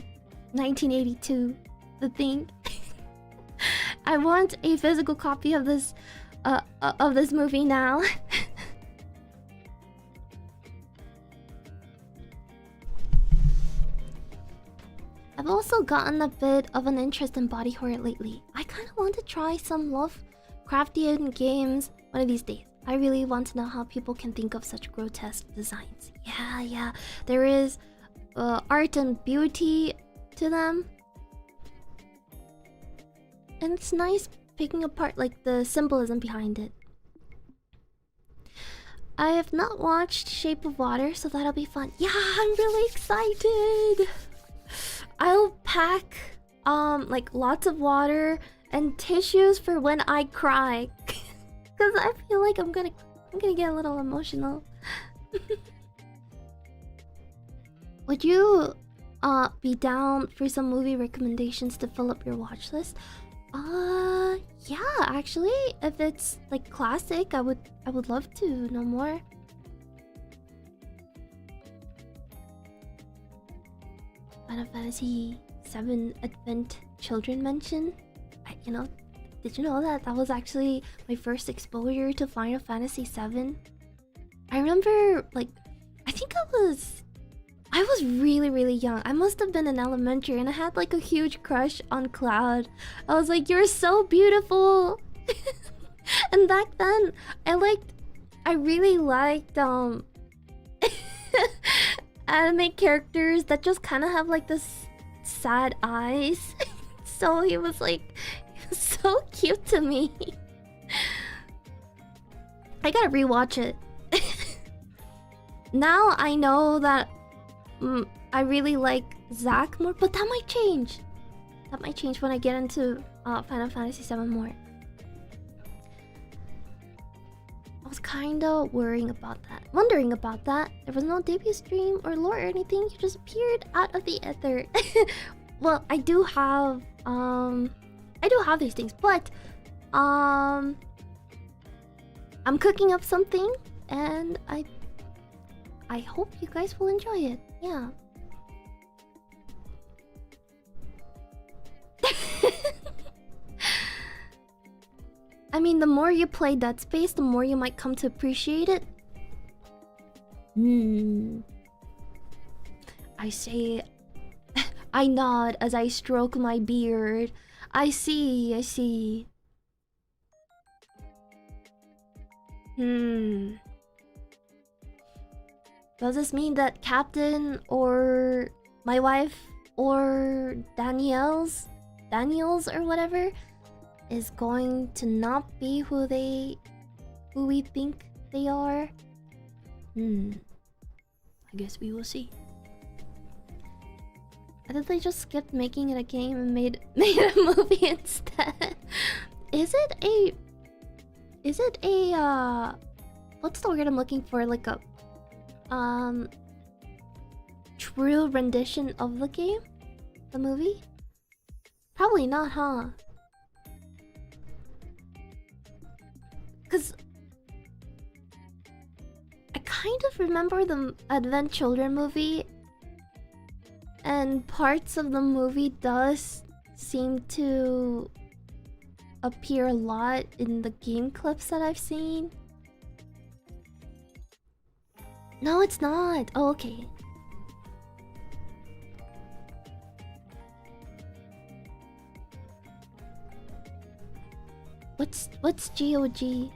1982 The Thing. I want a physical copy of this of this movie now. I've also gotten a bit of an interest in body horror lately. I kind of want to try some Lovecraftian games one of these days. I really want to know how people can think of such grotesque designs. Yeah. There is art and beauty to them. And it's nice picking apart like the symbolism behind it. I have not watched Shape of Water, so that'll be fun. Yeah, I'm really excited. I'll pack like lots of water and tissues for when I cry. Cause I feel like I'm gonna get a little emotional. Would you be down for some movie recommendations to fill up your watch list? Yeah, actually, if it's like classic, I would love to know more. Final Fantasy VII Advent Children mention. Did you know that was actually my first exposure to Final Fantasy VII? I remember, like, I think I was really young. I must have been in elementary, and I had like a huge crush on Cloud. I was like, "You're so beautiful." And back then, I really liked anime characters that just kind of have like this sad eyes. So he was so cute to me. I gotta rewatch it. Now I know that I really like Zack more, but that might change. That might change when I get into Final Fantasy VII more. I was kinda wondering about that. There was no debut stream or lore or anything. You just appeared out of the ether. Well, I do have these things, but I'm cooking up something, and I hope you guys will enjoy it. Yeah. I mean, the more you play Dead Space, the more you might come to appreciate it. I say... I nod as I stroke my beard. I see. Does this mean that Captain or my wife or Daniels or whatever is going to not be who we think they are? I guess we will see. I think they just skipped making it a game and made a movie instead. Is it a what's the word I'm looking for? Like a true rendition of the game? The movie? Probably not, huh? Cause I kind of remember the Advent Children movie, and parts of the movie does seem to appear a lot in the game clips that I've seen. No, it's not. Oh, okay. What's GOG?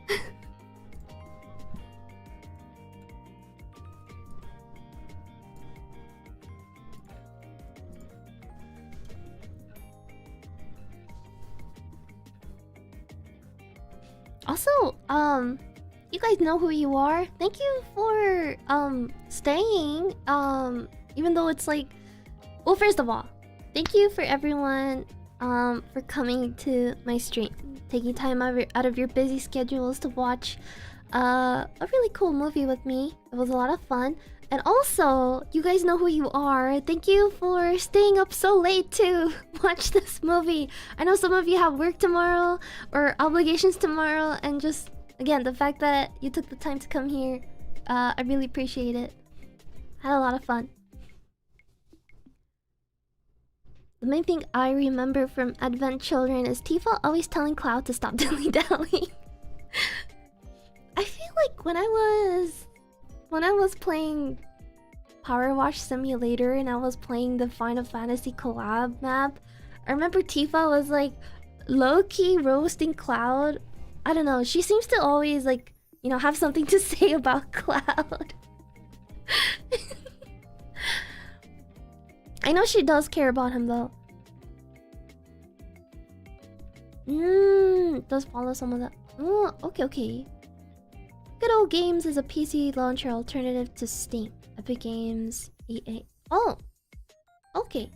Also, you guys know who you are. Thank you for staying. Even though it's like, well, first of all, thank you for everyone for coming to my stream, taking time out of your busy schedules to watch a really cool movie with me. It was a lot of fun. And also, you guys know who you are. Thank you for staying up so late to watch this movie. I know some of you have work tomorrow or obligations tomorrow, and just, again, the fact that you took the time to come here, I really appreciate it. Had a lot of fun. The main thing I remember from Advent Children is Tifa always telling Cloud to stop dilly-dallying. I feel like when I was playing Power Wash Simulator and I was playing the Final Fantasy collab map, I remember Tifa was like low-key roasting Cloud. I don't know, she seems to always like, you know, have something to say about Cloud. I know she does care about him though. Does follow some of that. Oh, okay. Good Old Games is a PC launcher alternative to Steam. Epic Games, EA. Oh, okay.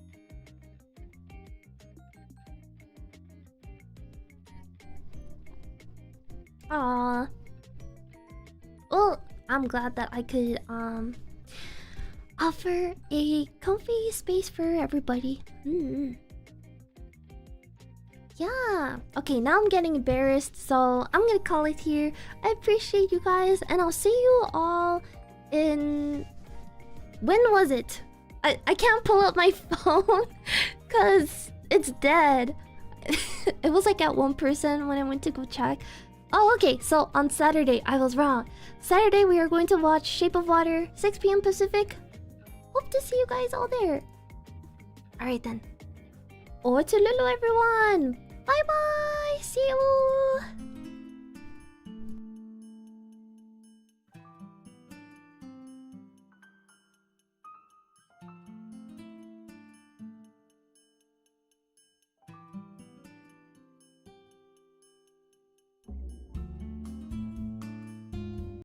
Aww. Well, I'm glad that I could offer a comfy space for everybody. Yeah. Okay, now I'm getting embarrassed, so I'm gonna call it here. I appreciate you guys, and I'll see you all in... When was it? I can't pull up my phone because it's dead. It was like at 1% when I went to go check. Oh, okay, so on Saturday, I was wrong. Saturday, we are going to watch Shape of Water, 6 p.m. Pacific. Hope to see you guys all there. Alright then. Over to Lulu, everyone. Bye bye. See you.